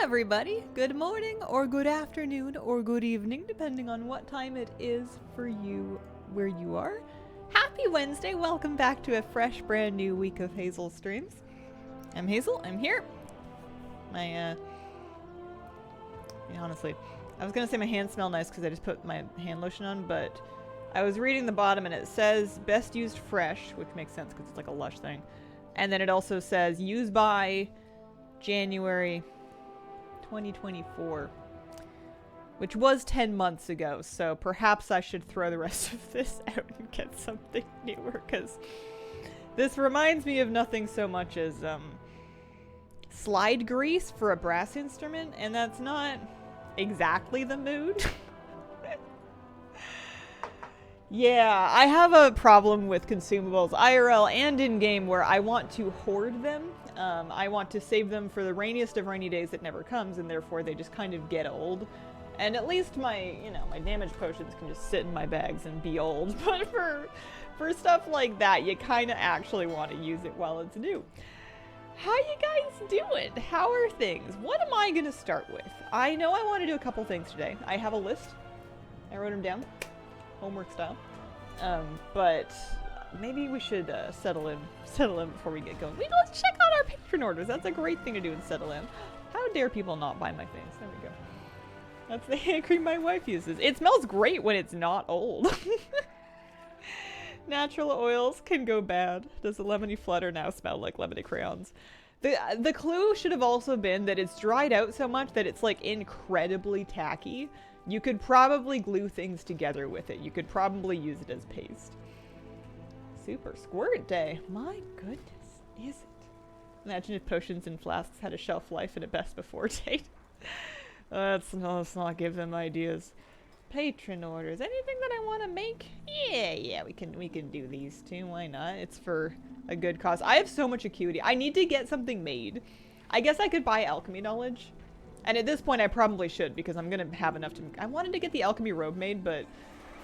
everybody. Good morning, or good afternoon, or good evening, depending on what time it is for you where you are. Happy Wednesday. Welcome back to a fresh, brand new week of Hazel streams. I'm Hazel. I'm here. Honestly, I was going to say my hands smell nice because I just put my hand lotion on, but I was reading the bottom and it says best used fresh, which makes sense because it's like a Lush thing. And then it also says used by January 2024, which was 10 months ago, so perhaps I should throw the rest of this out and get something newer, because this reminds me of nothing so much as slide grease for a brass instrument, and that's not exactly the mood. Yeah, I have a problem with consumables, IRL and in-game, where I want to hoard them. I want to save them for the rainiest of rainy days that never comes, and therefore they just kind of get old. And at least my damage potions can just sit in my bags and be old. But for stuff like that, you kind of actually want to use it while it's new. How you guys doing? How are things? What am I going to start with? I know I want to do a couple things today. I have a list. I wrote them down. Homework style. But maybe we should settle in before we get going. Let's check out our patron orders. That's a great thing to do and settle in. How dare people not buy my things? There we go. That's the hand cream my wife uses. It smells great when it's not old. Natural oils can go bad. Does the lemony flutter now smell like lemony crayons? The clue should have also been that it's dried out so much that it's like incredibly tacky. You could probably glue things together with it. You could probably use it as paste. Super squirt day. My goodness, is it? Imagine if potions and flasks had a shelf life and a best before date. Let's not give them ideas. Patron orders. Anything that I want to make? Yeah, we can do these too. Why not? It's for a good cause. I have so much acuity. I need to get something made. I guess I could buy alchemy knowledge. And at this point, I probably should, because I'm going to have enough to... I wanted to get the alchemy robe made, but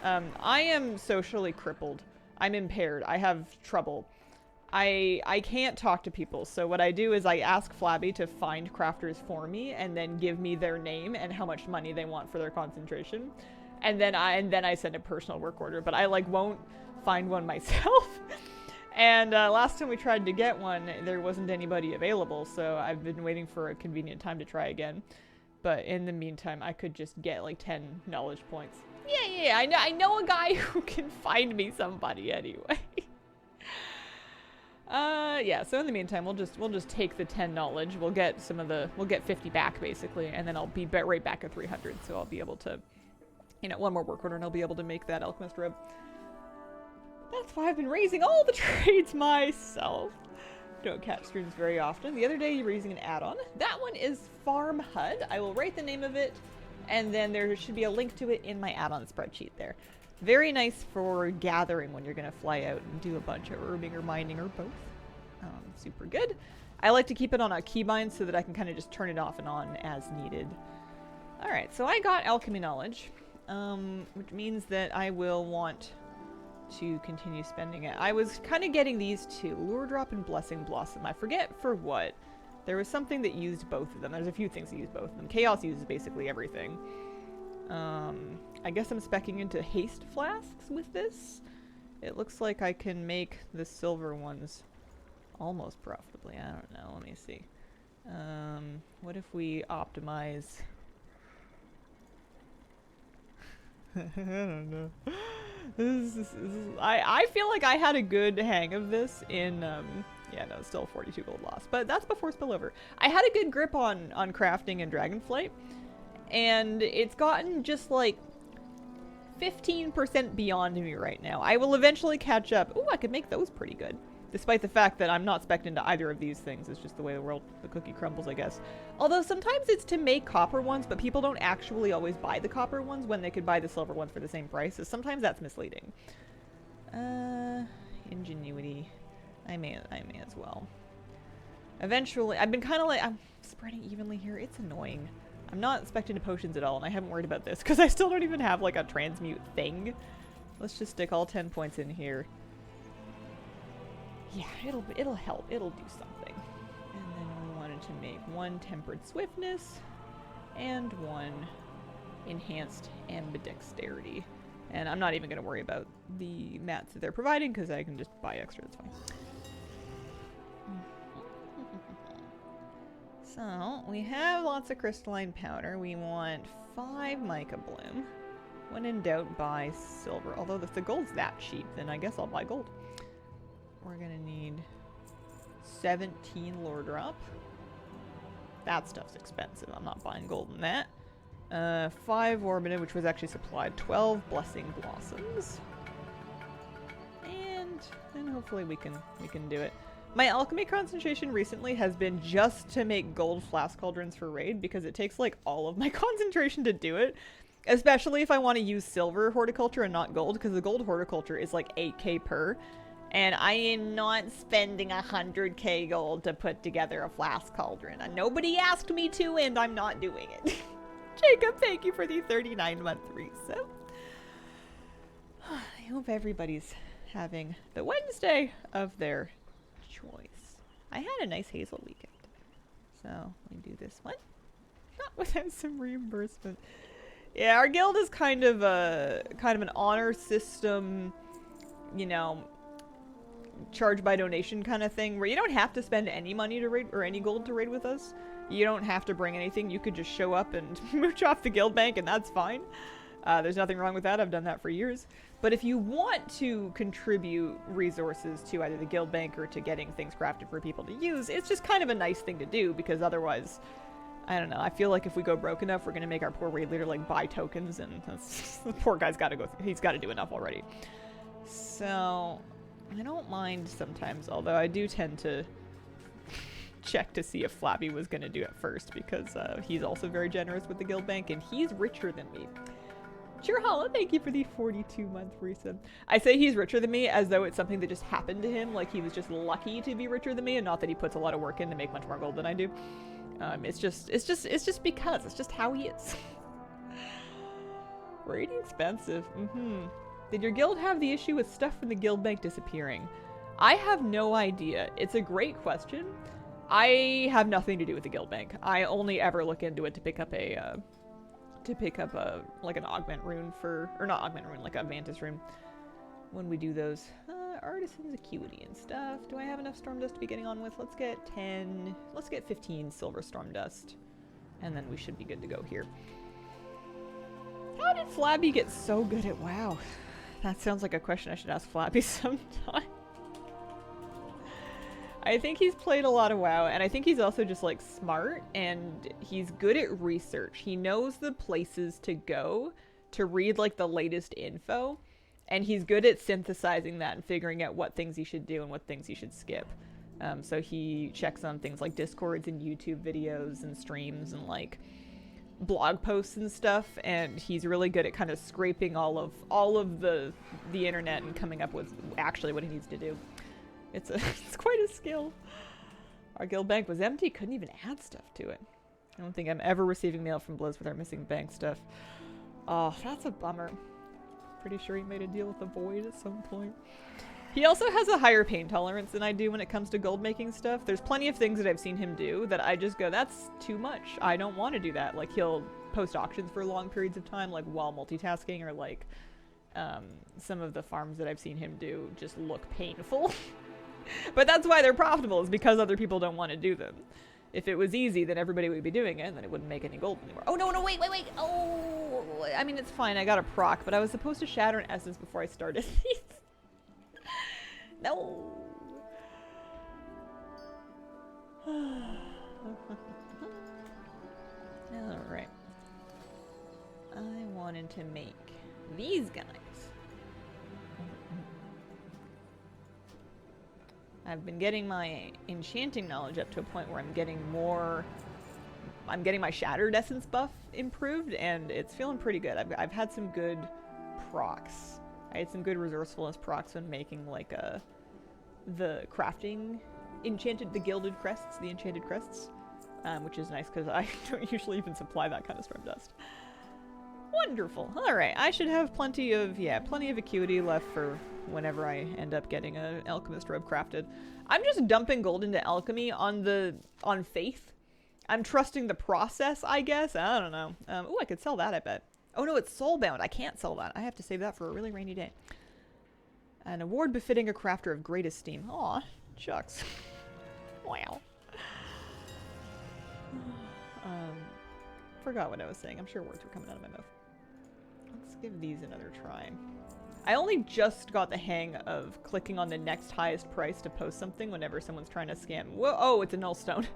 I am socially crippled. I'm impaired. I have trouble. I can't talk to people, so what I do is I ask Flabby to find crafters for me, and then give me their name and how much money they want for their concentration. And then I send a personal work order, but I, won't find one myself. And last time we tried to get one, there wasn't anybody available, so I've been waiting for a convenient time to try again. But in the meantime, I could just get 10 knowledge points. Yeah, I know a guy who can find me somebody anyway. Yeah, so in the meantime, we'll just take the 10 knowledge. We'll get 50 back basically, and then I'll be right back at 300, so I'll be able to, one more work order and I'll be able to make that alchemist robe. That's why I've been raising all the trades myself. Don't catch streams very often. The other day you were using an add-on. That one is Farm HUD. I will write the name of it, and then there should be a link to it in my add-on spreadsheet there. Very nice for gathering when you're going to fly out and do a bunch of herbing or mining or both. Super good. I like to keep it on a keybind so that I can kind of just turn it off and on as needed. Alright, so I got alchemy knowledge, which means that I will want to continue spending it. I was kind of getting these two, Lure Drop and Blessing Blossom. I forget for what. There was something that used both of them. There's a few things that use both of them. Chaos uses basically everything. I guess I'm speccing into haste flasks with this. It looks like I can make the silver ones almost profitably. I don't know. Let me see. What if we optimize... I don't know. I feel like I had a good hang of this in, yeah, no, still 42 gold lost, but that's before spillover. I had a good grip on crafting and Dragonflight, and it's gotten just 15% beyond me right now. I will eventually catch up. Ooh, I could make those pretty good. Despite the fact that I'm not spec'd into either of these things. It's just the way the cookie crumbles, I guess. Although sometimes it's to make copper ones, but people don't actually always buy the copper ones when they could buy the silver ones for the same price. So sometimes that's misleading. Ingenuity. I may as well. Eventually, I've been kind of I'm spreading evenly here. It's annoying. I'm not spec'd into potions at all, and I haven't worried about this, because I still don't even have, a transmute thing. Let's just stick all 10 points in here. Yeah, it'll help. It'll do something. And then we wanted to make 1 tempered swiftness and 1 enhanced ambidexterity. And I'm not even going to worry about the mats that they're providing because I can just buy extra, it's fine. So, we have lots of crystalline powder. We want 5 mica bloom. When in doubt, buy silver. Although if the gold's that cheap, then I guess I'll buy gold. We're gonna need 17 lore drop. That stuff's expensive. I'm not buying gold in that. 5 Orbitid, which was actually supplied. 12 Blessing Blossoms. And hopefully we can do it. My alchemy concentration recently has been just to make gold flask cauldrons for raid because it takes like all of my concentration to do it. Especially if I want to use silver horticulture and not gold, because the gold horticulture is like 8k per. And I am not spending 100k gold to put together a flask cauldron. And nobody asked me to, and I'm not doing it. Jacob, thank you for the 39-month resub. I hope everybody's having the Wednesday of their choice. I had a nice Hazel weekend. So, we do this one. Not without some reimbursement. Yeah, our guild is kind of an honor system, you know, charge by donation kind of thing, where you don't have to spend any money to raid, or any gold to raid with us. You don't have to bring anything. You could just show up and mooch off the guild bank, and that's fine. There's nothing wrong with that. I've done that for years. But if you want to contribute resources to either the guild bank or to getting things crafted for people to use, it's just kind of a nice thing to do, because otherwise, I don't know, I feel like if we go broke enough, we're going to make our poor raid leader like buy tokens, and the poor guy's got to go, he's got to do enough already. So, I don't mind sometimes, although I do tend to check to see if Flabby was going to do it first, because he's also very generous with the guild bank, and he's richer than me. Cheerhala, thank you for the 42-month resub. I say he's richer than me as though it's something that just happened to him, like he was just lucky to be richer than me, and not that he puts a lot of work in to make much more gold than I do. It's just because it's just how he is. Pretty expensive. Did your guild have the issue with stuff from the guild bank disappearing? I have no idea. It's a great question. I have nothing to do with the guild bank. I only ever look into it to pick up a like an augment rune for, or not augment rune, like a mantis rune when we do those. Artisan's acuity and stuff. Do I have enough storm dust to be getting on with? Let's get 15 silver storm dust, and then we should be good to go here. How did Flabby get so good at WoW? That sounds like a question I should ask Flabby sometime. I think he's played a lot of WoW, and I think he's also just like smart, and he's good at research. He knows the places to go to read like the latest info. And he's good at synthesizing that and figuring out what things he should do and what things he should skip. So he checks on things like Discords and YouTube videos and streams and like blog posts and stuff. And he's really good at kind of scraping all of the internet and coming up with actually what he needs to do. It's quite a skill. Our guild bank was empty. Couldn't even add stuff to it. I don't think I'm ever receiving mail from Blizz with our missing bank stuff. Oh, that's a bummer. Pretty sure he made a deal with the Void at some point. He also has a higher pain tolerance than I do when it comes to gold making stuff. There's plenty of things that I've seen him do that I just go, that's too much. I don't want to do that. Like he'll post auctions for long periods of time, like while multitasking, or like some of the farms that I've seen him do just look painful. But that's why they're profitable, is because other people don't want to do them. If it was easy, then everybody would be doing it, and then it wouldn't make any gold anymore. Oh, no, wait. Oh, I mean, it's fine. I got a proc, but I was supposed to shatter an essence before I started these. No. Alright. I wanted to make these guys. I've been getting my enchanting knowledge up to a point where I'm getting my shattered essence buff improved, and it's feeling pretty good. I've had some good procs. I had some good resourcefulness procs when making like the crafting the gilded crests, the enchanted crests, which is nice because I don't usually even supply that kind of storm dust. Wonderful. All right, I should have plenty of acuity left for whenever I end up getting an alchemist robe crafted. I'm just dumping gold into alchemy on faith I'm trusting the process, I guess. I don't know. Oh, I could sell that, I bet. Oh no, it's soulbound. I can't sell that. I have to save that for a really rainy day. An award befitting a crafter of great esteem. Aw, shucks. Wow. Forgot what I was saying. I'm sure words were coming out of my mouth. Let's give these another try. I only just got the hang of clicking on the next highest price to post something whenever someone's trying to scam. Whoa, oh, it's a null stone.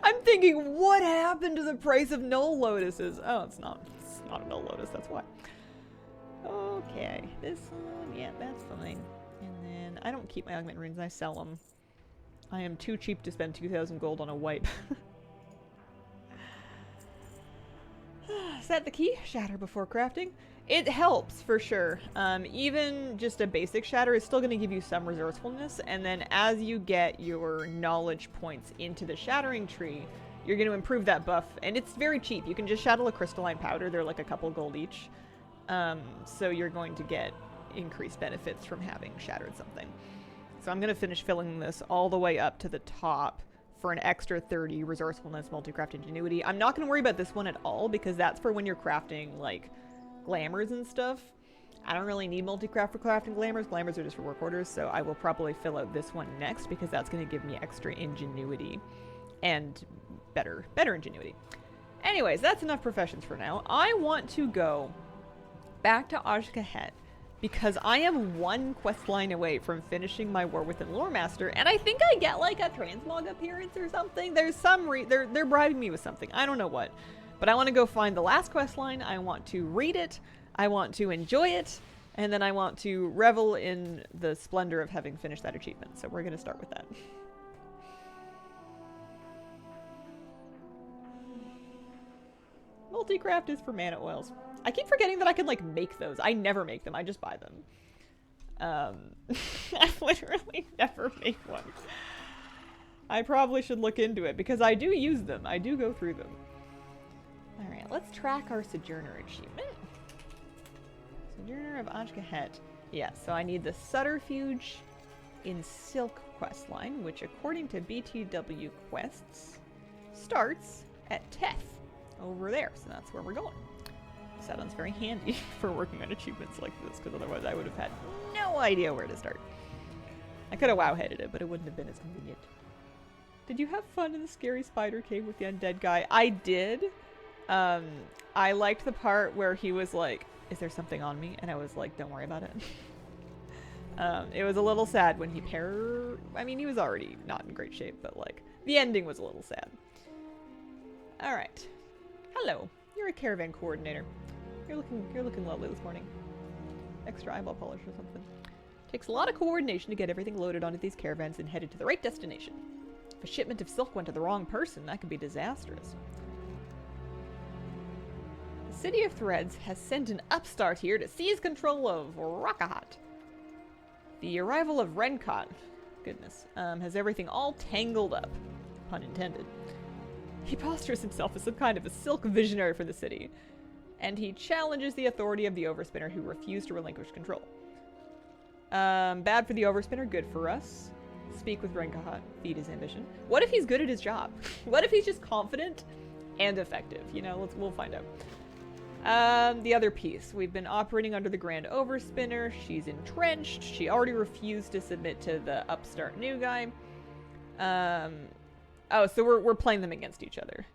I'm thinking, what happened to the price of null lotuses? Oh, it's not a null lotus, that's why. Okay, this one, yeah, that's fine. And then, I don't keep my augment runes, I sell them. I am too cheap to spend 2,000 gold on a wipe. Set the key, shatter before crafting. It helps, for sure. Even just a basic shatter is still going to give you some resourcefulness, and then as you get your knowledge points into the shattering tree, you're going to improve that buff, and it's very cheap. You can just shatter a crystalline powder, they're like a couple gold each. So you're going to get increased benefits from having shattered something. So I'm going to finish filling this all the way up to the top for an extra 30 resourcefulness, multi-craft ingenuity. I'm not going to worry about this one at all, because that's for when you're crafting, like, glamours and stuff. I don't really need multi-craft for crafting glamours. Glamours are just for work orders, so I will probably fill out this one next, because that's going to give me extra ingenuity and better ingenuity. Anyways, that's enough professions for now. I want to go back to Ajkahet, because I am one quest line away from finishing my War Within Lore Master, and I think I get like a transmog appearance or something. There's some they're bribing me with something. I don't know what. But I want to go find the last quest line. I want to read it. I want to enjoy it. And then I want to revel in the splendor of having finished that achievement. So we're going to start with that. Multi-craft is for mana oils. I keep forgetting that I can, like, make those. I never make them. I just buy them. I literally never make one. I probably should look into it, because I do use them. I do go through them. Alright, let's track our Sojourner achievement. Sojourner of Ajkahet. Yeah, so I need the Subterfuge in Silk questline, which according to BTW quests starts at Teth over there. So that's where we're going. So that one's very handy for working on achievements like this, because otherwise I would have had no idea where to start. I could have wow-headed it, but it wouldn't have been as convenient. Did you have fun in the scary spider cave with the undead guy? I did. I liked the part where he was like, is there something on me? And I was like, don't worry about it. It was a little sad when he I mean, he was already not in great shape, but like, the ending was a little sad. Alright. Hello. You're a caravan coordinator. You're looking lovely this morning. Extra eyeball polish or something. Takes a lot of coordination to get everything loaded onto these caravans and headed to the right destination. If a shipment of silk went to the wrong person, that could be disastrous. The City of Threads has sent an upstart here to seize control of Rakahat. The arrival of Rencott, goodness, has everything all tangled up, pun intended. He postures himself as some kind of a silk visionary for the city, and he challenges the authority of the Overspinner, who refused to relinquish control. Bad for the Overspinner, good for us. Speak with Renkahat, feed his ambition. What if he's good at his job? What if he's just confident and effective? You know, we'll find out. The other piece. We've been operating under the Grand Overspinner. She's entrenched. She already refused to submit to the upstart new guy. Oh, so we're playing them against each other.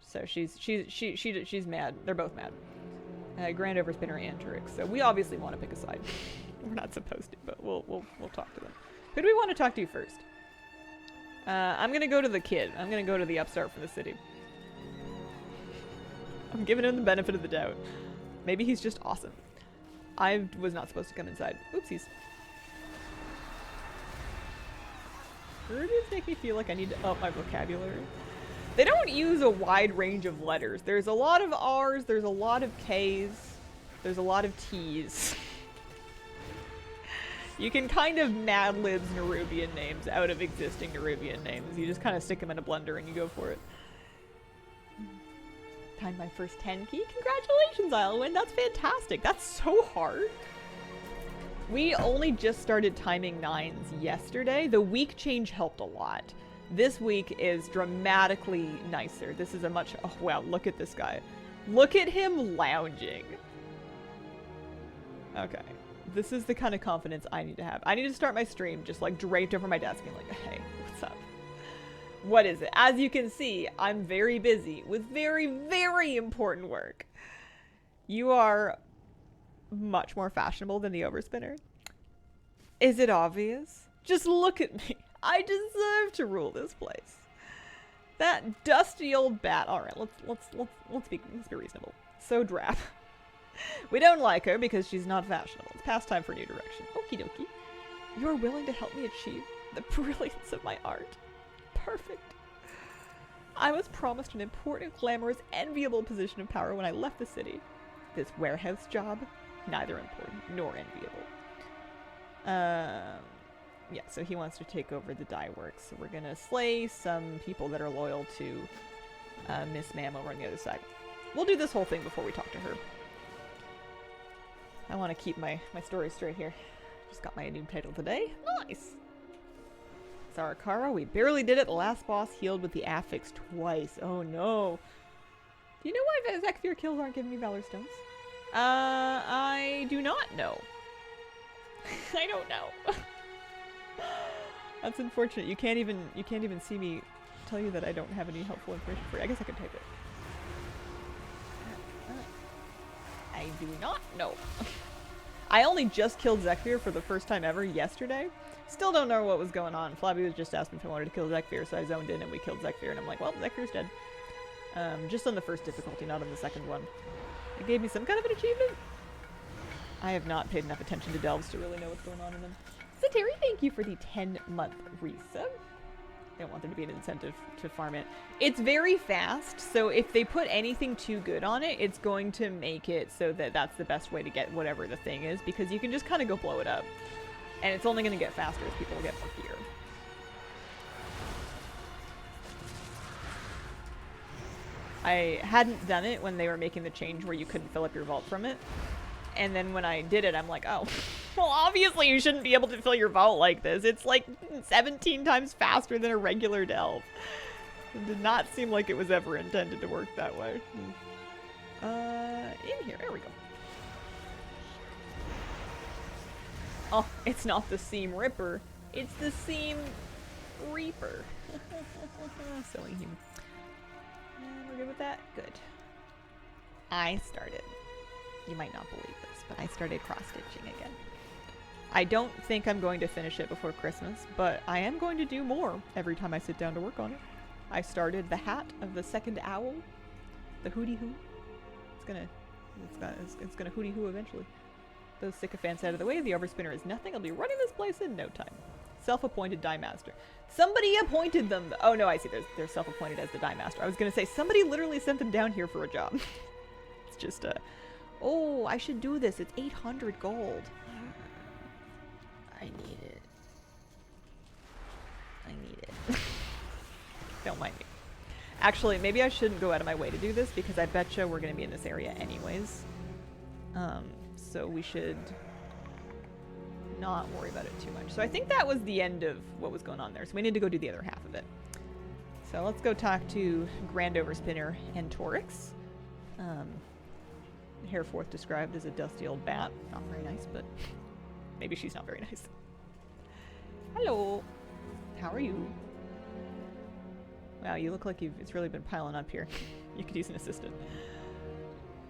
So she's mad. They're both mad. Grand Overspinner and Turek. So we obviously want to pick a side. We're not supposed to, but we'll talk to them. Who do we want to talk to first? I'm gonna go to the kid. I'm gonna go to the upstart from the city. I'm giving him the benefit of the doubt. Maybe he's just awesome. I was not supposed to come inside. Oopsies. Rubies make me feel like I need to up my vocabulary. They don't use a wide range of letters. There's a lot of R's, there's a lot of K's, there's a lot of T's. You can kind of Mad Libs Nerubian names out of existing Nerubian names. You just kind of stick them in a blender and you go for it. Timed my first 10 key. Congratulations, Islewin. That's fantastic. That's so hard. We only just started timing 9s yesterday. The week change helped a lot. This week is dramatically nicer. This is a much... Oh, wow, look at this guy. Look at him lounging. Okay. This is the kind of confidence I need to have. I need to start my stream just like draped over my desk and like, hey, what's up? What is it? As you can see, I'm very busy with very, very important work. You are much more fashionable than the overspinner. Is it obvious? Just look at me. I deserve to rule this place. That dusty old bat. All right, let's be reasonable. So drab. We don't like her because she's not fashionable. It's past time for a new direction. Okie dokie. You're willing to help me achieve the brilliance of my art. Perfect. I was promised an important, glamorous, enviable position of power when I left the city. This warehouse job, neither important nor enviable. Yeah, so he wants to take over the dye works. So we're gonna slay some people that are loyal to Miss Ma'am over on the other side. We'll do this whole thing before we talk to her. I want to keep my story straight here. Just got my new title today. Nice! Sarakara, we barely did it. The last boss healed with the affix twice. Oh no. Do you know why Zekfir kills aren't giving me Valor Stones? I do not know. I don't know. That's unfortunate. You can't even see me tell you that I don't have any helpful information for you. I guess I could type it. I do not know. I only just killed Zekfir for the first time ever yesterday. Still don't know what was going on. Flavio was just asking if I wanted to kill Zekfir, so I zoned in and we killed Zekfir, and I'm like, well, Zekfir's dead. Just on the first difficulty, not on the second one. It gave me some kind of an achievement. I have not paid enough attention to delves to really know what's going on in them. Satiri, thank you for the 10-month resub. I don't want there to be an incentive to farm it. It's very fast, so if they put anything too good on it, it's going to make it so that that's the best way to get whatever the thing is, because you can just kind of go blow it up. And it's only going to get faster as people get more gear. I hadn't done it when they were making the change where you couldn't fill up your vault from it. And then when I did it, I'm like, oh, well, obviously you shouldn't be able to fill your vault like this. It's like 17 times faster than a regular delve. It did not seem like it was ever intended to work that way. In here, there we go. Oh, it's not the Seam Ripper. It's the Seam Reaper. Silly him. And we're good with that? Good. I started. You might not believe this, but I started cross-stitching again. I don't think I'm going to finish it before Christmas, but I am going to do more every time I sit down to work on it. I started the hat of the second owl, the hooty-hoo. It's gonna hooty-hoo eventually. Those sycophants out of the way, the overspinner is nothing. I'll be running this place in no time. Self-appointed dye master. Somebody appointed them. Oh no, I see. They're self-appointed as the dye master. I was gonna say somebody literally sent them down here for a job. It's just oh, I should do this. It's 800 gold. I need it. I need it. Don't mind me. Actually, maybe I shouldn't go out of my way to do this because I betcha we're going to be in this area anyways. So we should not worry about it too much. So I think that was the end of what was going on there. So we need to go do the other half of it. So let's go talk to Grand Overspinner and Torix. Hareforth described as a dusty old bat. Not very nice, but maybe she's not very nice. Hello. How are you? Wow, you look like it's really been piling up here. You could use an assistant.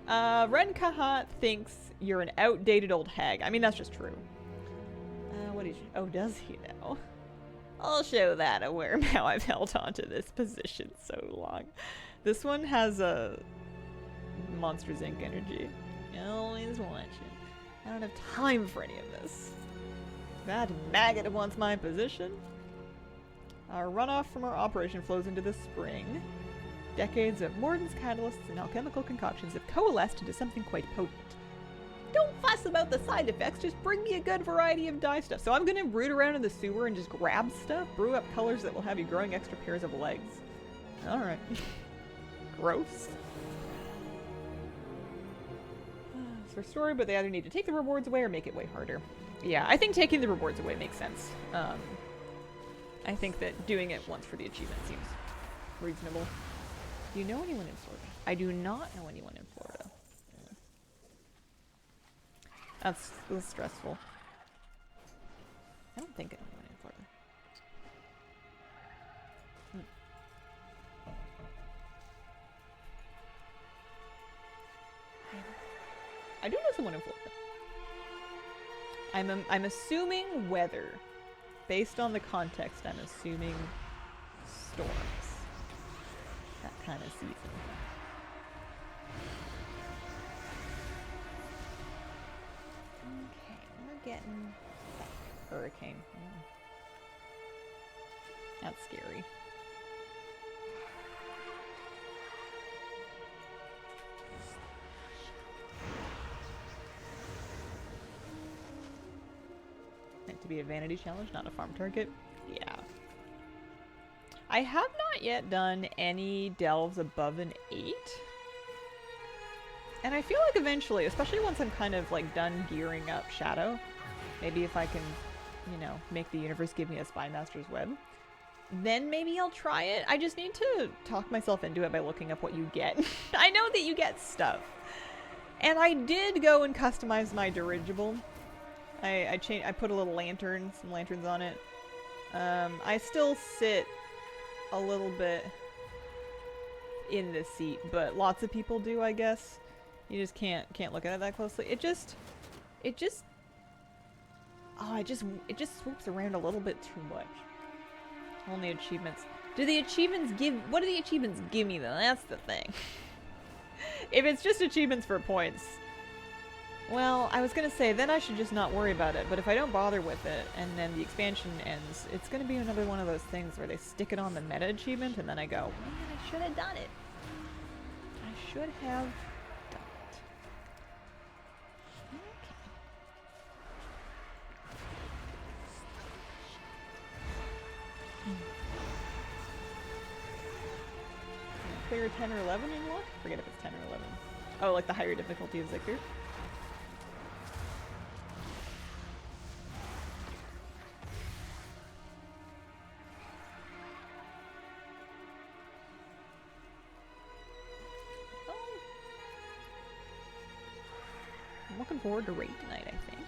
Ren Kahat thinks you're an outdated old hag. I mean, that's just true. What is... Oh, does he now? I'll show that a worm how I've held on to this position so long. This one has a Monsters Inc. energy. Always watching. I don't have time for any of this. That maggot wants my position. Our runoff from our operation flows into the spring. Decades of mordants, catalysts, and alchemical concoctions have coalesced into something quite potent. Don't fuss about the side effects, just bring me a good variety of dye stuff. So I'm gonna root around in the sewer and just grab stuff, brew up colors that will have you growing extra pairs of legs. Alright. Gross. It's for story, but they either need to take the rewards away or make it way harder. Yeah, I think taking the rewards away makes sense. I think that doing it once for the achievement seems reasonable. Do you know anyone in Florida? I do not know anyone in Florida. That's stressful. I don't think I know anyone in Florida. I do know someone in Florida. I'm assuming weather. Based on the context, I'm assuming storms. That kind of season. Okay, we're getting hurricane. That's scary. Meant to be a vanity challenge, not a farm target. Yeah. I have not yet done any delves above an 8. And I feel like eventually, especially once I'm kind of like done gearing up Shadow, maybe if I can, you know, make the universe give me a Spy Master's Web, then maybe I'll try it. I just need to talk myself into it by looking up what you get. I know that you get stuff. And I did go and customize my dirigible. I put a little lantern, some lanterns on it. I still sit a little bit in the seat, but lots of people do, I guess. You just can't look at it that closely. It just swoops around a little bit too much. Only achievements. What do the achievements give me though? That's the thing. If it's just achievements for points, well, I was gonna say, then I should just not worry about it, but if I don't bother with it, and then the expansion ends, it's gonna be another one of those things where they stick it on the meta achievement, and then I go, man, I should have done it. I should have done it. Okay. Clear 10 or 11 in luck? Forget if it's 10 or 11. Oh, like the higher difficulty of Zikr? I'm looking forward to raid tonight, I think.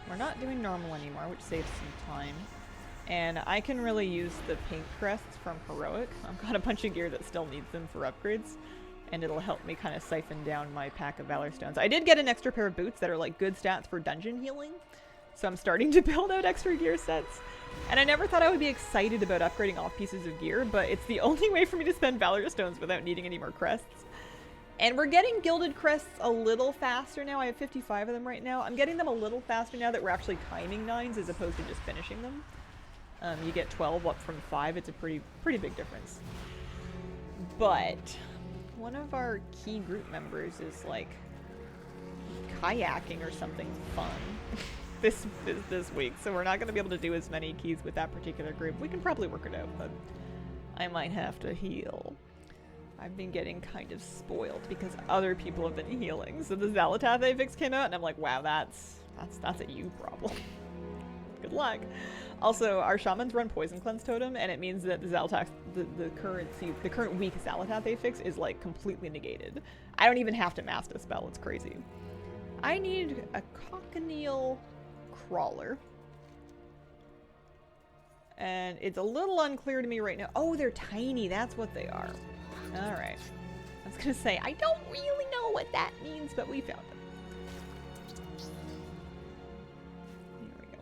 We're not doing normal anymore, which saves some time. And I can really use the pink crests from Heroic. I've got a bunch of gear that still needs them for upgrades. And it'll help me kind of siphon down my pack of Valor Stones. I did get an extra pair of boots that are like good stats for dungeon healing. So I'm starting to build out extra gear sets. And I never thought I would be excited about upgrading off pieces of gear, but it's the only way for me to spend Valor Stones without needing any more crests. And we're getting gilded crests a little faster now. I have 55 of them right now. I'm getting them a little faster now that we're actually timing 9s as opposed to just finishing them. You get 12 up from 5. It's a pretty big difference. But one of our key group members is like kayaking or something fun this week, so we're not going to be able to do as many keys with that particular group. We can probably work it out, but I might have to heal. I've been getting kind of spoiled because other people have been healing. So the Xalatath affix came out, and I'm like, wow, that's a you problem. Good luck. Also, our shamans run Poison Cleanse Totem, and it means that the Xalatath, the current weak Xalatath affix is like completely negated. I don't even have to master a spell. It's crazy. I need a cochineal crawler. And it's a little unclear to me right now. Oh, they're tiny. That's what they are. Alright. I was gonna say, I don't really know what that means, but we found them. Here we go.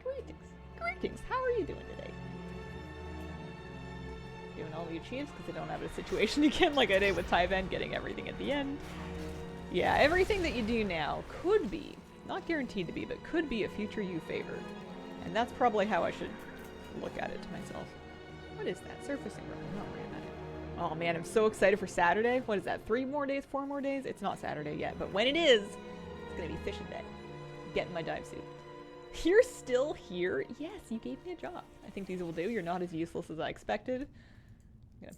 Greetings. Greetings. How are you doing today? Doing all the achieves because I don't have a situation again like I did with Tyvan, getting everything at the end. Yeah, everything that you do now could be, not guaranteed to be, but could be a future you favor. And that's probably how I should look at it to myself. What is that? Surfacing room. I'm not worried about it. Oh man, I'm so excited for Saturday. What is that? 3 more days? 4 more days? It's not Saturday yet, but when it is, it's gonna be fishing day. Getting my dive suit. You're still here? Yes, you gave me a job. I think these will do. You're not as useless as I expected. I'm gonna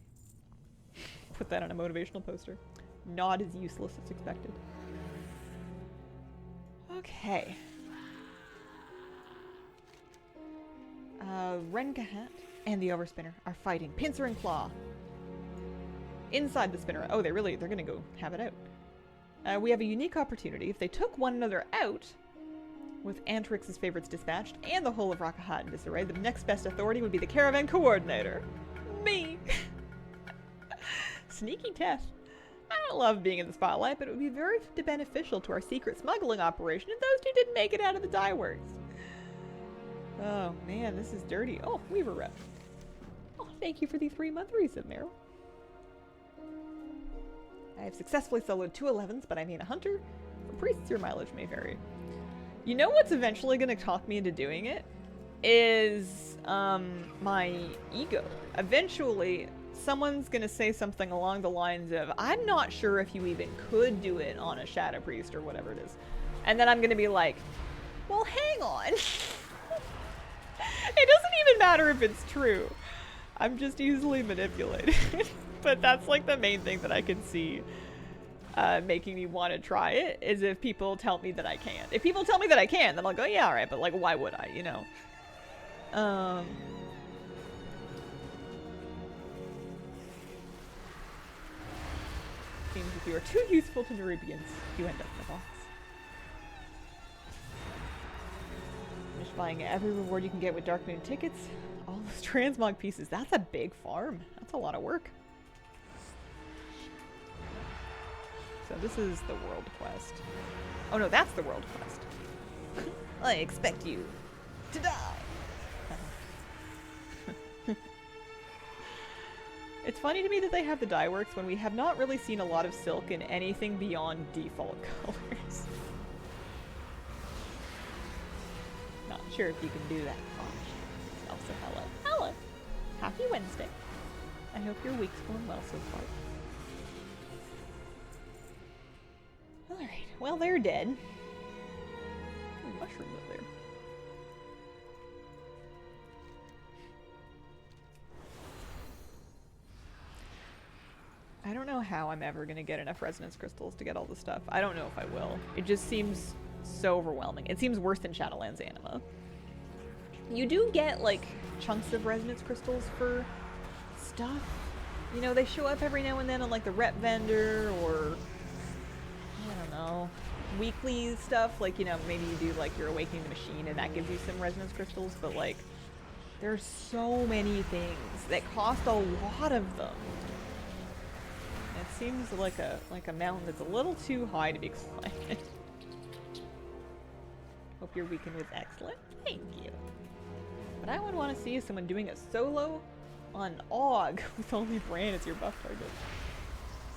put that on a motivational poster. Not as useless as expected. Okay. Renkahat and the Overspinner are fighting Pincer and Claw. Inside the spinner. Oh, they're gonna go have it out. We have a unique opportunity. If they took one another out, with Antrix's favorites dispatched and the whole of Rakahat in disarray, the next best authority would be the Caravan Coordinator. Me! Sneaky Tess. I don't love being in the spotlight, but it would be very beneficial to our secret smuggling operation if those two didn't make it out of the dye works. Oh man, this is dirty. Oh, Weaver Rep. Oh, thank you for the 3-month resub, Meryl. I have successfully soloed 2 11s, but I mean a hunter. For priests, your mileage may vary. You know what's eventually going to talk me into doing it? Is, my ego. Eventually, someone's going to say something along the lines of, I'm not sure if you even could do it on a Shadow Priest or whatever it is. And then I'm going to be like, well, hang on. It doesn't even matter if it's true. I'm just easily manipulated. But that's like the main thing that I can see making me want to try it, is if people tell me that I can't. If people tell me that I can, then I'll go, yeah, alright, but like, why would I, you know? Seems if you are too useful to Nerubians, you end up in a box. Finish buying every reward you can get with Dark Moon tickets. All those transmog pieces, that's a big farm. That's a lot of work. So this is the world quest. Oh no, that's the world quest. I expect you to die. It's funny to me that they have the dye works when we have not really seen a lot of silk in anything beyond default colors. Not sure if you can do that. Oh, also hello. Hello. Happy Wednesday. I hope your week's going well so far. Alright, well, they're dead. Mushroom up there. I don't know how I'm ever gonna get enough resonance crystals to get all the stuff. I don't know if I will. It just seems so overwhelming. It seems worse than Shadowlands Anima. You do get, like, chunks of resonance crystals for stuff. You know, they show up every now and then on, like, the rep vendor, or I don't know, weekly stuff, like, you know, maybe you do, like, your Awakening the Machine and that gives you some resonance crystals, but, like, there's so many things that cost a lot of them. It seems like a mountain that's a little too high to be climbing. Hope your weekend was excellent. Thank you. What I would want to see is someone doing a solo on AUG with only Bran as your buff target.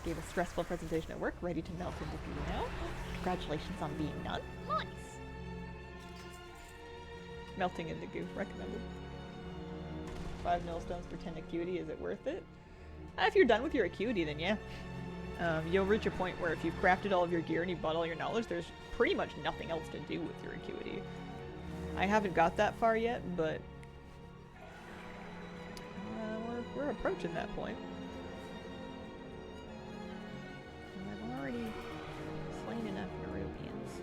Gave a stressful presentation at work, ready to melt into goo now. Congratulations on being done. Nice. Melting into goo, recommended. 5 millstones for 10 acuity, is it worth it? If you're done with your acuity, then yeah. You'll reach a point where if you've crafted all of your gear and you've bought all your knowledge, there's pretty much nothing else to do with your acuity. I haven't got that far yet, but we're approaching that point. I've already slain enough Nerubians.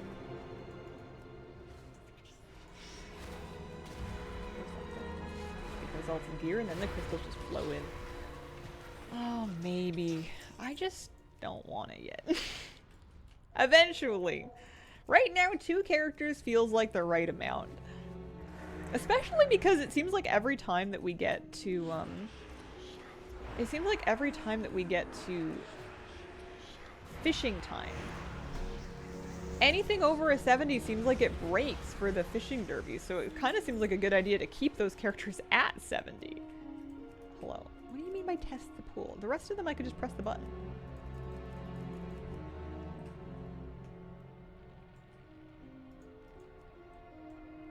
It results in gear and then the crystals just flow in. Oh, maybe. I just don't want it yet. Eventually. Right now, 2 characters feels like the right amount. Especially because it seems like every time that we get to, it seems like every time that we get to fishing time, anything over a 70 seems like it breaks for the fishing derby, so it kind of seems like a good idea to keep those characters at 70. Hello. What do you mean by test the pool? The rest of them I could just press the button.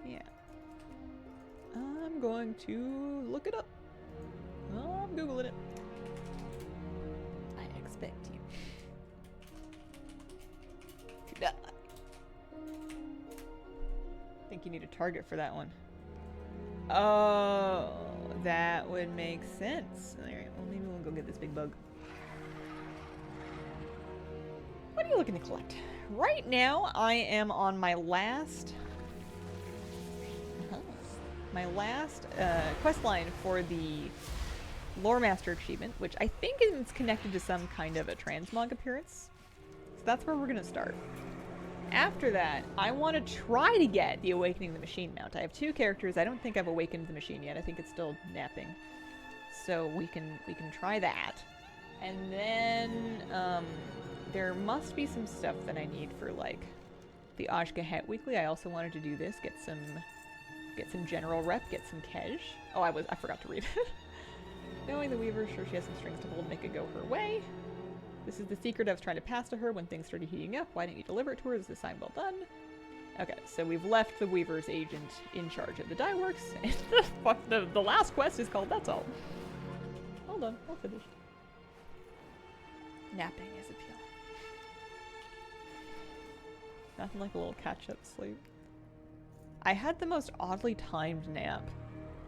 Yeah. I'm going to look it up. Oh, I'm Googling it. I expect you to die. I think you need a target for that one. Oh, that would make sense. Alright, well maybe we'll go get this big bug. What are you looking to collect? Right now, I am on my last... my last quest line for the Lore Master achievement, which I think is connected to some kind of a transmog appearance. So that's where we're gonna start. After that, I want to try to get the Awakening the Machine mount. I have 2 characters. I don't think I've awakened the machine yet. I think it's still napping. So we can try that. And then there must be some stuff that I need for like the Ashgahet weekly. I also wanted to do this, get some general rep, get some Kej. Oh, I forgot to read it. Knowing the Weaver, sure she has some strings to pull to make it go her way. This is the secret I was trying to pass to her when things started heating up. Why didn't you deliver it to her? Is the sign well done? Okay, so we've left the Weaver's agent in charge of the dye works, and the last quest is called That's All. Hold on, I'll finish. Napping is appealing. Nothing like a little catch-up sleep. I had the most oddly timed nap.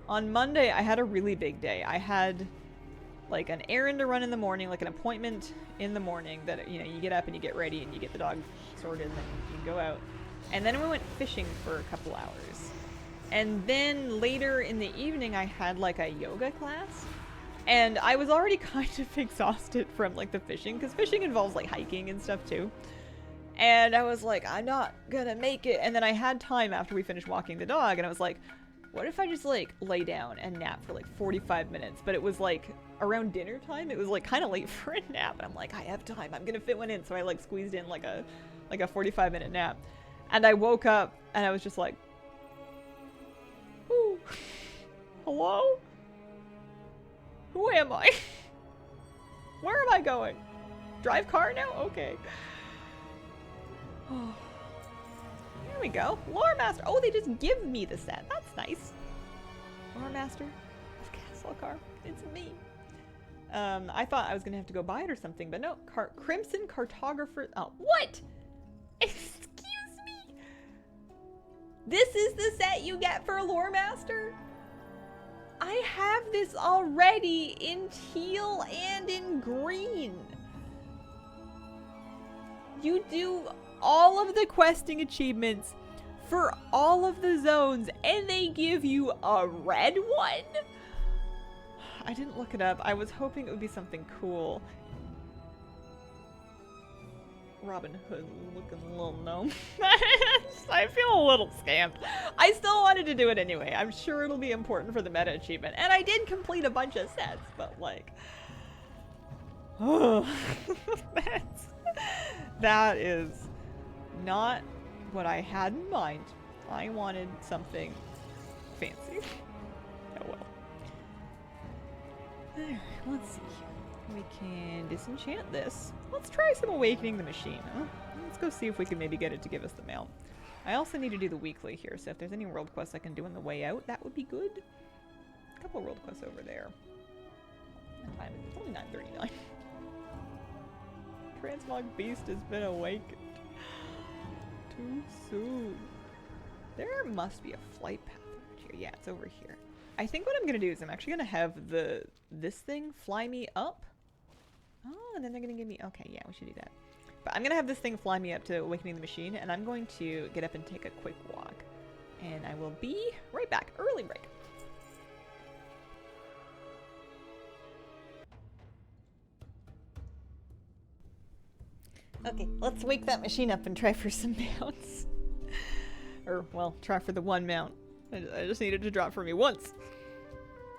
On Monday, I had a really big day. I had like an errand to run in the morning, like an appointment in the morning that, you know, you get up and you get ready and you get the dog sorted and then you can go out. And then we went fishing for a couple hours. And then later in the evening, I had like a yoga class. And I was already kind of exhausted from like the fishing, because fishing involves like hiking and stuff too. And I was like, I'm not gonna make it. And then I had time after we finished walking the dog, and I was like, what if I just like lay down and nap for like 45 minutes? But it was like around dinner time. It was like kind of late for a nap. And I'm like, I have time. I'm gonna fit one in. So I like squeezed in like a 45-minute nap. And I woke up and I was just like, ooh, hello? Who am I? Where am I going? Drive car now? Okay. Oh. Here we go. Lore Master. Oh, they just give me the set. That's nice. Lore Master of Castle Car. It's me. I thought I was gonna have to go buy it or something, but no. Crimson Cartographer. Oh, what? Excuse me. This is the set you get for Lore Master? I have this already in teal and in green. You do all of the questing achievements for all of the zones, and they give you a red one? I didn't look it up. I was hoping it would be something cool. Robin Hood looking little gnome. I feel a little scammed. I still wanted to do it anyway. I'm sure it'll be important for the meta achievement. And I did complete a bunch of sets, but like... Oh, that is not what I had in mind. I wanted something fancy. Oh well. Alright, let's see. We can disenchant this. Let's try some Awakening the Machine, huh? Let's go see if we can maybe get it to give us the mount. I also need to do the weekly here, so if there's any world quests I can do on the way out, that would be good. A couple world quests over there. It's only 9:39. Transmog Beast has been awakened. Too soon. There must be a flight path over here. Yeah, it's over here. I think what I'm gonna do is I'm actually gonna have this thing fly me up. Oh, and then they're gonna give me, okay, yeah, we should do that. But I'm gonna have this thing fly me up to Awakening the Machine, and I'm going to get up and take a quick walk. And I will be right back. Early break. Okay, let's wake that machine up and try for some mounts. Or, well, try for the one mount. I just needed to drop for me once.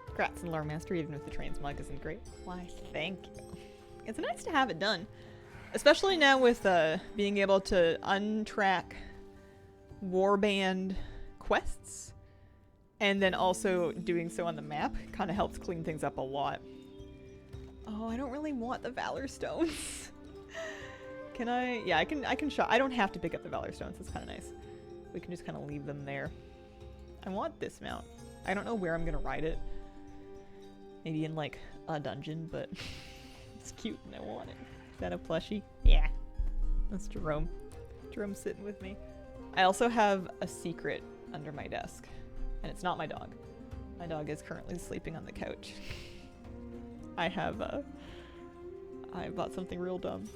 Congrats in Lore Master, even if the transmog isn't great. Why, thank you. It's nice to have it done. Especially now with being able to untrack warband quests. And then also doing so on the map kind of helps clean things up a lot. Oh, I don't really want the Valor Stones. Can I? Yeah, I can shop. I don't have to pick up the Valor Stones. It's kind of nice. We can just kind of leave them there. I want this mount. I don't know where I'm gonna ride it. Maybe in like a dungeon, but it's cute and I want it. Is that a plushie? Yeah. That's Jerome. Jerome's sitting with me. I also have a secret under my desk. And it's not my dog. My dog is currently sleeping on the couch. I bought something real dumb.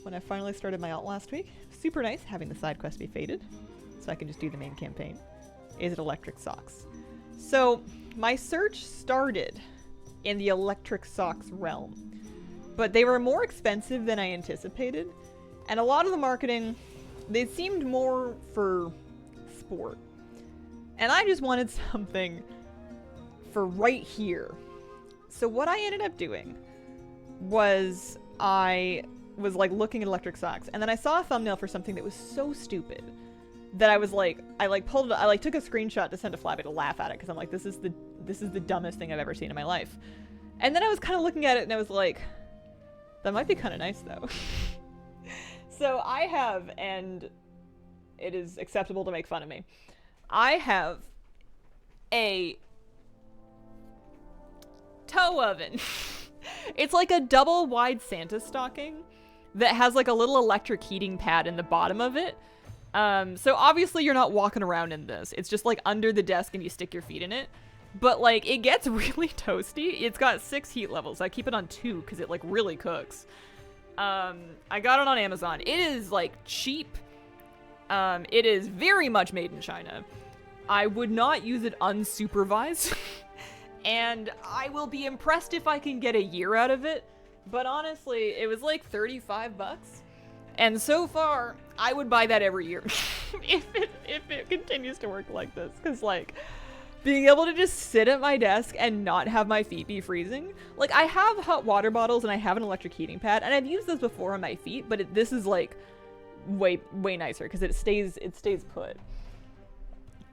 When I finally started my alt last week, super nice having the side quest be faded, so I can just do the main campaign. Is it electric socks? So my search started in the electric socks realm, but they were more expensive than I anticipated, and a lot of the marketing, they seemed more for sport. And I just wanted something for right here. So what I ended up doing was I was like looking at electric socks, and then I saw a thumbnail for something that was so stupid that I was like, I pulled it, I took a screenshot to send to Flabby to laugh at it, because I'm like, this is the dumbest thing I've ever seen in my life. And then I was kind of looking at it and I was like, that might be kind of nice though. So I have, and it is acceptable to make fun of me, I have a toe oven. It's like a double wide Santa stocking that has like a little electric heating pad in the bottom of it. So obviously you're not walking around in this. It's just like under the desk and you stick your feet in it. But like it gets really toasty. It's got 6 heat levels. I keep it on 2 because it like really cooks. I got it on Amazon. It is like cheap. It is very much made in China. I would not use it unsupervised. And I will be impressed if I can get a year out of it. But honestly, it was like 35 bucks. And so far, I would buy that every year. if it continues to work like this. Because like, being able to just sit at my desk and not have my feet be freezing. Like, I have hot water bottles and I have an electric heating pad. And I've used those before on my feet. But this is like way nicer because it stays put.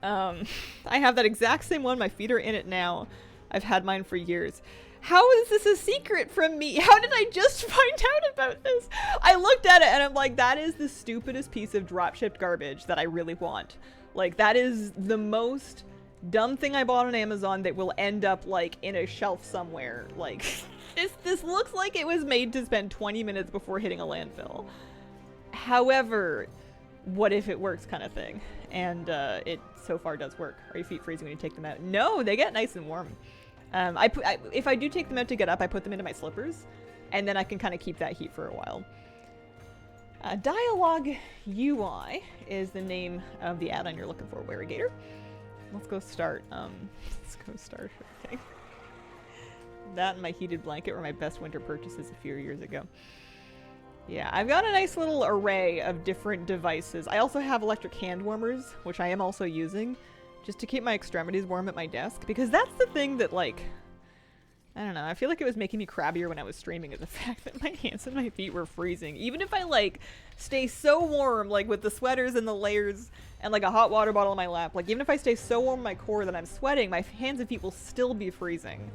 I have that exact same one. My feet are in it now. I've had mine for years. How is this a secret from me? How did I just find out about this? I looked at it and I'm like, that is the stupidest piece of dropshipped garbage that I really want. Like, that is the most dumb thing I bought on Amazon that will end up like in a shelf somewhere. Like, this looks like it was made to spend 20 minutes before hitting a landfill. However, what if it works kind of thing? And it so far does work. Are your feet freezing when you take them out? No, they get nice and warm. If I do take them out to get up, I put them into my slippers, and then I can kind of keep that heat for a while. Dialogue UI is the name of the add-on you're looking for, Warrigator. Let's go start. Okay. That and my heated blanket were my best winter purchases a few years ago. Yeah, I've got a nice little array of different devices. I also have electric hand warmers, which I am also using, just to keep my extremities warm at my desk, because that's the thing that, like, I don't know, I feel like it was making me crabbier when I was streaming, is the fact that my hands and my feet were freezing. Even if I, like, stay so warm, like, with the sweaters and the layers and, like, a hot water bottle in my lap, like, even if I stay so warm in my core that I'm sweating, my hands and feet will still be freezing.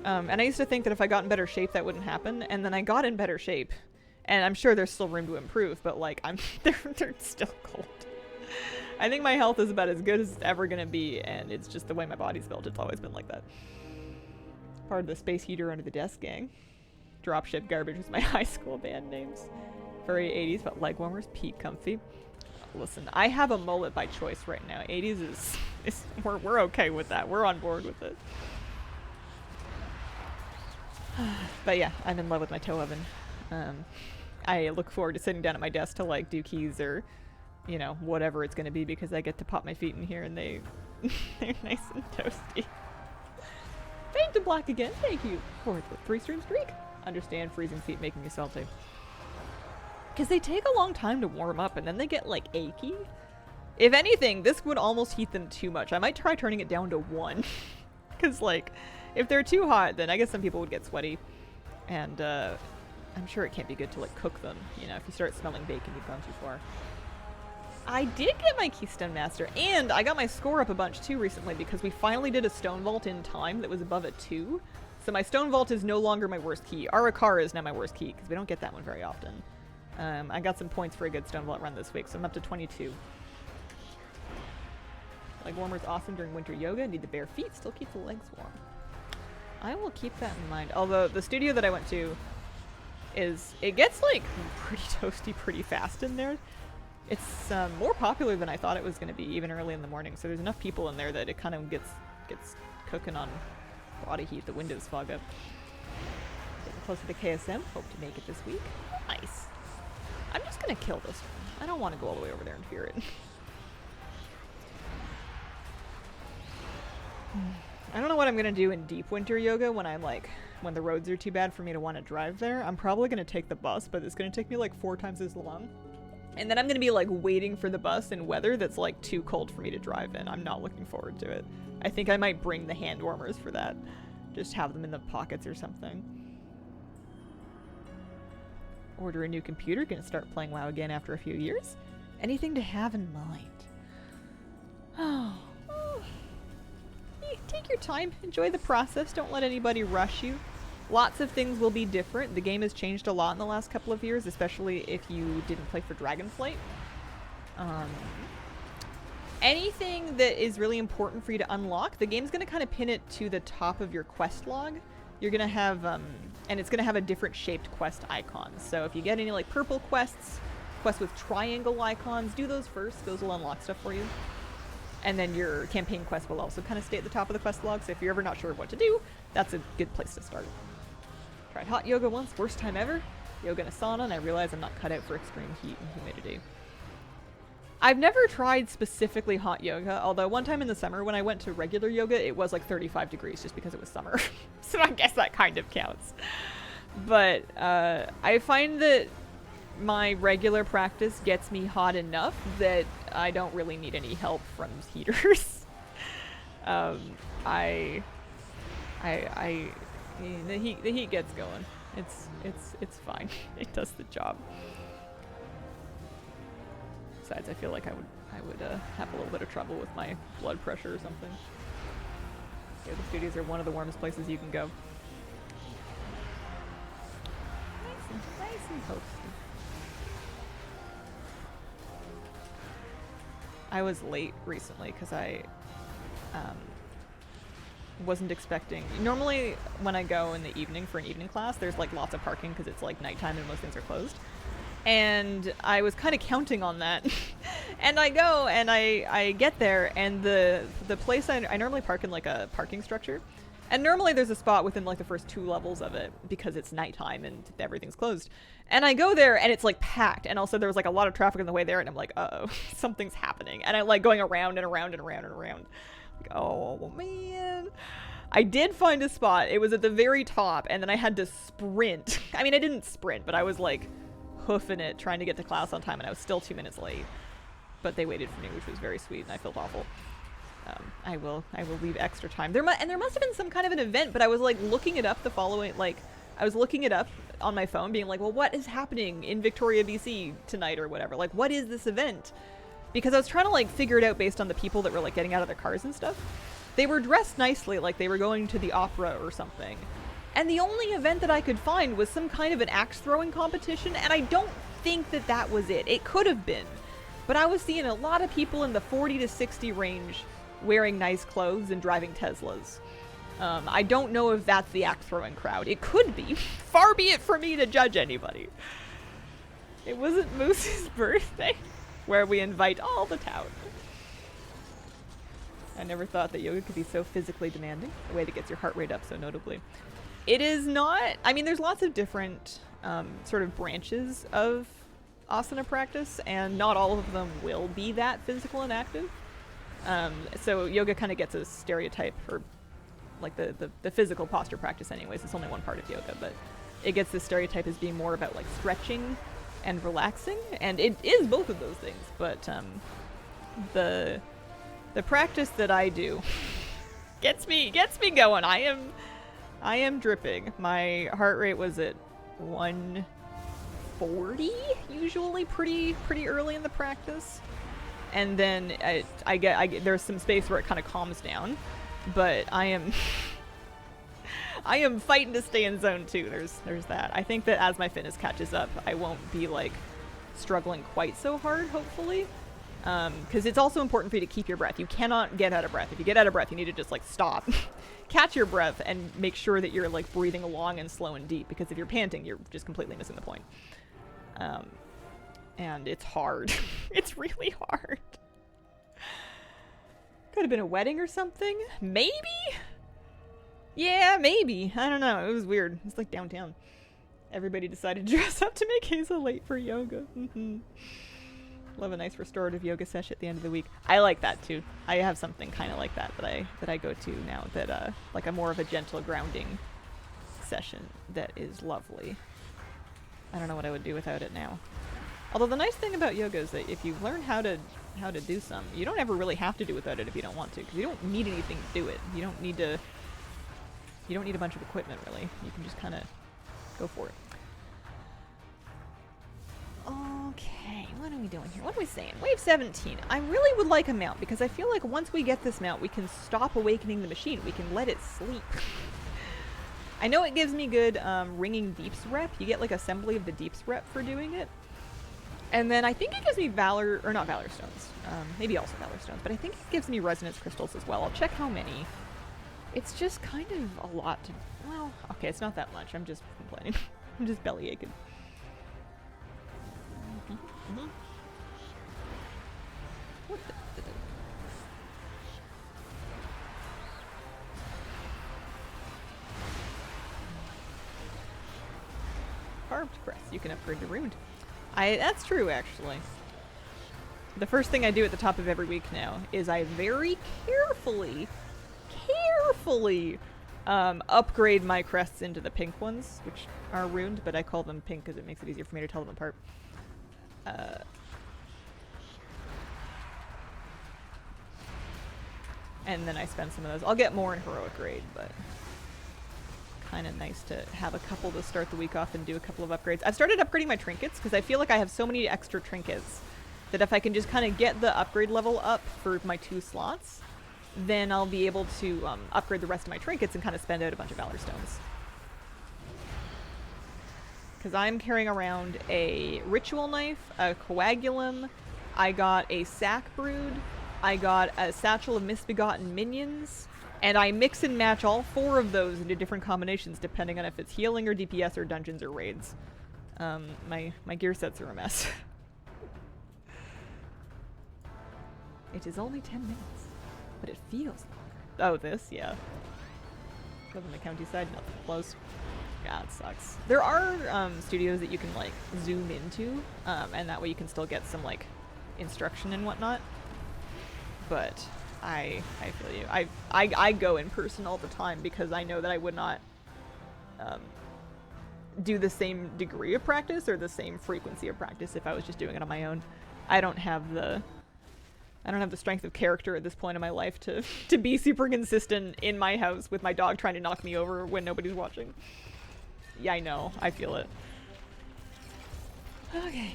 And I used to think that if I got in better shape, that wouldn't happen, and then I got in better shape. And I'm sure there's still room to improve, but, like, they're still cold. I think my health is about as good as it's ever gonna be, and it's just the way my body's built. It's always been like that. Part of the space heater under the desk gang. Dropship garbage was my high school band names. Very 80s, but leg warmers, peak comfy. Listen, I have a mullet by choice right now. 80s is we're okay with that. We're on board with it. But yeah, I'm in love with my toe oven. I look forward to sitting down at my desk to like do keys or, you know, whatever it's gonna be, because I get to pop my feet in here and they're nice and toasty. Fade to black again, thank you for the 3-stream streak. Understand freezing feet making you salty. Because they take a long time to warm up and then they get like achy. If anything, this would almost heat them too much. I might try turning it down to 1. Because like, if they're too hot, then I guess some people would get sweaty. And I'm sure it can't be good to like cook them. You know, if you start smelling bacon, you've gone too far. I did get my Keystone Master, and I got my score up a bunch too recently because we finally did a Stone Vault in time that was above a 2. So my Stone Vault is no longer my worst key. Arakara is now my worst key because we don't get that one very often. I got some points for a good Stone Vault run this week, so I'm up to 22. Leg warmer's awesome during winter yoga. Need the bare feet, still keep the legs warm. I will keep that in mind. Although the studio that I went to it gets like pretty toasty pretty fast in there. It's more popular than I thought it was going to be, even early in the morning. So there's enough people in there that it kind of gets cooking on body heat. The windows fog up. Getting closer to KSM. Hope to make it this week. Nice. I'm just going to kill this one. I don't want to go all the way over there and fear it. I don't know what I'm gonna do in deep winter yoga when I'm like, when the roads are too bad for me to want to drive there. I'm probably gonna take the bus, but it's gonna take me like 4 times as long. And then I'm gonna be like waiting for the bus in weather that's like too cold for me to drive in. I'm not looking forward to it. I think I might bring the hand warmers for that. Just have them in the pockets or something. Order a new computer, gonna start playing WoW again after a few years. Anything to have in mind? Oh. Take your time, enjoy the process, don't let anybody rush you. Lots of things will be different. The game has changed a lot in the last couple of years, especially if you didn't play for Dragonflight. Anything that is really important for you to unlock, the game's going to kind of pin it to the top of your quest log. You're going to have, and it's going to have a different shaped quest icon. So if you get any like purple quests with triangle icons, do those first. Those will unlock stuff for you. And then your campaign quest will also kind of stay at the top of the quest log, so if you're ever not sure what to do, that's a good place to start. Tried hot yoga once, worst time ever. Yoga in a sauna, and I realized I'm not cut out for extreme heat and humidity. I've never tried specifically hot yoga, although one time in the summer when I went to regular yoga, it was like 35 degrees just because it was summer. So I guess that kind of counts. But I find that my regular practice gets me hot enough that I don't really need any help from heaters. The heat gets going. It's fine. It does the job. Besides, I feel like I would have a little bit of trouble with my blood pressure or something. Yeah, the studios are one of the warmest places you can go. Nice and toasty. I was late recently because I wasn't expecting. Normally when I go in the evening for an evening class, there's like lots of parking because it's like nighttime and most things are closed. And I was kind of counting on that. And I go and I get there, and the place I normally park in like a parking structure. And normally there's a spot within like the first 2 levels of it because it's nighttime and everything's closed. And I go there and it's like packed. And also there was like a lot of traffic on the way there, and I'm like, uh-oh, something's happening. And I'm like going around and around and around and around. Like, oh man. I did find a spot. It was at the very top, and then I had to sprint. I mean, I didn't sprint, but I was like hoofing it trying to get to class on time, and I was still 2 minutes late. But they waited for me, which was very sweet, and I felt awful. I will leave extra time. There must have been some kind of an event, but I was like looking it up I was looking it up on my phone, being like, well, what is happening in Victoria, BC tonight or whatever? Like, what is this event? Because I was trying to like figure it out based on the people that were like getting out of their cars and stuff. They were dressed nicely, like they were going to the opera or something. And the only event that I could find was some kind of an axe throwing competition, and I don't think that that was it. It could have been. But I was seeing a lot of people in the 40 to 60 range wearing nice clothes and driving Teslas. I don't know if that's the axe throwing crowd. It could be. Far be it for me to judge anybody. It wasn't Moose's birthday, where we invite all the town. I never thought that yoga could be so physically demanding, a way that gets your heart rate up so notably. It is not. I mean, there's lots of different sort of branches of asana practice, and not all of them will be that physical and active. So yoga kind of gets a stereotype, or like the physical posture practice anyways. It's only one part of yoga, but it gets the stereotype as being more about like stretching and relaxing, and it is both of those things. But the practice that I do gets me going. I am dripping. My heart rate was at 140 usually, pretty early in the practice. And then I get there's some space where it kind of calms down, but I am fighting to stay in zone 2. There's that. I think that as my fitness catches up, I won't be like struggling quite so hard, hopefully, because it's also important for you to keep your breath. You cannot get out of breath. If you get out of breath, you need to just like stop, catch your breath, and make sure that you're like breathing long and slow and deep, because if you're panting, you're just completely missing the point. And it's hard. It's really hard. Could have been a wedding or something. Maybe? Yeah, maybe. I don't know. It was weird. It's like downtown. Everybody decided to dress up to make Hazel late for yoga. Love a nice restorative yoga session at the end of the week. I like that too. I have something kind of like that that I go to now, that like a more of a gentle grounding session that is lovely. I don't know what I would do without it now. Although the nice thing about yoga is that if you learn how to do some, you don't ever really have to do without it if you don't want to, because you don't need anything to do it. You don't need a bunch of equipment, really. You can just kind of go for it. Okay, what are we doing here? What are we saying? Wave 17. I really would like a mount, because I feel like once we get this mount, we can stop awakening the machine. We can let it sleep. I know it gives me good ringing deeps rep. You get like assembly of the deeps rep for doing it. And then I think it gives me Valor, or not Valor Stones. Maybe also Valor Stones, but I think it gives me Resonance Crystals as well. I'll check how many. It's just kind of a lot to, well, okay, it's not that much. I'm just complaining. I'm just belly aching. What the? Carved press. You can upgrade the rune. That's true, actually. The first thing I do at the top of every week now is I very carefully upgrade my crests into the pink ones, which are runed, but I call them pink because it makes it easier for me to tell them apart. And then I spend some of those. I'll get more in heroic grade, but kind of nice to have a couple to start the week off and do a couple of upgrades. I've started upgrading my trinkets because I feel like I have so many extra trinkets that if I can just kind of get the upgrade level up for my 2 slots, then I'll be able to upgrade the rest of my trinkets and kind of spend out a bunch of Valor Stones. Because I'm carrying around a Ritual Knife, a Coagulum, I got a Sack Brood, I got a Satchel of Misbegotten Minions, and I mix and match all 4 of those into different combinations depending on if it's healing or DPS or dungeons or raids. My gear sets are a mess. It is only 10 minutes, but it feels longer. Oh, this? Yeah. Live in the countryside, nothing close. Yeah, it sucks. There are studios that you can like zoom into, and that way you can still get some like instruction and whatnot. But I feel you. I go in person all the time because I know that I would not do the same degree of practice or the same frequency of practice if I was just doing it on my own. I don't have the strength of character at this point in my life to be super consistent in my house with my dog trying to knock me over when nobody's watching. Yeah, I know. I feel it. Okay.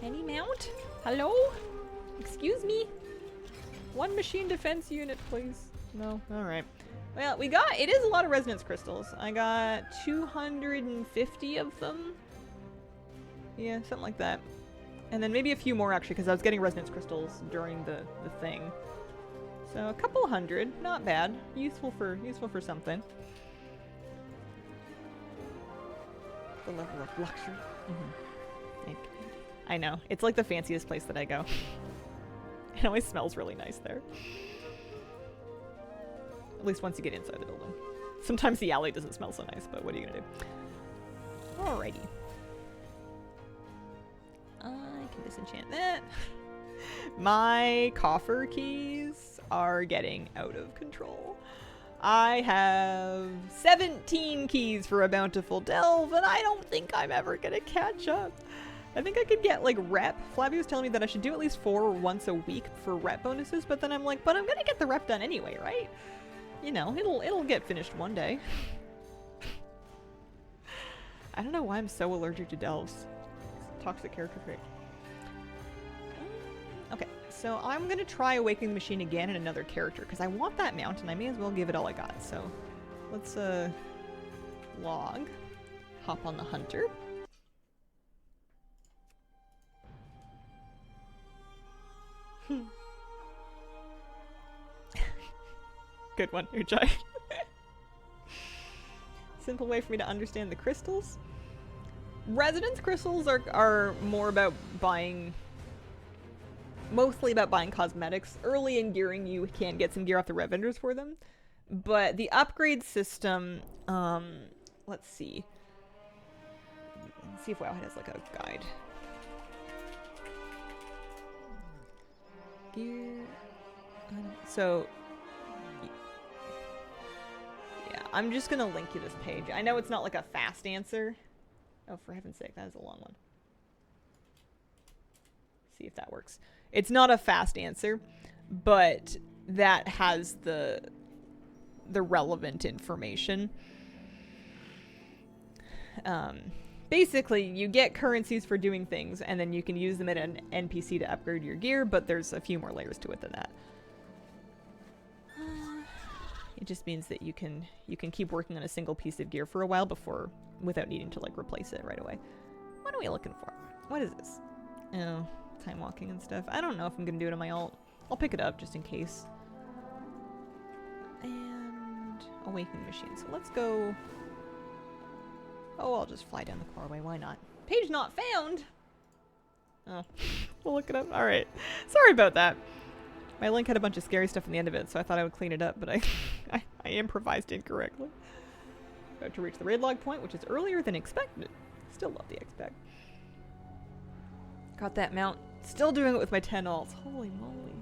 Any mount? Hello? Excuse me? 1 machine defense unit, please. No? Alright. Well, it is a lot of resonance crystals. I got 250 of them. Yeah, something like that. And then maybe a few more actually, because I was getting resonance crystals during the thing. So a couple hundred, not bad. Useful for something. The level of luxury. I know. It's like the fanciest place that I go. It always smells really nice there. At least once you get inside the building. Sometimes the alley doesn't smell so nice, but what are you gonna do? Alrighty. I can disenchant that. My coffer keys are getting out of control. I have 17 keys for a bountiful delve, and I don't think I'm ever gonna catch up. I think I could get like rep. Flabby was telling me that I should do at least 4 once a week for rep bonuses, but then I'm like, but I'm gonna get the rep done anyway, right? You know, it'll get finished one day. I don't know why I'm so allergic to delves. Toxic character trait. Okay, so I'm gonna try Awakening the Machine again in another character, because I want that mount, and I may as well give it all I got. So let's log. Hop on the hunter. Good one, Ujai. Simple way for me to understand the crystals. Resonance crystals are more about buying, mostly about buying cosmetics. Early in gearing, you can get some gear off the rev vendors for them. But the upgrade system, let's see. Let's see if WoW has like a guide. gear. So, yeah, I'm just gonna link you this page. I know it's not like a fast answer. Oh, for heaven's sake, that is a long one. See if that works. It's not a fast answer, but that has the relevant information. Basically, you get currencies for doing things, and then you can use them at an NPC to upgrade your gear, but there's a few more layers to it than that. It just means that you can keep working on a single piece of gear for a while without needing to like replace it right away. What are we looking for? What is this? Oh, time walking and stuff. I don't know if I'm gonna do it on my alt. I'll pick it up just in case. And awakening machine. So let's go. Oh, I'll just fly down the corridor. Why not? Page not found. Oh, we'll look it up. All right. Sorry about that. My link had a bunch of scary stuff in the end of it, so I thought I would clean it up, but I improvised incorrectly. About to reach the raid log point, which is earlier than expected. Still love the expect. Got that mount. Still doing it with my 10 alts. Holy moly.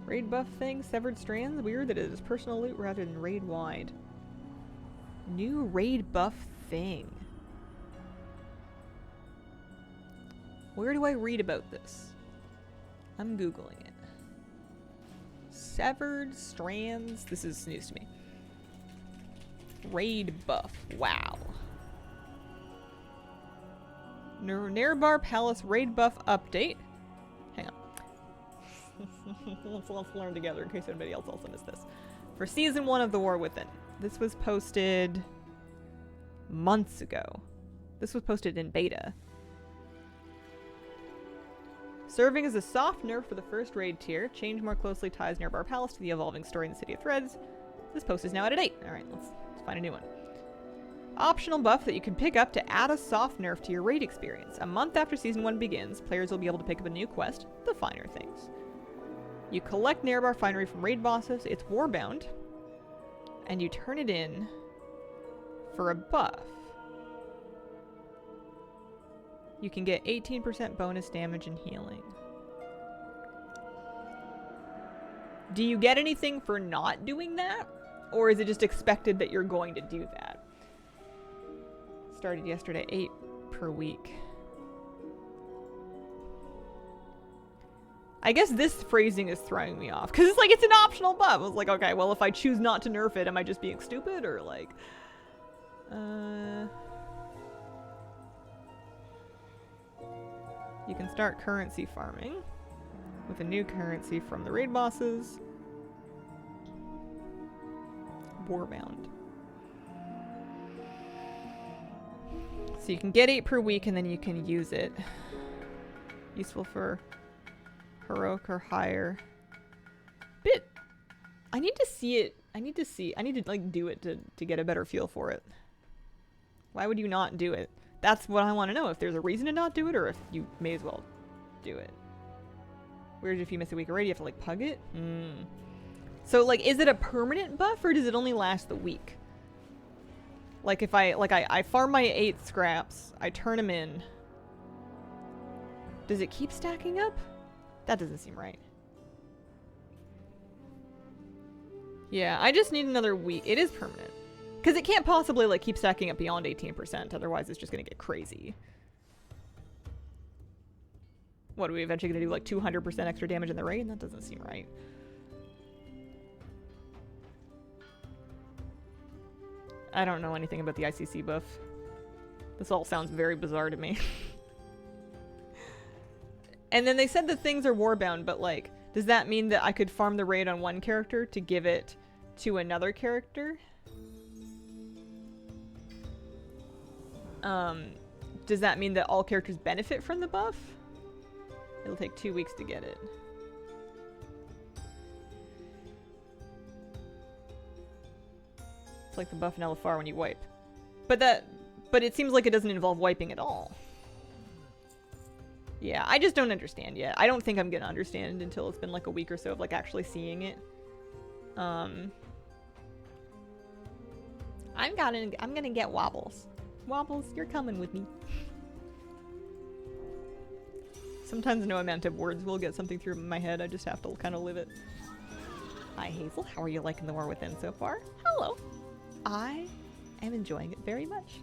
Raid buff thing, severed strands. Weird that it is personal loot rather than raid wide. New raid buff thing. Where do I read about this? I'm Googling it. Severed strands. This is news to me. Raid buff. Wow. Nerbar Palace raid buff update. Hang on. let's learn together in case anybody else also missed this. For season 1 of The War Within. This was posted months ago. This was posted in beta. Serving as a soft nerf for the first raid tier, change more closely ties Nerbar Palace to the evolving story in the City of Threads. This post is now out of date. Alright, let's find a new one. Optional buff that you can pick up to add a soft nerf to your raid experience. A month after Season 1 begins, players will be able to pick up a new quest, The Finer Things. You collect Nerbar Finery from raid bosses, it's warbound, and you turn it in for a buff. You can get 18% bonus damage and healing. Do you get anything for not doing that? Or is it just expected that you're going to do that? Started yesterday, 8 per week. I guess this phrasing is throwing me off. Because it's like, it's an optional buff. I was like, okay, well, if I choose not to nerf it, am I just being stupid? Or like... You can start currency farming with a new currency from the raid bosses. Warbound. So you can get 8 per week and then you can use it. Useful for heroic or higher. Bit. I need to see it. I need to like do it to get a better feel for it. Why would you not do it? That's what I want to know. If there's a reason to not do it, or if you may as well do it. Weird if you miss a week already, you have to like pug it? So like, is it a permanent buff or does it only last the week? Like if I farm my 8 scraps, I turn them in. Does it keep stacking up? That doesn't seem right. Yeah, I just need another week. It is permanent. Because it can't possibly like keep stacking up beyond 18%, otherwise it's just gonna get crazy. What, are we eventually gonna do like 200% extra damage in the raid? That doesn't seem right. I don't know anything about the ICC buff. This all sounds very bizarre to me. And then they said that things are warbound, but like, does that mean that I could farm the raid on one character to give it to another character? Does that mean that all characters benefit from the buff? It'll take 2 weeks to get it. It's like the buff in LFR when you wipe. But it seems like it doesn't involve wiping at all. Yeah, I just don't understand yet. I don't think I'm gonna understand until it's been like a week or so of like actually seeing it. I'm gonna get wobbles. Wobbles, you're coming with me. Sometimes no amount of words will get something through my head. I just have to kind of live it. Hi, Hazel. How are you liking the War Within so far? Hello. I am enjoying it very much.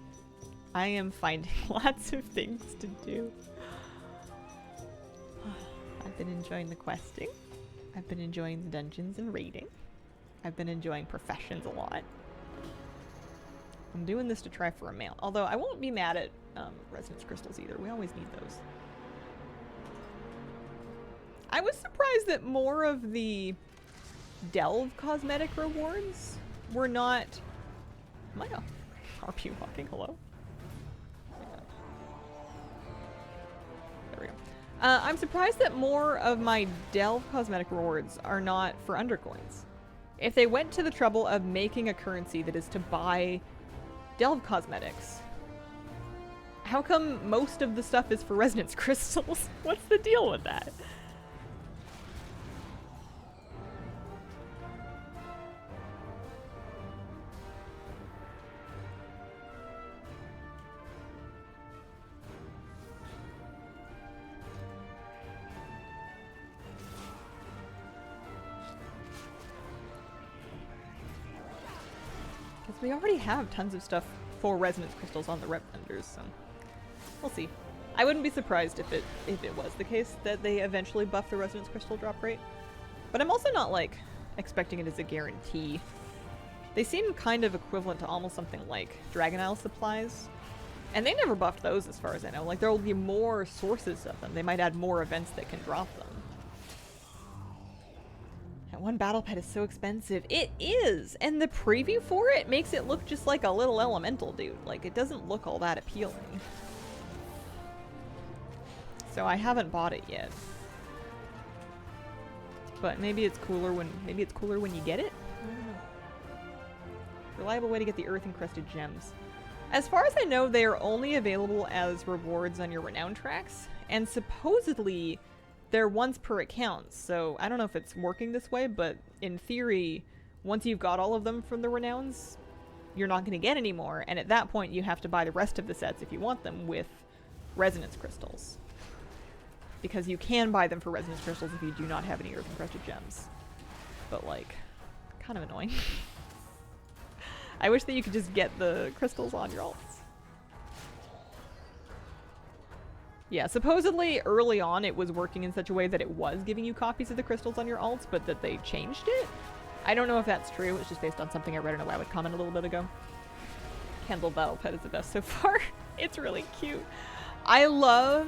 I am finding lots of things to do. I've been enjoying the questing. I've been enjoying the dungeons and raiding. I've been enjoying professions a lot. I'm doing this to try for a male. Although I won't be mad at resonance crystals either. We always need those. I was surprised that more of the Delve cosmetic rewards were not... Am I a RP walking? Hello? There we go. I'm surprised that more of my Delve cosmetic rewards are not for undercoins. If they went to the trouble of making a currency that is to buy Delve cosmetics, how come most of the stuff is for resonance crystals? What's the deal with that? We already have tons of stuff for resonance crystals on the rep vendors, so we'll see. I wouldn't be surprised if it was the case that they eventually buff the resonance crystal drop rate. But I'm also not like expecting it as a guarantee. They seem kind of equivalent to almost something like Dragon Isle supplies. And they never buffed those as far as I know. Like there will be more sources of them. They might add more events that can drop them. One battle pet is so expensive. It is! And the preview for it makes it look just like a little elemental dude. Like, it doesn't look all that appealing. So I haven't bought it yet. But maybe it's cooler when you get it? I don't know. Reliable way to get the earth-encrusted gems. As far as I know, they are only available as rewards on your renown tracks. And supposedly... they're once per account, so I don't know if it's working this way, but in theory, once you've got all of them from the renowns, you're not going to get any more, and at that point you have to buy the rest of the sets if you want them with resonance crystals. Because you can buy them for resonance crystals if you do not have any earth-encrusted gems. But like, kind of annoying. I wish that you could just get the crystals on your alts. Yeah, supposedly early on it was working in such a way that it was giving you copies of the crystals on your alts, but that they changed it. I don't know if that's true, it's just based on something I read in a WoW comment a little bit ago. Candle Battle Pet is the best so far. It's really cute. I love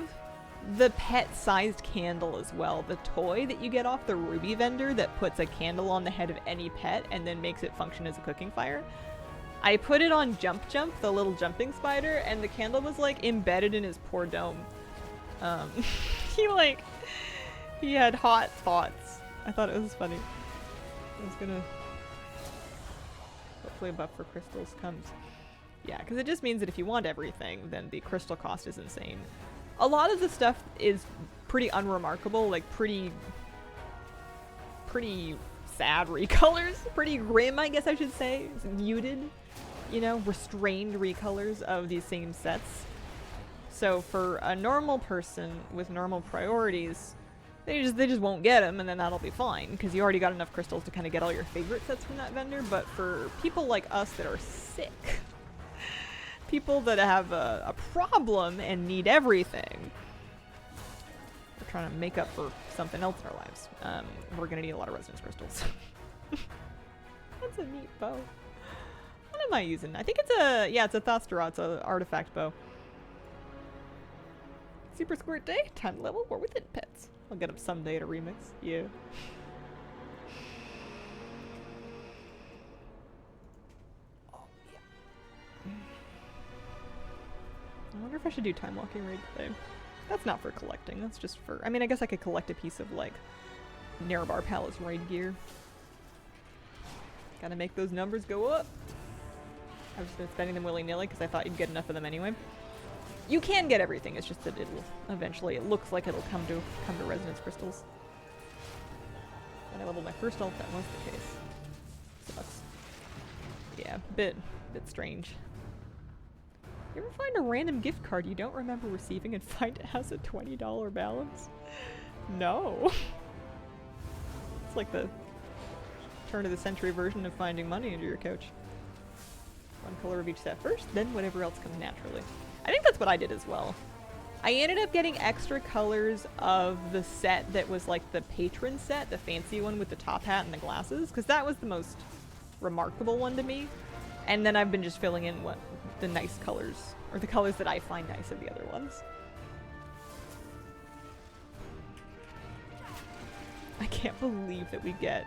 the pet-sized candle as well. The toy that you get off the Ruby vendor that puts a candle on the head of any pet and then makes it function as a cooking fire. I put it on Jump Jump, the little jumping spider, and the candle was like embedded in his poor dome. He had hot thoughts. I thought it was funny. I was gonna... hopefully a buff for crystals comes. Yeah, because it just means that if you want everything, then the crystal cost is insane. A lot of the stuff is pretty unremarkable, like pretty sad recolors. Pretty grim, I guess I should say. It's muted, you know, restrained recolors of these same sets. So for a normal person with normal priorities, they just won't get them, and then that'll be fine, because you already got enough crystals to kind of get all your favorite sets from that vendor. But for people like us that are sick, people that have a problem and need everything, we're trying to make up for something else in our lives. We're gonna need a lot of resonance crystals. That's a neat bow. What am I using? I think it's a Thastra. It's an artifact bow. Super Squirt Day, time level, War Within pets. I'll get them someday at a remix. Yeah. Oh, yeah. I wonder if I should do Time Walking Raid today. That's not for collecting, that's just for... I mean, I guess I could collect a piece of, like, Nerebar Palace raid gear. Gotta make those numbers go up. I've just been spending them willy-nilly because I thought you'd get enough of them anyway. You can get everything, it's just that it'll eventually, it looks like it'll come to resonance crystals. When I leveled my first ult, that was the case. Sucks. Yeah, bit strange. You ever find a random gift card you don't remember receiving and find it has a $20 balance? No. It's like the turn of the century version of finding money under your couch. One color of each set first, then whatever else comes naturally. I think that's what I did as well. I ended up getting extra colors of the set that was like the patron set, the fancy one with the top hat and the glasses, because that was the most remarkable one to me. And then I've been just filling in what the nice colors, or the colors that I find nice of the other ones. I can't believe that we get,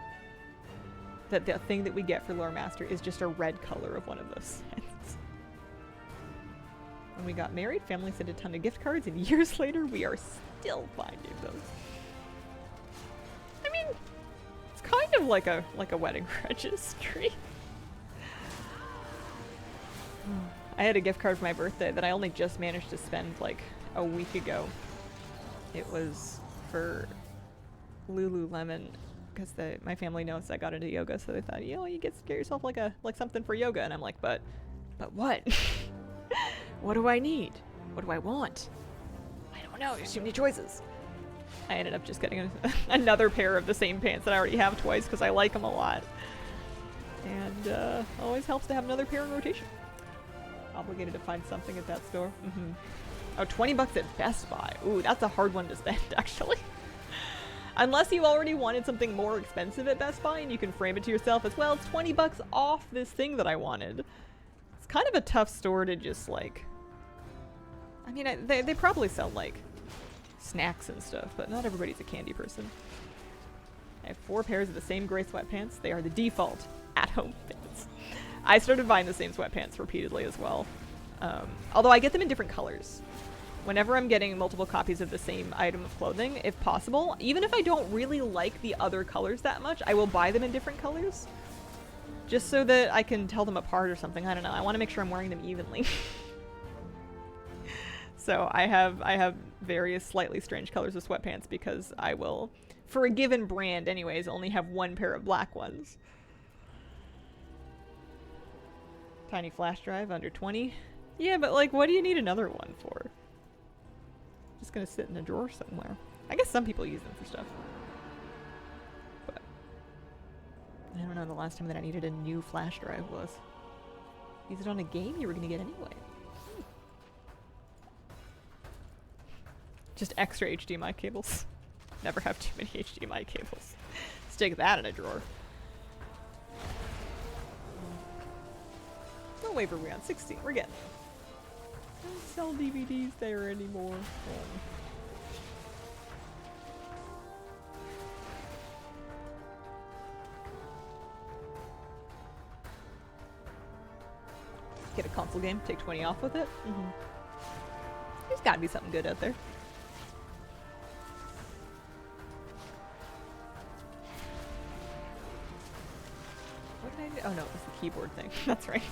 that the thing that we get for Lore Master is just a red color of one of those sets. When we got married, family sent a ton of gift cards, and years later, we are still finding those. I mean, it's kind of like a wedding registry. I had a gift card for my birthday that I only just managed to spend like a week ago. It was for Lululemon because my family knows I got into yoga, so they thought, you know, you get yourself like something for yoga, and I'm like, but what? What do I need? What do I want? I don't know. There's too many choices. I ended up just getting another pair of the same pants that I already have twice because I like them a lot. And always helps to have another pair in rotation. Obligated to find something at that store. Oh, 20 bucks at Best Buy. Ooh, that's a hard one to spend, actually. Unless you already wanted something more expensive at Best Buy and you can frame it to yourself as, well, it's 20 bucks off this thing that I wanted. It's kind of a tough store to just, like... I mean, they probably sell, like, snacks and stuff, but not everybody's a candy person. I have 4 pairs of the same gray sweatpants. They are the default at-home pants. I started buying the same sweatpants repeatedly as well. Although I get them in different colors. Whenever I'm getting multiple copies of the same item of clothing, if possible, even if I don't really like the other colors that much, I will buy them in different colors. Just so that I can tell them apart or something. I don't know. I want to make sure I'm wearing them evenly. So I have various slightly strange colors of sweatpants because I will, for a given brand anyways, only have 1 pair of black ones. Tiny flash drive, under 20. Yeah, but like, what do you need another one for? Just gonna sit in a drawer somewhere. I guess some people use them for stuff. But I don't know the last time that I needed a new flash drive was. Use it on a game you were gonna get anyway. Just extra HDMI cables. Never have too many HDMI cables. Stick that in a drawer. No waiver, we're on 16. We're getting there. Don't sell DVDs there anymore. Oh. Get a console game, take 20 off with it. There's gotta be something good out there. What did I do? Oh no, it was the keyboard thing. That's right.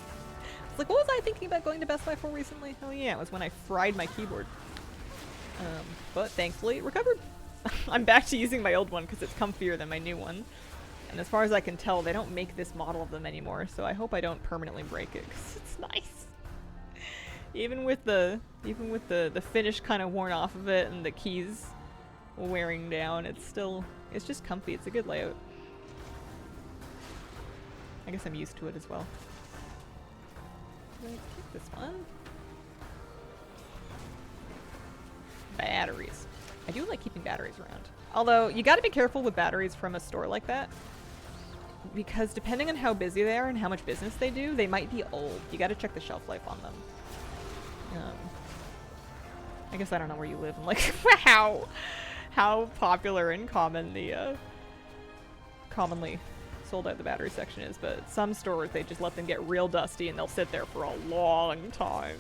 It's like, what was I thinking about going to Best Buy for recently? Oh yeah, it was when I fried my keyboard. But thankfully it recovered. I'm back to using my old one because it's comfier than my new one. And as far as I can tell, they don't make this model of them anymore, so I hope I don't permanently break it because it's nice. Even with the finish kind of worn off of it and the keys wearing down, it's just comfy. It's a good layout. I guess I'm used to it as well. Let's keep this one. Batteries. I do like keeping batteries around. Although, you gotta be careful with batteries from a store like that. Because depending on how busy they are and how much business they do, they might be old. You gotta check the shelf life on them. I guess I don't know where you live and like how popular and common the commonly sold out the battery section is, but some stores they just let them get real dusty and they'll sit there for a long time.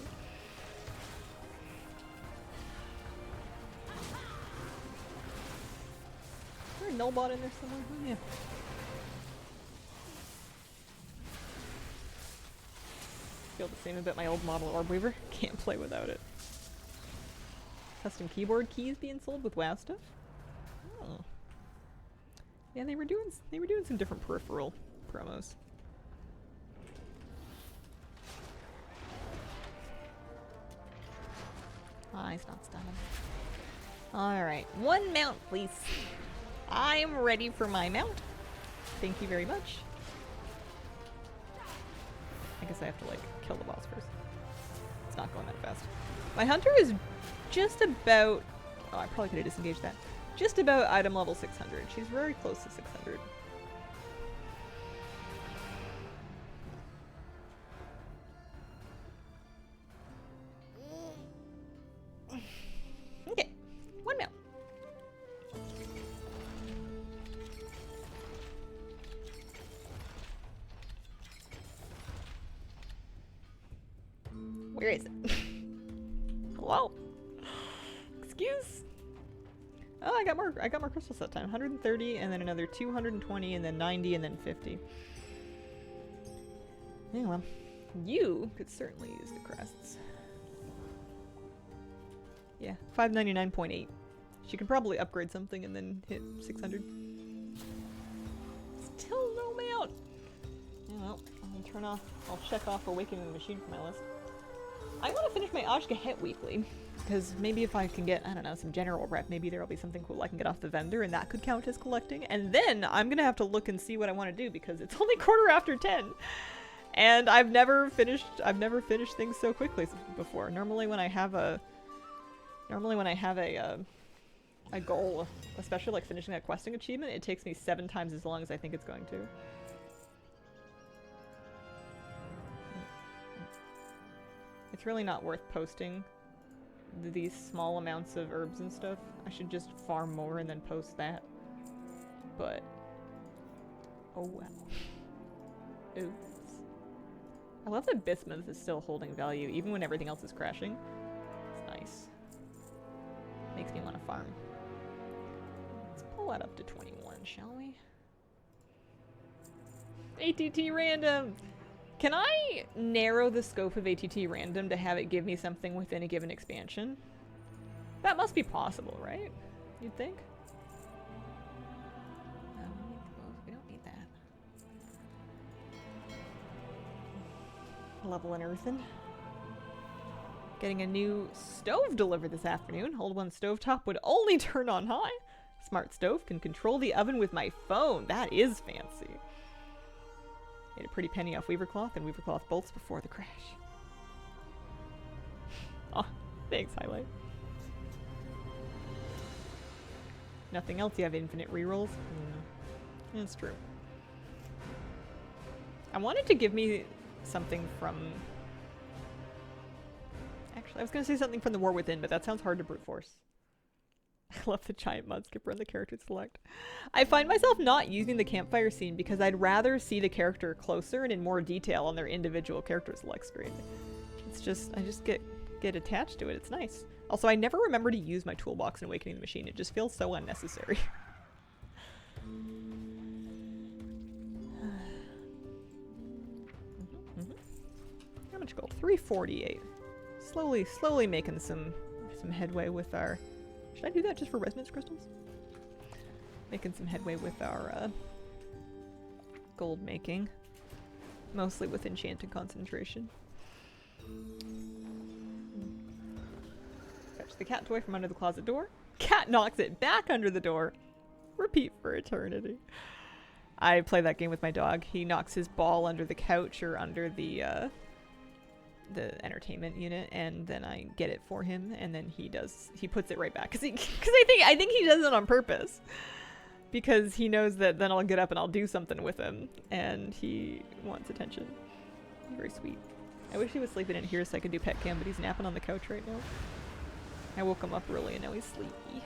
Is there a nullbot in there somewhere? Oh, yeah. Feel the same about my old model Orb Weaver. Can't play without it. Custom keyboard keys being sold with WoW stuff. Oh. Yeah, they were doing some different peripheral promos. He's not stunning. Alright, 1 mount, please. I'm ready for my mount. Thank you very much. I guess I have to, like, kill the boss first. It's not going that fast. My hunter is just about... Oh, I probably could have disengaged that. Just about item level 600. She's very close to 600. Okay, 1 mount. Where is it? Hello? Excuse? Oh, I got more crystals that time. 130 and then another 220 and then 90 and then 50. Yeah, well, you could certainly use the crests. Yeah, 599.8. She could probably upgrade something and then hit 600. Still no mount. Yeah, well, I'll check off Awakening the Machine from my list. I want to finish my Ashka Het weekly, because maybe if I can get, I don't know, some general rep, maybe there'll be something cool I can get off the vendor, and that could count as collecting. And then I'm gonna have to look and see what I want to do, because it's only 10:15, and I've never finished things so quickly before. Normally when I have a goal, especially like finishing that questing achievement, it takes me 7 times as long as I think it's going to. It's really not worth posting these small amounts of herbs and stuff. I should just farm more and then post that. But, oh well. Oops. I love that bismuth is still holding value even when everything else is crashing. It's nice. Makes me want to farm. Let's pull that up to 21, shall we? ATT random! Can I narrow the scope of ATT random to have it give me something within a given expansion? That must be possible, right? You'd think? No, we don't need that. Level and earthen. Getting a new stove delivered this afternoon. Old one stovetop would only turn on high. Smart stove can control the oven with my phone. That is fancy. Made a pretty penny off weaver cloth and weaver cloth bolts before the crash. Oh, thanks, Highlight. Nothing else? You have infinite rerolls? That's true. I wanted to give me something from... Actually, I was going to say something from the War Within, but that sounds hard to brute force. I love the giant mud skipper and the character select. I find myself not using the campfire scene because I'd rather see the character closer and in more detail on their individual character select screen. It's just, I just get attached to it. It's nice. Also, I never remember to use my toolbox in Awakening the Machine. It just feels so unnecessary. How much gold? 348. Slowly making some headway with our... Should I do that just for resonance crystals? Making some headway with our gold making. Mostly with enchanted concentration. Fetch the cat toy from under the closet door. Cat knocks it back under the door. Repeat for eternity. I play that game with my dog. He knocks his ball under the couch or under the entertainment unit, and then I get it for him, and then he puts it right back because I think he does it on purpose because he knows that then I'll get up and I'll do something with him, and he wants attention. Very sweet. I wish he was sleeping in here so I could do pet cam, but he's napping on the couch right now. I woke him up early and now he's sleepy.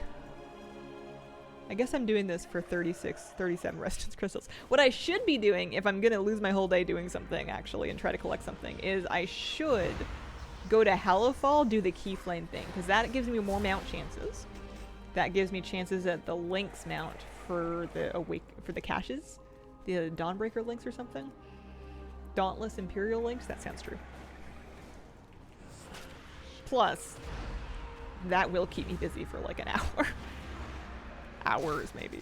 I guess I'm doing this for 37 resistance crystals. What I should be doing, if I'm gonna lose my whole day doing something actually and try to collect something, is I should go to Hallowfall, do the key flame thing, because that gives me more mount chances. That gives me chances at the Lynx mount for the caches, the Dawnbreaker Lynx or something. Dauntless Imperial Lynx, that sounds true. Plus, that will keep me busy for like an hour. Hours maybe,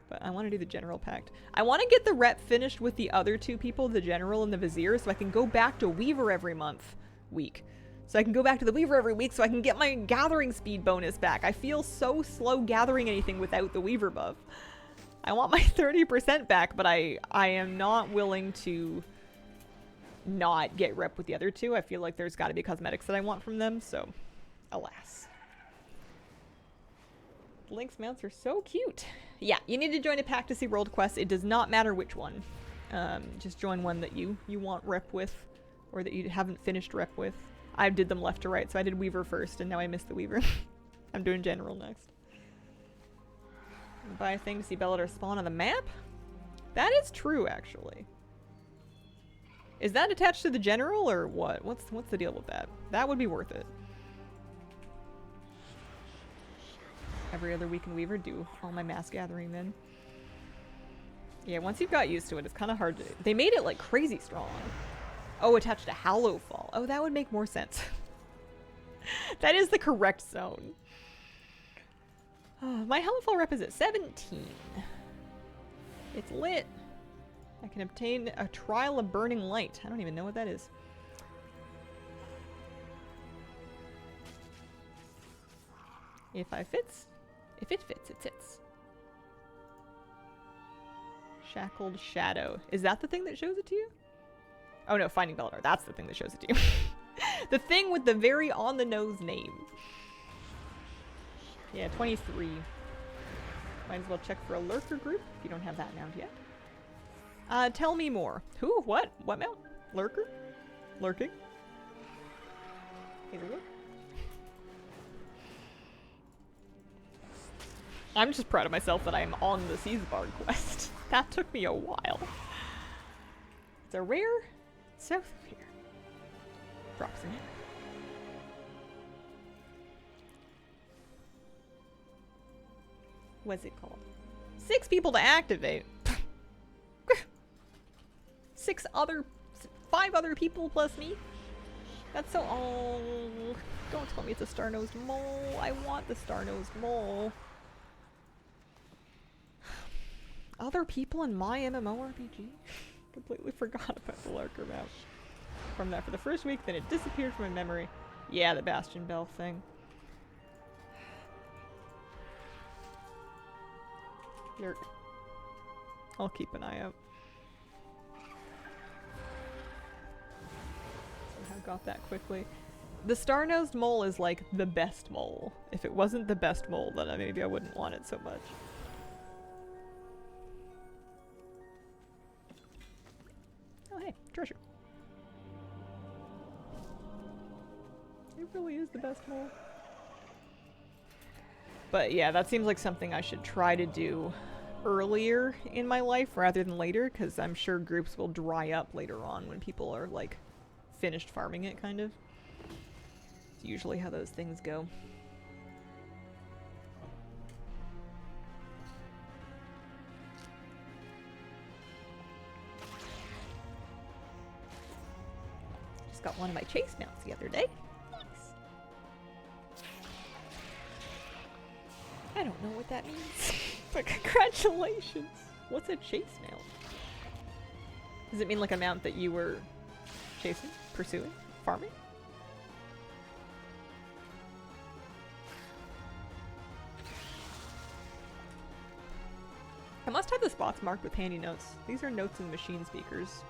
but I want to do the General Pact. I want to get the rep finished with the other two people, the General and the Vizier, so I can go back to Weaver every week, so I can go back to the Weaver every week so I can get my gathering speed bonus back. I feel so slow gathering anything without the Weaver buff. I want my 30% back, but I am not willing to not get rep with the other two. I feel like there's got to be cosmetics that I want from them, so alas. Lynx mounts are so cute. Yeah, you need to join a pack to see world quests. It does not matter which one. Just join one that you want rep with, or that you haven't finished rep with. I did them left to right, so I did Weaver first, and now I missed the Weaver. I'm doing General next. Buy a thing to see Bellator spawn on the map? That is true, actually. Is that attached to the General, or what? What's the deal with that? That would be worth it. Every other week in Weaver, do all my mass gathering then. Yeah, once you've got used to it, it's kind of hard to... They made it, like, crazy strong. Oh, attached to Hallowfall. Oh, that would make more sense. That is the correct zone. Oh, my Hallowfall rep is at 17. It's lit. I can obtain a Trial of Burning Light. I don't even know what that is. If it fits, it sits. Shackled Shadow. Is that the thing that shows it to you? Oh no, Finding Bellator. That's the thing that shows it to you. The thing with the very on-the-nose name. Yeah, 23. Might as well check for a lurker group if you don't have that mount yet. Tell me more. Who? What? What mount? Lurker? Lurking? Hazelwood? I'm just proud of myself that I'm on the Seasbard quest. That took me a while. It's a rare south of here. Drops in it. What's it called? 6 people to activate. 5 other people plus me. That's so... Oh, don't tell me it's a star-nosed mole. I want the star-nosed mole. Other people in my MMORPG? Completely forgot about the lurker map. From that for the first week, then it disappeared from my memory. Yeah, the Bastion Bell thing. Lurk. I'll keep an eye out. Somehow got that quickly. The star-nosed mole is like the best mole. If it wasn't the best mole, then maybe I wouldn't want it so much. Oh hey, treasure. It really is the best mole. But yeah, that seems like something I should try to do earlier in my life rather than later, because I'm sure groups will dry up later on when people are like finished farming it, kind of. It's usually how those things go. Just got one of my chase mounts the other day. Nice. I don't know what that means, but congratulations. What's a chase mount? Does it mean like a mount that you were chasing, pursuing, farming? I must have the spots marked with handy notes. These are notes in machine speakers.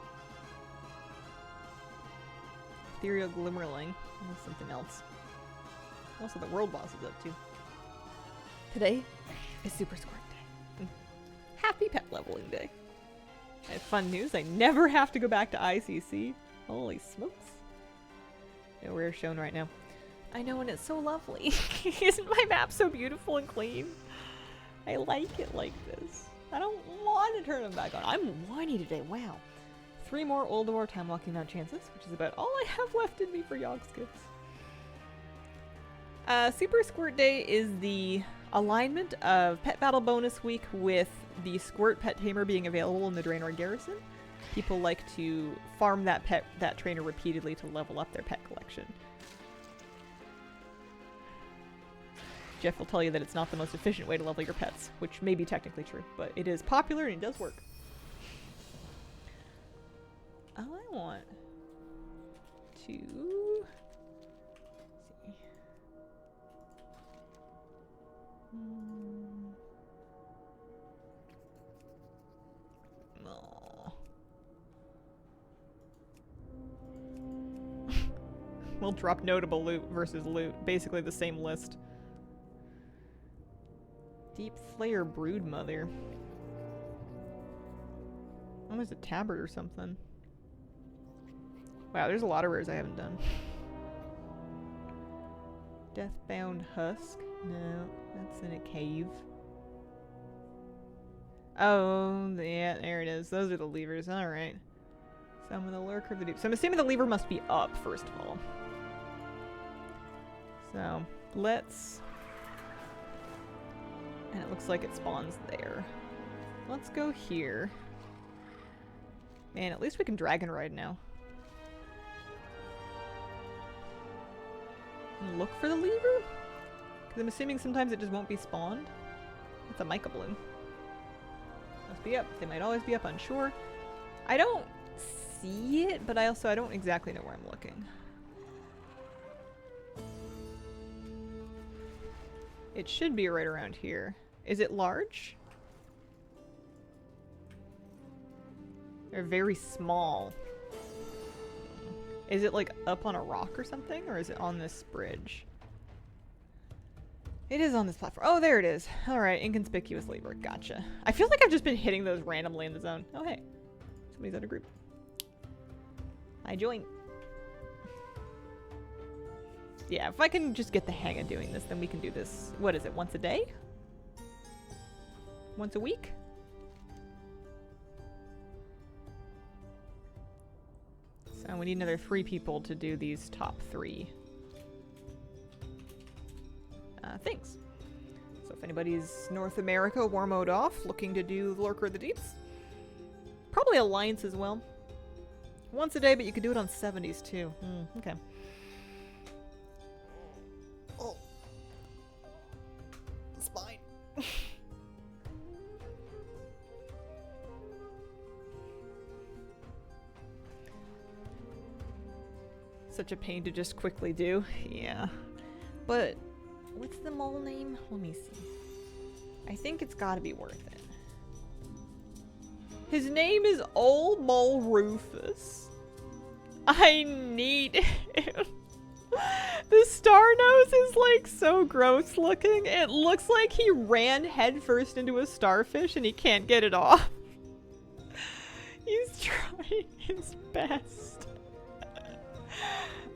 Ethereal Glimmerling. That's something else. Also, the world boss is up too. Today is Super Squirt Day. Happy pet leveling day. I have fun news. I never have to go back to ICC. Holy smokes. No rare shown right now. I know, and it's so lovely. Isn't my map so beautiful and clean? I like it like this. I don't want to turn them back on. I'm whiny today. Wow. 3 more Old War time walking out chances, which is about all I have left in me for Yogg skips. Super Squirt Day is the alignment of Pet Battle Bonus Week with the Squirt Pet Tamer being available in the Draenor Garrison. People like to farm that trainer repeatedly to level up their pet collection. Jeff will tell you that it's not the most efficient way to level your pets, which may be technically true, but it is popular and it does work. I want to We'll drop notable loot versus loot. Basically the same list. Deep Flayer Broodmother. Almost a tabard or something. Wow, there's a lot of rares I haven't done. Deathbound Husk. No, that's in a cave. Oh, yeah, there it is. Those are the levers. Alright. Summon the Lurker of the Deep. So I'm assuming the lever must be up, first of all. So, let's... And it looks like it spawns there. Let's go here. Man, at least we can dragon ride now. And look for the lever? Because I'm assuming sometimes it just won't be spawned. It's a mica bloom. Must be up. They might always be up, unsure. I don't see it, but I don't exactly know where I'm looking. It should be right around here. Is it large? They're very small. Is it like up on a rock or something? Or is it on this bridge? It is on this platform. Oh, there it is. Alright, inconspicuous lever. Gotcha. I feel like I've just been hitting those randomly in the zone. Oh, hey. Somebody's at a group. I join. Yeah, if I can just get the hang of doing this, then we can do this. What is it, once a day? Once a week? So we need another 3 people to do these top 3 things. So if anybody's North America war mode off, looking to do Lurker of the Deeps, probably Alliance as well. Once a day, but you could do it on 70s too. Okay. Oh. Spine. Such a pain to just quickly do. Yeah. But what's the mole name? Let me see. I think it's gotta be worth it. His name is Old Mole Rufus. I need him. The star nose is like so gross looking. It looks like he ran headfirst into a starfish and he can't get it off. He's trying his best.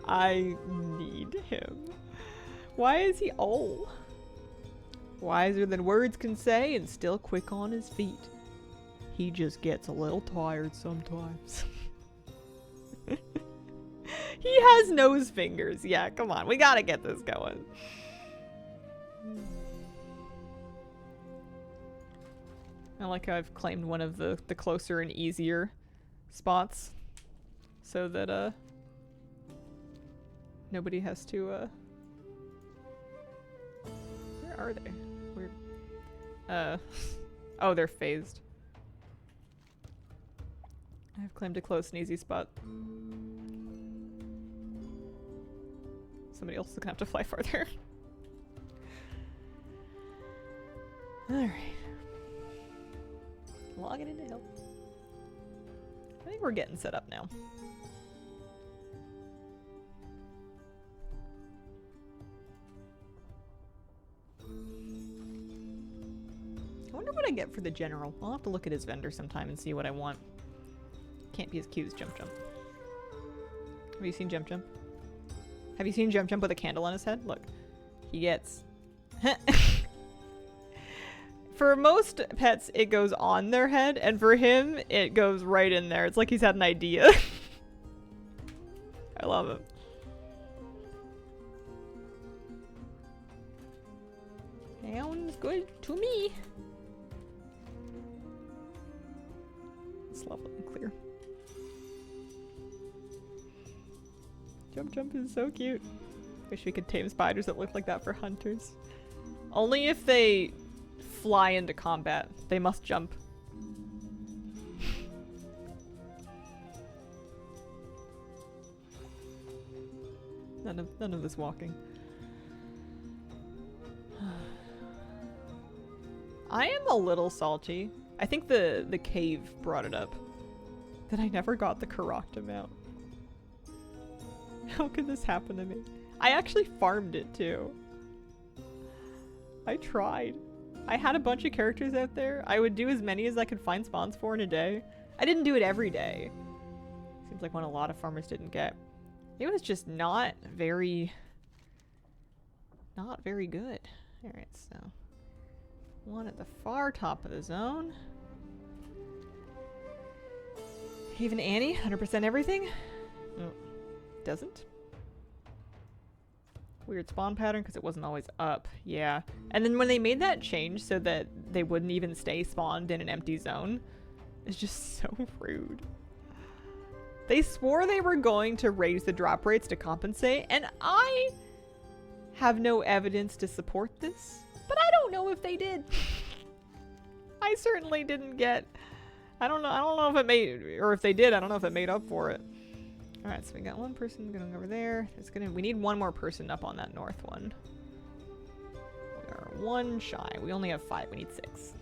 I need him. Why is he old? Wiser than words can say and still quick on his feet. He just gets a little tired sometimes. He has nose fingers. Yeah, come on. We gotta get this going. I like how I've claimed one of the closer and easier spots. So that, nobody has to, where are they? Where? Oh, they're phased. I've claimed a close and easy spot. Somebody else is gonna have to fly farther. Alright. Logging into help. I think we're getting set up now. I wonder what I get for the general. I'll have to look at his vendor sometime and see what I want. Can't be as cute as Jump Jump. Have you seen Jump Jump? Have you seen Jump Jump with a candle on his head? Look. He gets... For most pets, it goes on their head, and for him, it goes right in there. It's like he's had an idea. I love him. Sounds good to me. It's lovely and clear. Jump Jump is so cute. Wish we could tame spiders that look like that for hunters. Only if they fly into combat. They must jump. None of this walking. I am a little salty. I think the cave brought it up. That I never got the Caroctum out. How could this happen to me? I actually farmed it too. I tried. I had a bunch of characters out there. I would do as many as I could find spawns for in a day. I didn't do it every day. Seems like one a lot of farmers didn't get. It was just not very good. Alright, so one at the far top of the zone. Even Annie, 100% everything? Oh, doesn't. Weird spawn pattern because it wasn't always up. Yeah. And then when they made that change so that they wouldn't even stay spawned in an empty zone, it's just so rude. They swore they were going to raise the drop rates to compensate, and I have no evidence to support this, but I don't know if they did. I certainly didn't get... I don't know if it made... Or if they did, I don't know if it made up for it. Alright, so we got one person going over there. We need one more person up on that north one. We are 1 shy. We only have 5. We need 6.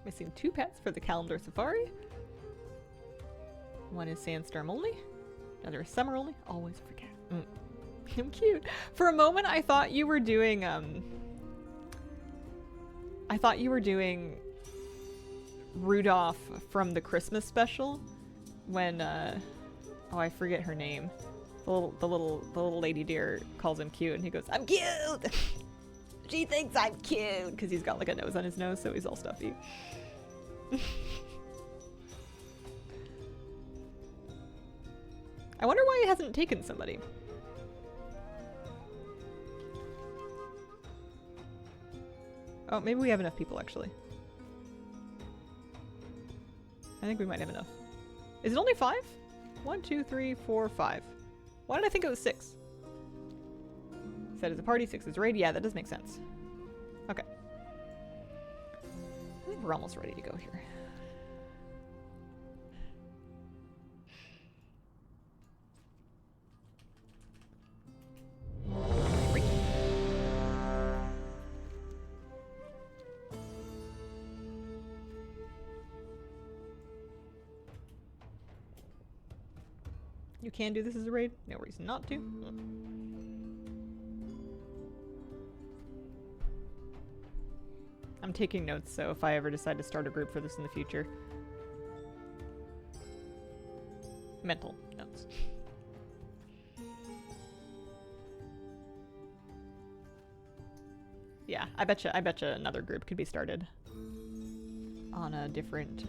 Missing 2 pets for the calendar safari. One is sandstorm only. Another is summer only. Always forget. I'm cute. For a moment, I thought you were doing, Rudolph from the Christmas special. When, oh, I forget her name. The little lady deer calls him cute, and he goes, "I'm cute!" She thinks I'm cute! Because he's got, like, a nose on his nose, so he's all stuffy. I wonder why he hasn't taken somebody. Oh, maybe we have enough people, actually. I think we might have enough. Is it only 5? 1, 2, 3, 4, 5. Why did I think it was 6? Set as a party, 6 is raid. Yeah, that does make sense. Okay. I think we're almost ready to go here. You can do this as a raid. No reason not to. I'm taking notes, so if I ever decide to start a group for this in the future. Mental notes. Yeah, I betcha another group could be started on a different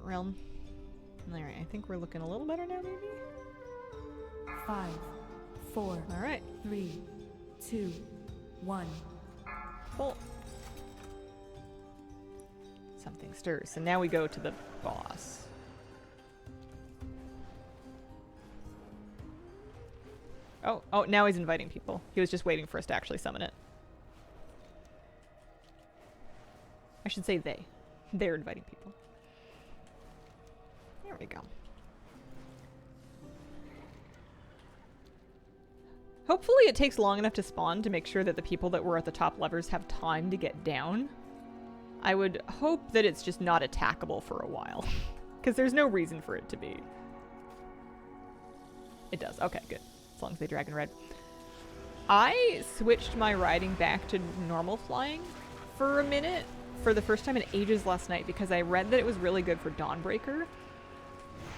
realm. Alright, I think we're looking a little better now, maybe? 5, 4, alright. 3, 2, 1. Cool. Something stirs. So now we go to the boss. Oh, now he's inviting people. He was just waiting for us to actually summon it. I should say they. They're inviting people. There we go. Hopefully it takes long enough to spawn to make sure that the people that were at the top levers have time to get down. I would hope that it's just not attackable for a while. Because there's no reason for it to be. It does. Okay, good. As long as they dragon red. I switched my riding back to normal flying for a minute for the first time in ages last night because I read that it was really good for Dawnbreaker.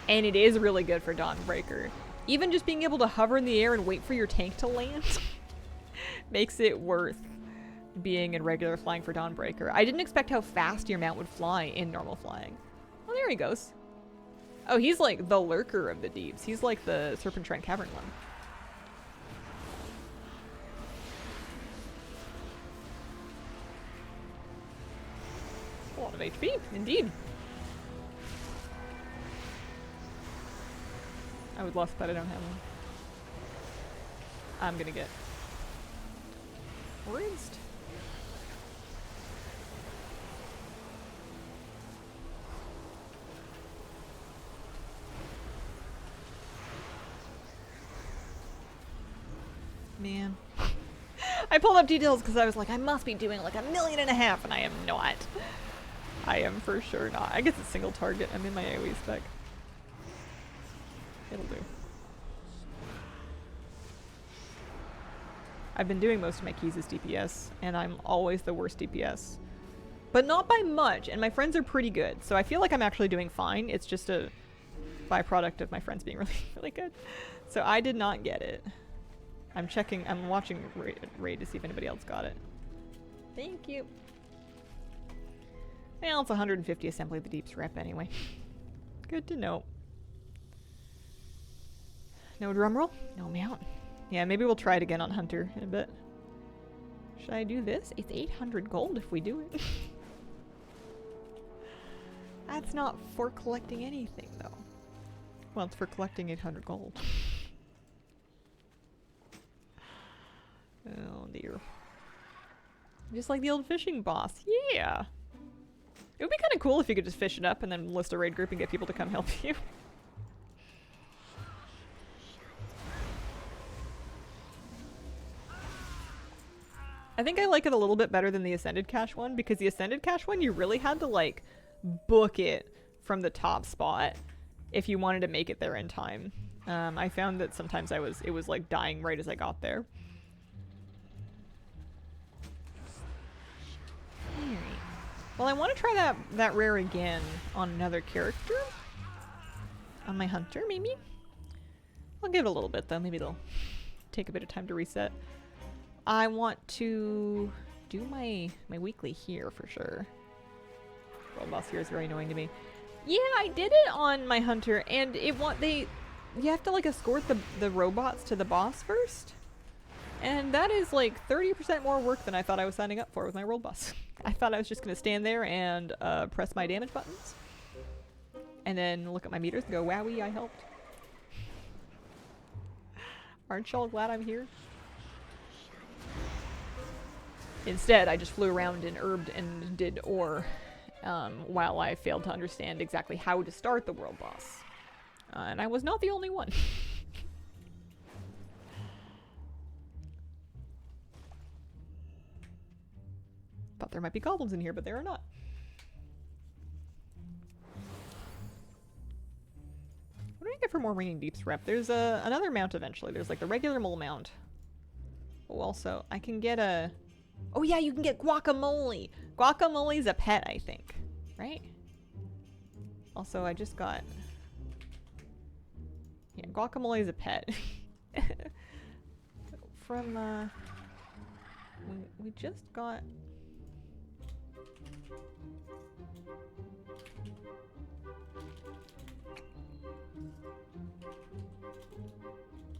And it is really good for Dawnbreaker. Even just being able to hover in the air and wait for your tank to land makes it worth being in regular flying for Dawnbreaker. I didn't expect how fast your mount would fly in normal flying. Oh, there he goes. Oh, he's like the lurker of the deeps. He's like the Serpentine Cavern one. A lot of HP, indeed. I would love, but I don't have one. I'm gonna get rinsed. Man. I pulled up details because I was like, I must be doing like 1.5 million, and I am not. I am for sure not. I guess it's single target. I'm in my AoE spec. It'll do. I've been doing most of my keys as DPS, and I'm always the worst DPS. But not by much, and my friends are pretty good, so I feel like I'm actually doing fine. It's just a byproduct of my friends being really, really good. So I did not get it. I'm watching raid to see if anybody else got it. Thank you. Well, it's 150 assembly of the Deeps rep anyway. Good to know. No drumroll? No mount. Yeah, maybe we'll try it again on Hunter in a bit. Should I do this? It's 800 gold if we do it. That's not for collecting anything, though. Well, it's for collecting 800 gold. Oh, dear. Just like the old fishing boss. Yeah! It would be kind of cool if you could just fish it up and then list a raid group and get people to come help you. I think I like it a little bit better than the Ascended Cache one, because the Ascended Cache one, you really had to, like, book it from the top spot if you wanted to make it there in time. I found that sometimes it was, like, dying right as I got there. Alright. Well, I want to try that rare again on another character. On my Hunter, maybe? I'll give it a little bit, though. Maybe it'll take a bit of time to reset. I want to do my weekly here for sure. World boss here is very annoying to me. Yeah, I did it on my Hunter, and you have to like escort the robots to the boss first, and that is like 30% more work than I thought I was signing up for with my world boss. I thought I was just gonna stand there and press my damage buttons, and then look at my meters and go, "Wowie, I helped." Aren't y'all glad I'm here? Instead, I just flew around and herbed and did ore while I failed to understand exactly how to start the world boss. And I was not the only one. Thought there might be goblins in here, but there are not. What do I get for more Ringing Deeps rep? There's another mount eventually. There's like the regular mole mount. Oh, also, I can get a... Oh yeah, you can get guacamole. Guacamole's a pet, I think. Right? Also, I just got... Yeah, guacamole's a pet. From, we just got...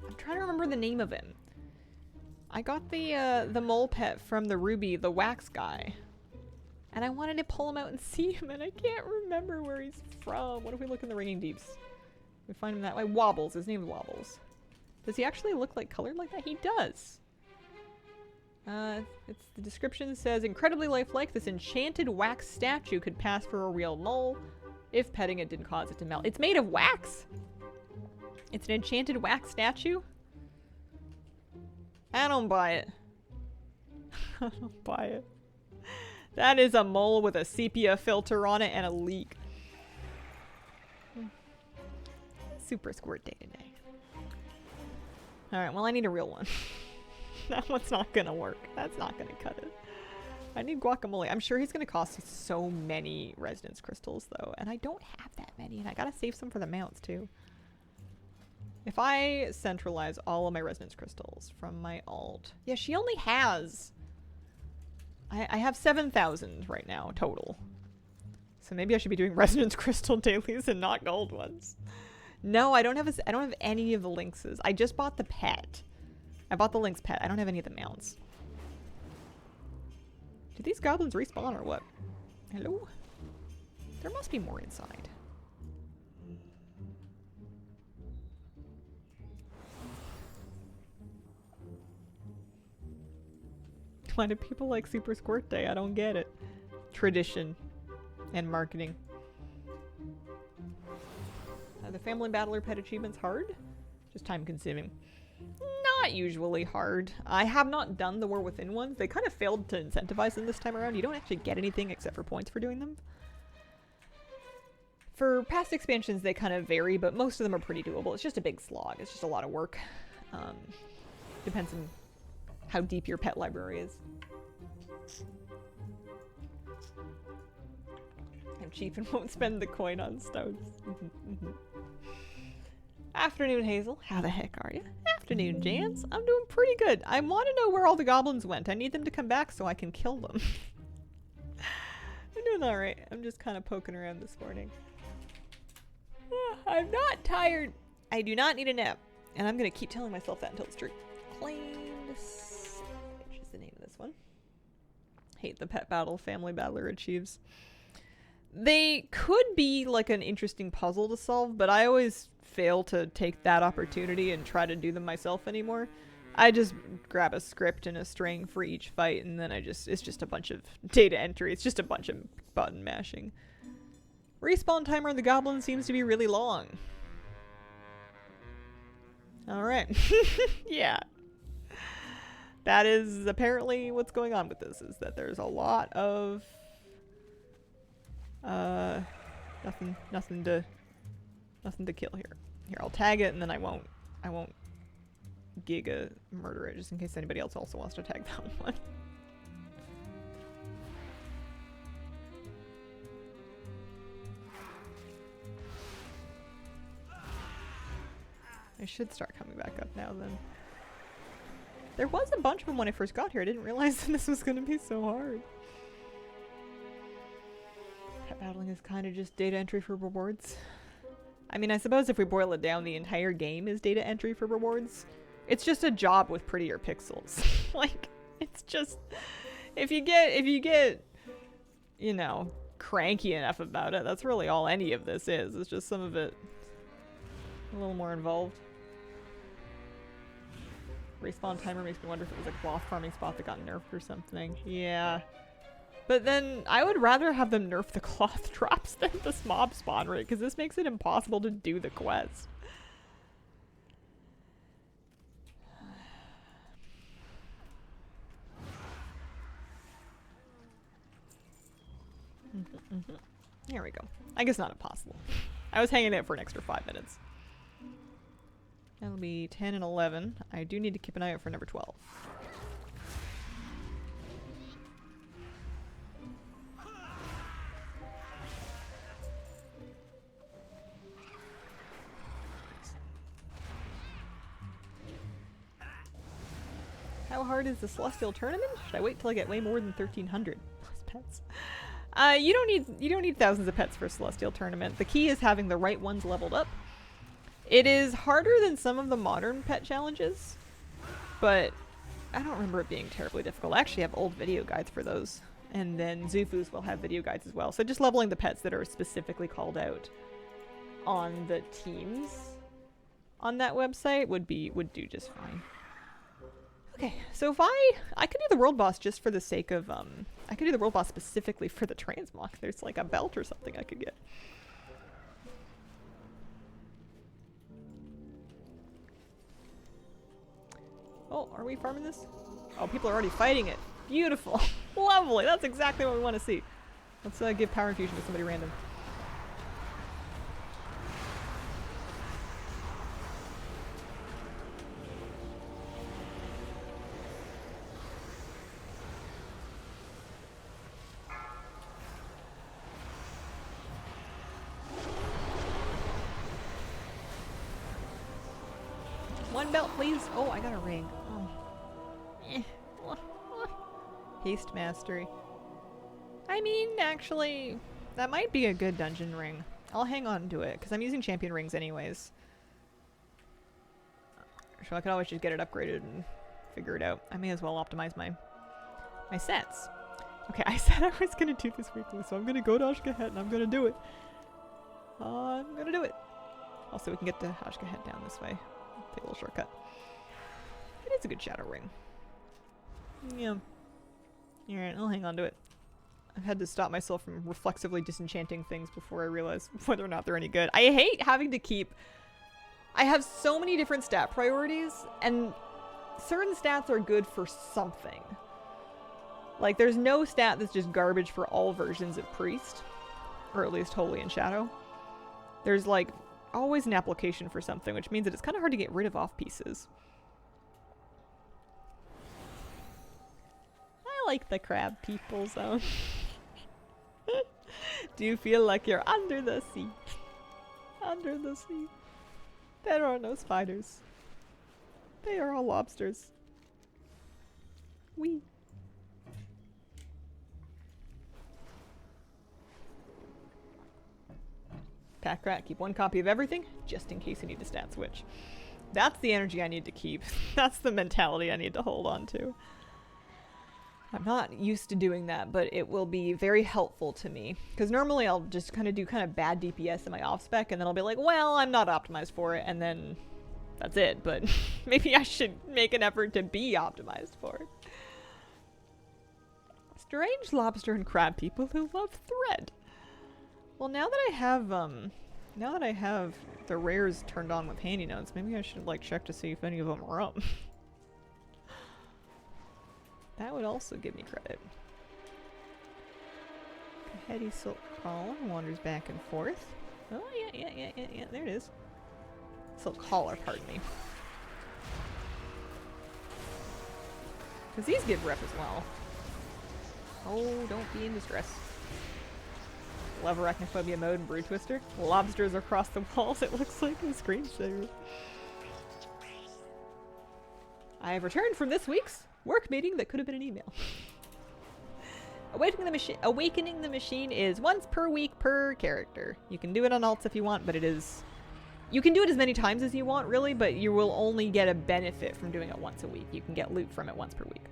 I'm trying to remember the name of him. I got the mole pet from the Ruby, the wax guy. And I wanted to pull him out and see him, and I can't remember where he's from. What if we look in the Ringing Deeps? We find him that way. Wobbles. His name's Wobbles. Does he actually look like colored like that? He does. The description says, incredibly lifelike, this enchanted wax statue could pass for a real mole if petting it didn't cause it to melt. It's made of wax? It's an enchanted wax statue? I don't buy it. I don't buy it. That is a mole with a sepia filter on it and a leak. Super squirt day today. Alright, well I need a real one. That one's not gonna work. That's not gonna cut it. I need guacamole. I'm sure he's gonna cost so many resonance crystals though, and I don't have that many, and I gotta save some for the mounts too. If I centralize all of my resonance crystals from my alt... Yeah, she only has... I have 7,000 right now, total. So maybe I should be doing resonance crystal dailies and not gold ones. No, I don't have any of the lynxes. I just bought the pet. I bought the lynx pet. I don't have any of the mounts. Do these goblins respawn or what? Hello? There must be more inside. Why do people like Super Squirt Day? I don't get it. Tradition and marketing. Are the Family Battler pet achievements hard? Just time consuming. not usually hard. I have not done the War Within ones. They kind of failed to incentivize them this time around. You don't actually get anything except for points for doing them. For past expansions, they kind of vary, but most of them are pretty doable. It's just a big slog. It's just a lot of work. Depends on how deep your pet library is. I'm cheap and won't spend the coin on stones. Afternoon, Hazel. How the heck are you? Afternoon, Jans. I'm doing pretty good. I want to know where all the goblins went. I need them to come back so I can kill them. I'm doing alright. I'm just kind of poking around this morning. I'm not tired. I do not need a nap. And I'm going to keep telling myself that until it's true. Claimed Savage is the name of this one. Hate the pet battle family battler achieves. They could be like an interesting puzzle to solve, but I always fail to take that opportunity and try to do them myself anymore. I just grab a script and a string for each fight, and then it's just a bunch of data entry. It's just a bunch of button mashing. Respawn timer on the goblin seems to be really long. Alright. Yeah. That is apparently what's going on with this, is that there's a lot of nothing to kill here. Here, I'll tag it and then I won't giga murder it just in case anybody else also wants to tag that one. I should start coming back up now then. There was a bunch of them when I first got here. I didn't realize that this was going to be so hard. Pet battling is kind of just data entry for rewards. I mean, I suppose if we boil it down, the entire game is data entry for rewards. It's just a job with prettier pixels. Like, it's just... If you get, you know, cranky enough about it, that's really all any of this is. It's just some of it a little more involved. Respawn timer makes me wonder if it was a cloth farming spot that got nerfed or something. Yeah. But then I would rather have them nerf the cloth drops than the mob spawn rate, because this makes it impossible to do the quest. Here we go. I guess not impossible. I was hanging it for an extra 5 minutes. That'll be 10 and 11. I do need to keep an eye out for number 12. How hard is the Celestial Tournament? Should I wait till I get way more than 1,300 plus pets? You don't need thousands of pets for a Celestial Tournament. The key is having the right ones leveled up. It is harder than some of the modern pet challenges, but I don't remember it being terribly difficult. I actually have old video guides for those, and then Zufus will have video guides as well. So just leveling the pets that are specifically called out on the teams on that website would do just fine. Okay, so if I could do the world boss just for the sake of I could do the world boss specifically for the transmog. There's like a belt or something I could get. Oh, are we farming this? Oh, people are already fighting it. Beautiful. Lovely. That's exactly what we want to see. Let's give power infusion to somebody random. One belt, please. Oh, I got a ring. Oh. Haste mastery. I mean, actually, that might be a good dungeon ring. I'll hang on to it, because I'm using champion rings anyways. So I could always just get it upgraded and figure it out. I may as well optimize my sets. Okay, I said I was going to do this weekly, so I'm going to go to Ashkahet and I'm going to do it. I'm going to do it. Also, we can get to Ashkahet down this way. Take a little shortcut. It is a good shadow ring. Yeah. Alright, I'll hang on to it. I've had to stop myself from reflexively disenchanting things before I realize whether or not they're any good. I hate having to keep... I have so many different stat priorities, and certain stats are good for something. Like, there's no stat that's just garbage for all versions of Priest. Or at least Holy and Shadow. There's, like, always an application for something, which means that it's kind of hard to get rid of off-pieces. I like the crab people zone. Do you feel like you're under the sea? Under the sea. There are no spiders. They are all lobsters. Wee. Pack rat, keep one copy of everything, just in case you need to stat switch. That's the energy I need to keep. That's the mentality I need to hold on to. I'm not used to doing that, but it will be very helpful to me. Because normally I'll just kind of do kind of bad DPS in my off-spec, and then I'll be like, well, I'm not optimized for it, and then that's it. But maybe I should make an effort to be optimized for it. Strange lobster and crab people who love thread. Well, now that I have the rares turned on with handy notes, maybe I should like check to see if any of them are up. That would also give me credit. Heady silk collar wanders back and forth. Oh yeah, there it is. Silk collar, pardon me. Because these give rep as well. Oh, don't be in distress. Love arachnophobia mode and brood twister. Lobsters across the walls, it looks like a screensaver. I have returned from this week's work meeting that could have been an email. Awakening the machine is once per week per character. You can do it on alts if you want, but it is... You can do it as many times as you want, really, but you will only get a benefit from doing it once a week. You can get loot from it once per week.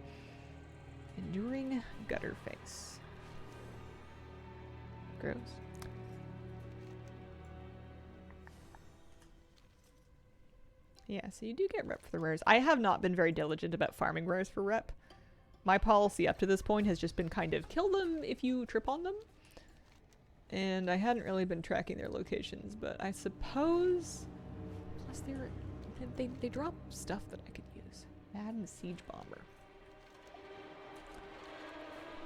Enduring gutter face. Gross. Yeah, so you do get rep for the rares. I have not been very diligent about farming rares for rep. My policy up to this point has just been kind of kill them if you trip on them. And I hadn't really been tracking their locations, but I suppose... Plus they drop stuff that I could use. Madden Siege Bomber.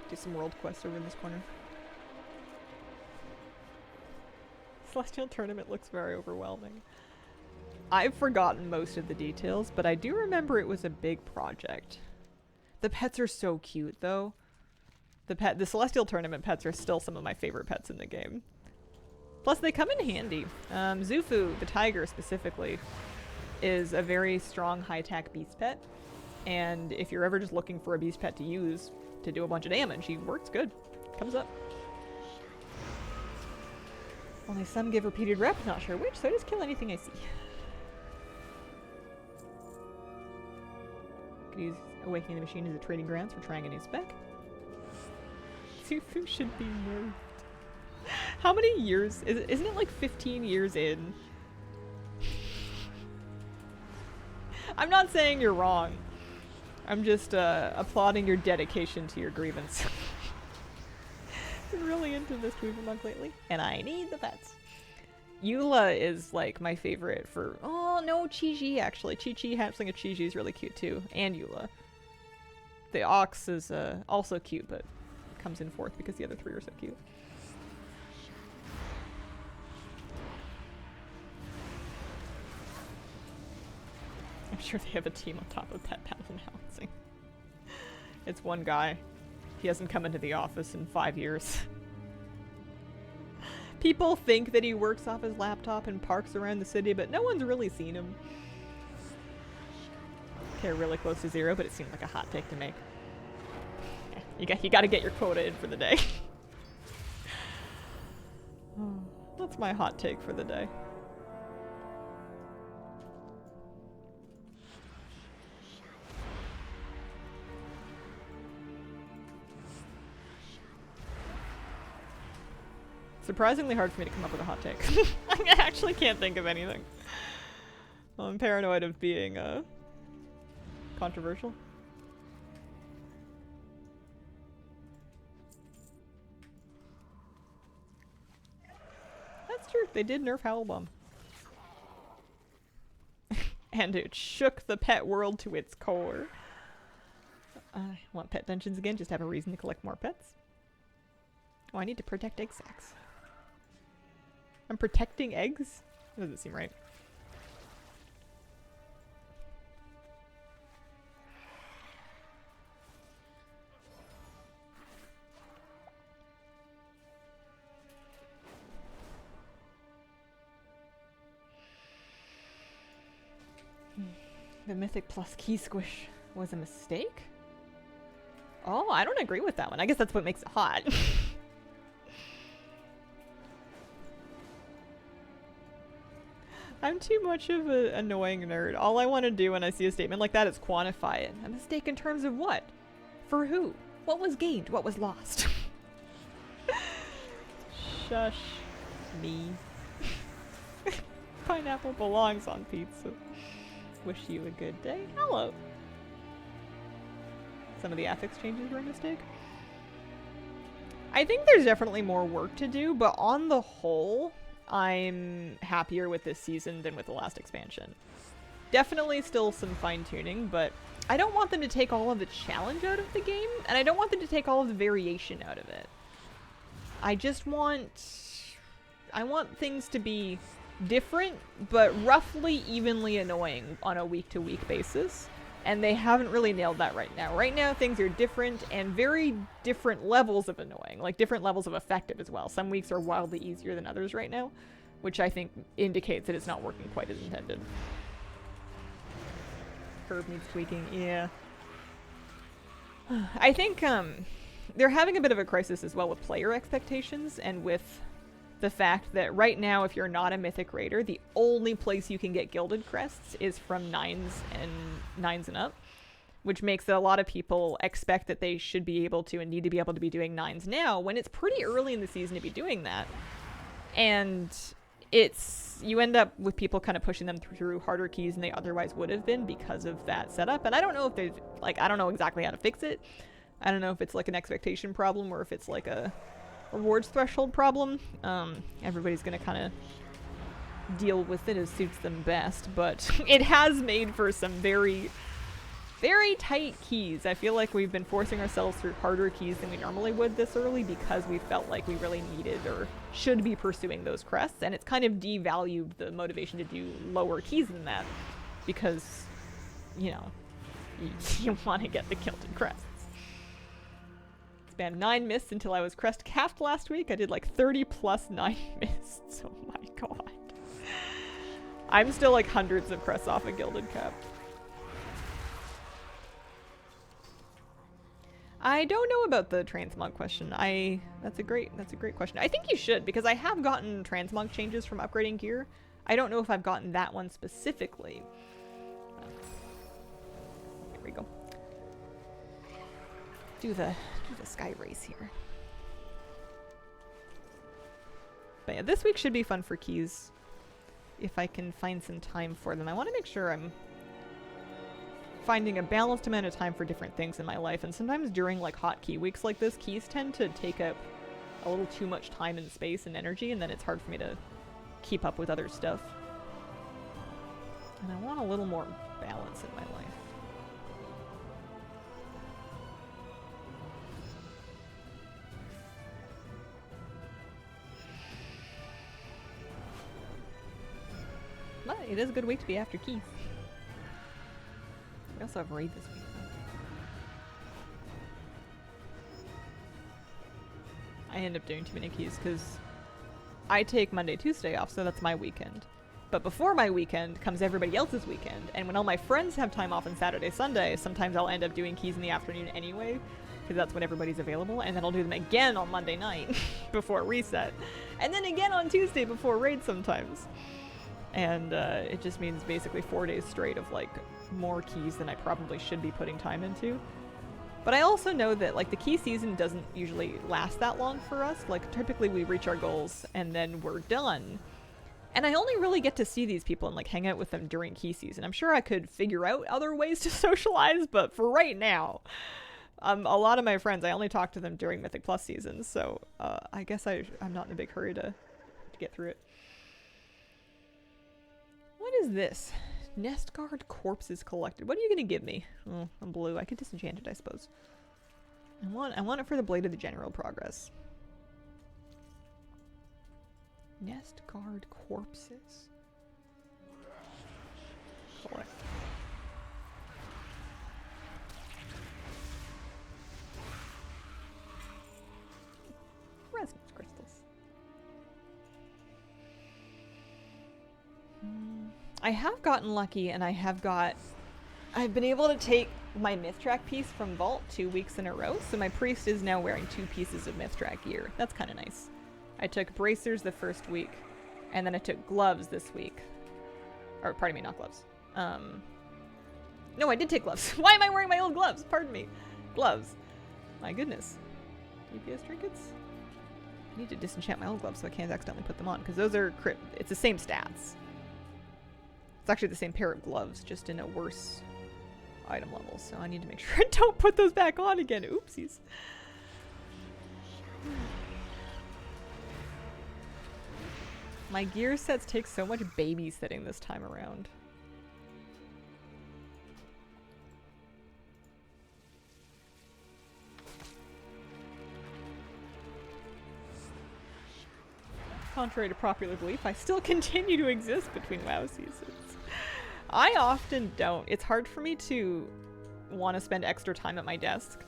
Do some world quests over in this corner. Celestial Tournament looks very overwhelming. I've forgotten most of the details, but I do remember it was a big project. The pets are so cute, though. The Celestial Tournament pets are still some of my favorite pets in the game. Plus, they come in handy. Zufu, the tiger specifically, is a very strong high-tack beast pet. And if you're ever just looking for a beast pet to use to do a bunch of damage, he works good. Comes up. Only some give repeated rep, not sure which, so I just kill anything I see. Could use Awakening the Machine as a trading grounds for trying a new spec. Zufu should be nerfed. How many years? Isn't it like 15 years in? I'm not saying you're wrong. I'm just applauding your dedication to your grievance. Been really into this Weaver Monk lately, and I need the pets. Eula is like my favorite for... Oh no, Chi-Chi actually. Chi-Chi, Hatchling of Chi-Chi is really cute too, and Eula. The Ox is also cute, but comes in fourth because the other three are so cute. I'm sure they have a team on top of Pet Battle Balancing. It's one guy. He hasn't come into the office in 5 years. People think that he works off his laptop and parks around the city, but no one's really seen him. Okay, really close to 0, but it seemed like a hot take to make. Yeah, you gotta get your quota in for the day. That's my hot take for the day. Surprisingly hard for me to come up with a hot take. I actually can't think of anything. I'm paranoid of being controversial. That's true. They did nerf Howl Bomb. and it shook the pet world to its core. I want pet dungeons again, just have a reason to collect more pets. Oh, I need to protect egg sacs. I'm protecting eggs? That doesn't seem right. The Mythic Plus Key Squish was a mistake? Oh, I don't agree with that one. I guess that's what makes it hot. I'm too much of an annoying nerd. All I want to do when I see a statement like that is quantify it. A mistake in terms of what? For who? What was gained? What was lost? Shush me. Pineapple belongs on pizza. Wish you a good day. Hello. Some of the affix changes were a mistake. I think there's definitely more work to do, but on the whole, I'm happier with this season than with the last expansion. Definitely still some fine-tuning, but I don't want them to take all of the challenge out of the game, and I don't want them to take all of the variation out of it. I just want... I want things to be different, but roughly evenly annoying on a week-to-week basis. And they haven't really nailed that right now. Right now, things are different and very different levels of annoying, like different levels of effective as well. Some weeks are wildly easier than others right now, which I think indicates that it's not working quite as intended. Curb needs tweaking, yeah. I think they're having a bit of a crisis as well with player expectations and with the fact that right now, if you're not a Mythic Raider, the only place you can get Gilded Crests is from 9s and up, which makes a lot of people expect that they should be able to and need to be able to be doing 9s now, when it's pretty early in the season to be doing that. And you end up with people kind of pushing them through harder keys than they otherwise would have been because of that setup. And I don't know if there's, like, I don't know exactly how to fix it. I don't know if it's like an expectation problem or if it's like a rewards threshold problem. Everybody's gonna kind of deal with it as suits them best, but it has made for some very, very tight keys. I feel like we've been forcing ourselves through harder keys than we normally would this early because we felt like we really needed or should be pursuing those crests, and it's kind of devalued the motivation to do lower keys than that because, you know, you want to get the Gilded Crests. Spammed 9 mists until I was crest capped last week. I did like 30 plus 9 mists. Oh my god. I'm still like hundreds of crests off a Gilded Cap. I don't know about the transmog question. That's a great question. I think you should, because I have gotten transmog changes from upgrading gear. I don't know if I've gotten that one specifically. There we go. Do the sky race here. But yeah, this week should be fun for keys if I can find some time for them. I want to make sure I'm finding a balanced amount of time for different things in my life, and sometimes during like hot key weeks like this, keys tend to take up a little too much time and space and energy, and then it's hard for me to keep up with other stuff. And I want a little more balance in my life. But it is a good week to be after keys. We also have raid this week. I end up doing too many keys because I take Monday, Tuesday off, so that's my weekend. But before my weekend comes everybody else's weekend, and when all my friends have time off on Saturday, Sunday, sometimes I'll end up doing keys in the afternoon anyway, because that's when everybody's available, and then I'll do them again on Monday night before reset, and then again on Tuesday before raid sometimes. And it just means basically 4 days straight of like more keys than I probably should be putting time into. But I also know that like the key season doesn't usually last that long for us. Like typically we reach our goals and then we're done. And I only really get to see these people and like hang out with them during key season. I'm sure I could figure out other ways to socialize, but for right now, a lot of my friends, I only talk to them during Mythic Plus season. So I guess I'm not in a big hurry to get through it. What is this? Nest guard corpses collected. What are you gonna give me? Oh, I'm blue. I could disenchant it, I suppose. I want it for the Blade of the General Progress. Nest guard corpses. Collect. Resonance crystals. I have gotten lucky and I've been able to take my Mythtrack piece from Vault 2 weeks in a row, so my priest is now wearing 2 pieces of Mythtrack gear. That's kind of nice. I took bracers the first week, and then I took gloves this week. Or, pardon me, not gloves. No, I did take gloves. Why am I wearing my old gloves? Pardon me. Gloves. My goodness. DPS trinkets? I need to disenchant my old gloves so I can't accidentally put them on, because those are crit. It's the same stats. It's actually the same pair of gloves, just in a worse item level, so I need to make sure I don't put those back on again. Oopsies. My gear sets take so much babysitting this time around. Contrary to popular belief, I still continue to exist between WoW seasons. I often don't. It's hard for me to want to spend extra time at my desk.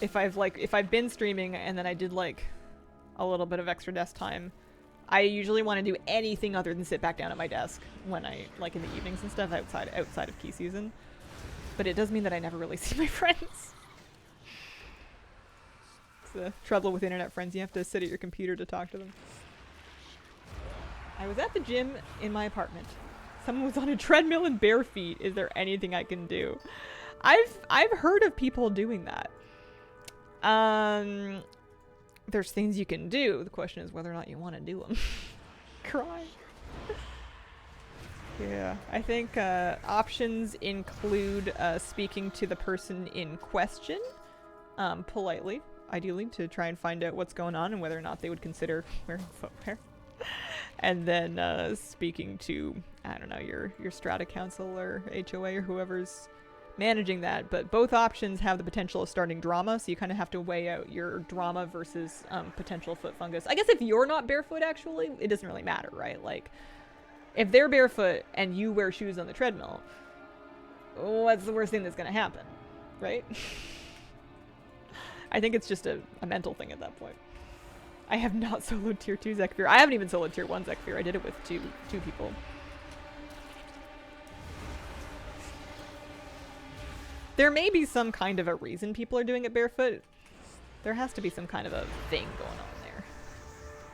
If I've been streaming and then I did like a little bit of extra desk time, I usually want to do anything other than sit back down at my desk when I, like in the evenings and stuff outside of key season. But it does mean that I never really see my friends. It's the trouble with internet friends. You have to sit at your computer to talk to them. I was at the gym in my apartment. Someone was on a treadmill in bare feet. Is there anything I can do? I've heard of people doing that. There's things you can do. The question is whether or not you want to do them. Cry. Yeah, I think options include speaking to the person in question politely, ideally, to try and find out what's going on and whether or not they would consider wearing footwear. And then speaking to, I don't know, your strata council or HOA or whoever's managing that. But both options have the potential of starting drama, so you kind of have to weigh out your drama versus potential foot fungus. I guess if you're not barefoot, actually, it doesn't really matter, right? Like, if they're barefoot and you wear shoes on the treadmill, what's the worst thing that's going to happen, right? I think it's just a mental thing at that point. I have not soloed tier 2 Zekfir. I haven't even soloed tier 1 Zekfir. I did it with two people. There may be some kind of a reason people are doing it barefoot. There has to be some kind of a thing going on there.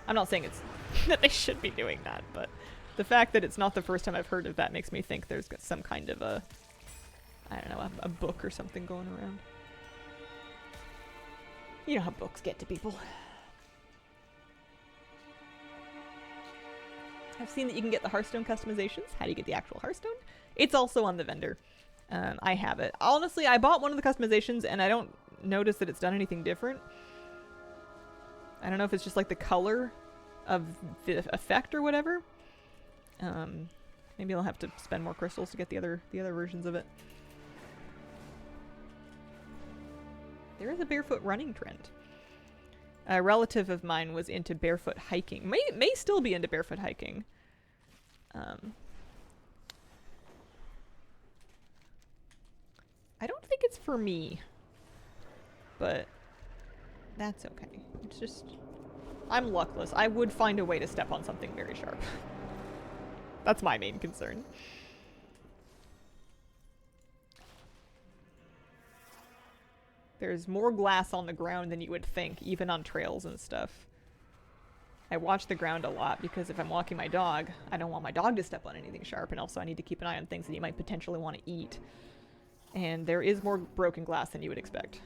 I'm not saying it's that they should be doing that, but the fact that it's not the first time I've heard of that makes me think there's some kind of a, I don't know, a book or something going around. You know how books get to people. I've seen that you can get the Hearthstone customizations. How do you get the actual Hearthstone? It's also on the vendor. I have it. Honestly, I bought one of the customizations and I don't notice that it's done anything different. I don't know if it's just like the color of the effect or whatever. Maybe I'll have to spend more crystals to get the other versions of it. There is a barefoot running trend. A relative of mine was into barefoot hiking. May still be into barefoot hiking. I don't think it's for me, but that's okay. It's just, I'm luckless. I would find a way to step on something very sharp. That's my main concern. There's more glass on the ground than you would think, even on trails and stuff. I watch the ground a lot because if I'm walking my dog, I don't want my dog to step on anything sharp, and also I need to keep an eye on things that he might potentially want to eat. And there is more broken glass than you would expect.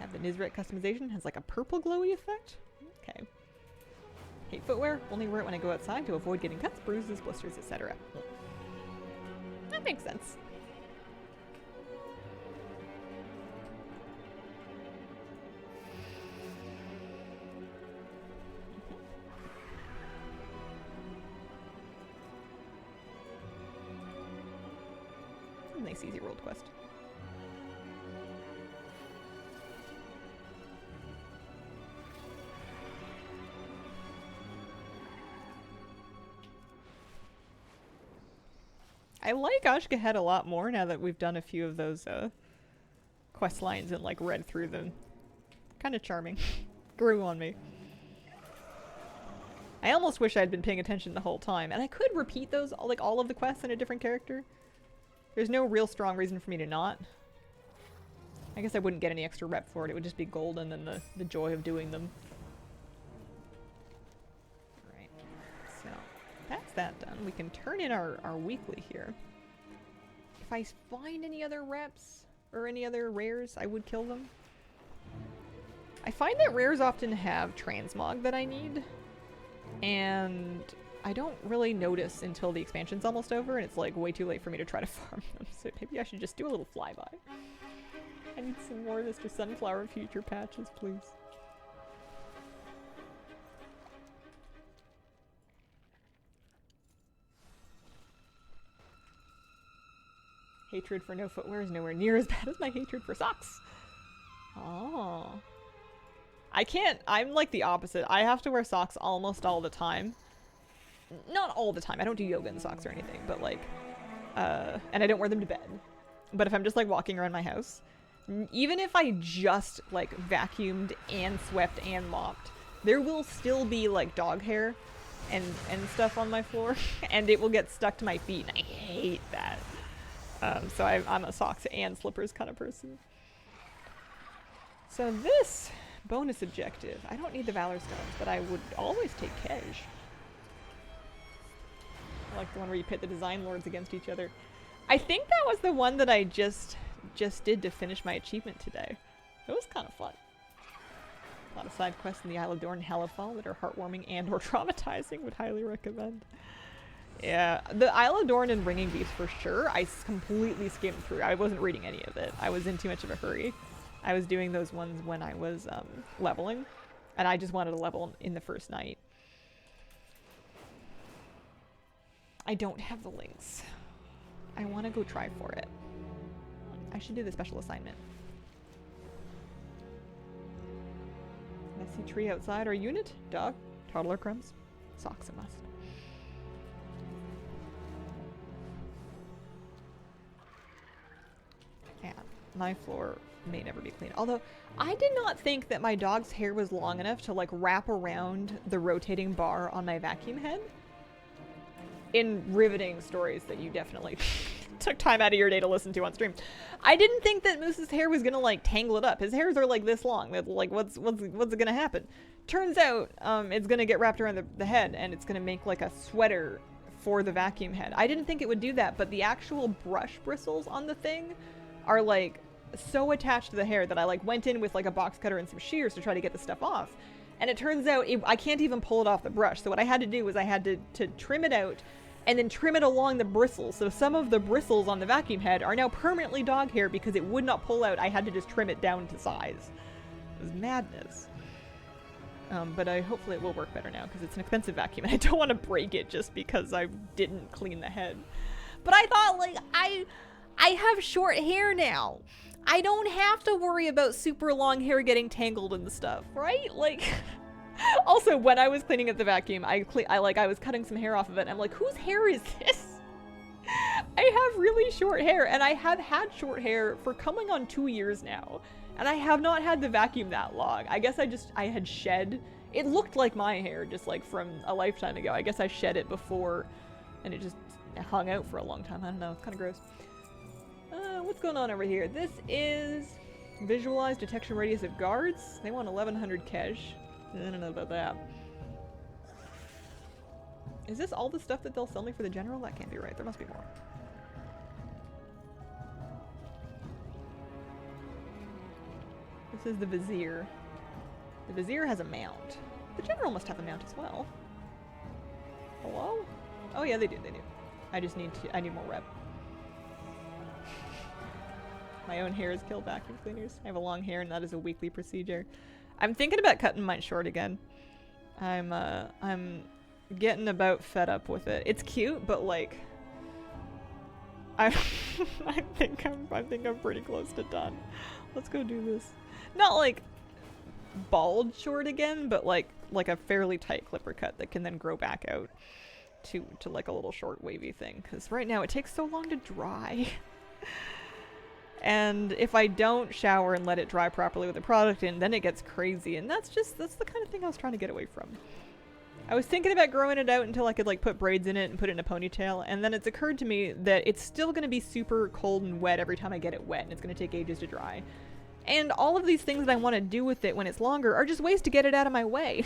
And the Nizret customization has like a purple glowy effect? Okay. Hate footwear, only wear it when I go outside to avoid getting cuts, bruises, blisters, etc. That makes sense. nice easy world quest. I like Ashgahed a lot more now that we've done a few of those quest lines and like read through them. Kind of charming. Grew on me. I almost wish I'd been paying attention the whole time, and I could repeat those, like all of the quests in a different character. There's no real strong reason for me to not. I guess I wouldn't get any extra rep for it. It would just be gold and then the joy of doing them. Alright. So, that's that done. We can turn in our weekly here. If I find any other reps or any other rares, I would kill them. I find that rares often have transmog that I need. And I don't really notice until the expansion's almost over, and it's like way too late for me to try to farm them. So maybe I should just do a little flyby. I need some more Mr. Sunflower future patches, please. Hatred for no footwear is nowhere near as bad as my hatred for socks. Oh. I can't, I'm like the opposite. I have to wear socks almost all the time. Not all the time, I don't do yoga in socks or anything, but like, and I don't wear them to bed. But if I'm just like walking around my house, even if I just like vacuumed and swept and mopped, there will still be like dog hair and stuff on my floor, and it will get stuck to my feet, and I hate that. So I'm a socks and slippers kind of person. So this bonus objective, I don't need the Valor Stones, but I would always take Kej. I like the one where you pit the Design Lords against each other. I think that was the one that I just did to finish my achievement today. It was kind of fun. A lot of side quests in the Isle of Dorn and Hellafall that are heartwarming and or traumatizing. Would highly recommend. Yeah, the Isle of Dorn and Ringing Beast for sure. I completely skimmed through. I wasn't reading any of it. I was in too much of a hurry. I was doing those ones when I was leveling, and I just wanted to level in the first night. I don't have the links. I want to go try for it. I should do the special assignment. Messy tree outside our unit. Dog. Toddler crumbs. Socks a must. And my floor may never be clean. Although, I did not think that my dog's hair was long enough to like wrap around the rotating bar on my vacuum head. In riveting stories that you definitely took time out of your day to listen to on stream. I didn't think that Moose's hair was gonna like tangle it up. His hairs are like this long. Like what's gonna happen? Turns out it's gonna get wrapped around the head, and it's gonna make like a sweater for the vacuum head. I didn't think it would do that, but the actual brush bristles on the thing are like so attached to the hair that I like went in with like a box cutter and some shears to try to get the stuff off. And it turns out I can't even pull it off the brush. So what I had to do was I had to trim it out and then trim it along the bristles. So some of the bristles on the vacuum head are now permanently dog hair because it would not pull out. I had to just trim it down to size. It was madness. But hopefully it will work better now because it's an expensive vacuum and I don't want to break it just because I didn't clean the head. But I thought, like, I have short hair now. I don't have to worry about super long hair getting tangled in the stuff, right? Like, also when I was cleaning up the vacuum, I was cutting some hair off of it and I'm like, whose hair is this? I have really short hair, and I have had short hair for coming on 2 years now. And I have not had the vacuum that long. I guess I had shed. It looked like my hair just like from a lifetime ago. I guess I shed it before and it just hung out for a long time. I don't know, it's kind of gross. What's going on over here? This is visualize detection radius of guards. They want 1100 Kej. I don't know about that. Is this all the stuff that they'll sell me for the general? That can't be right. There must be more. This is the Vizier. The Vizier has a mount. The general must have a mount as well. Hello? Oh yeah, they do, they do. I need more rep. My own hair is killed vacuum cleaners. I have a long hair and that is a weekly procedure. I'm thinking about cutting mine short again. I'm getting about fed up with it. It's cute, but like, I think I'm pretty close to done. Let's go do this. Not like bald short again, but like a fairly tight clipper cut that can then grow back out to like a little short wavy thing. Because right now it takes so long to dry. And if I don't shower and let it dry properly with the product in, then it gets crazy. And that's the kind of thing I was trying to get away from. I was thinking about growing it out until I could like put braids in it and put it in a ponytail, and then it's occurred to me that it's still going to be super cold and wet every time I get it wet, and it's going to take ages to dry. And all of these things that I want to do with it when it's longer are just ways to get it out of my way.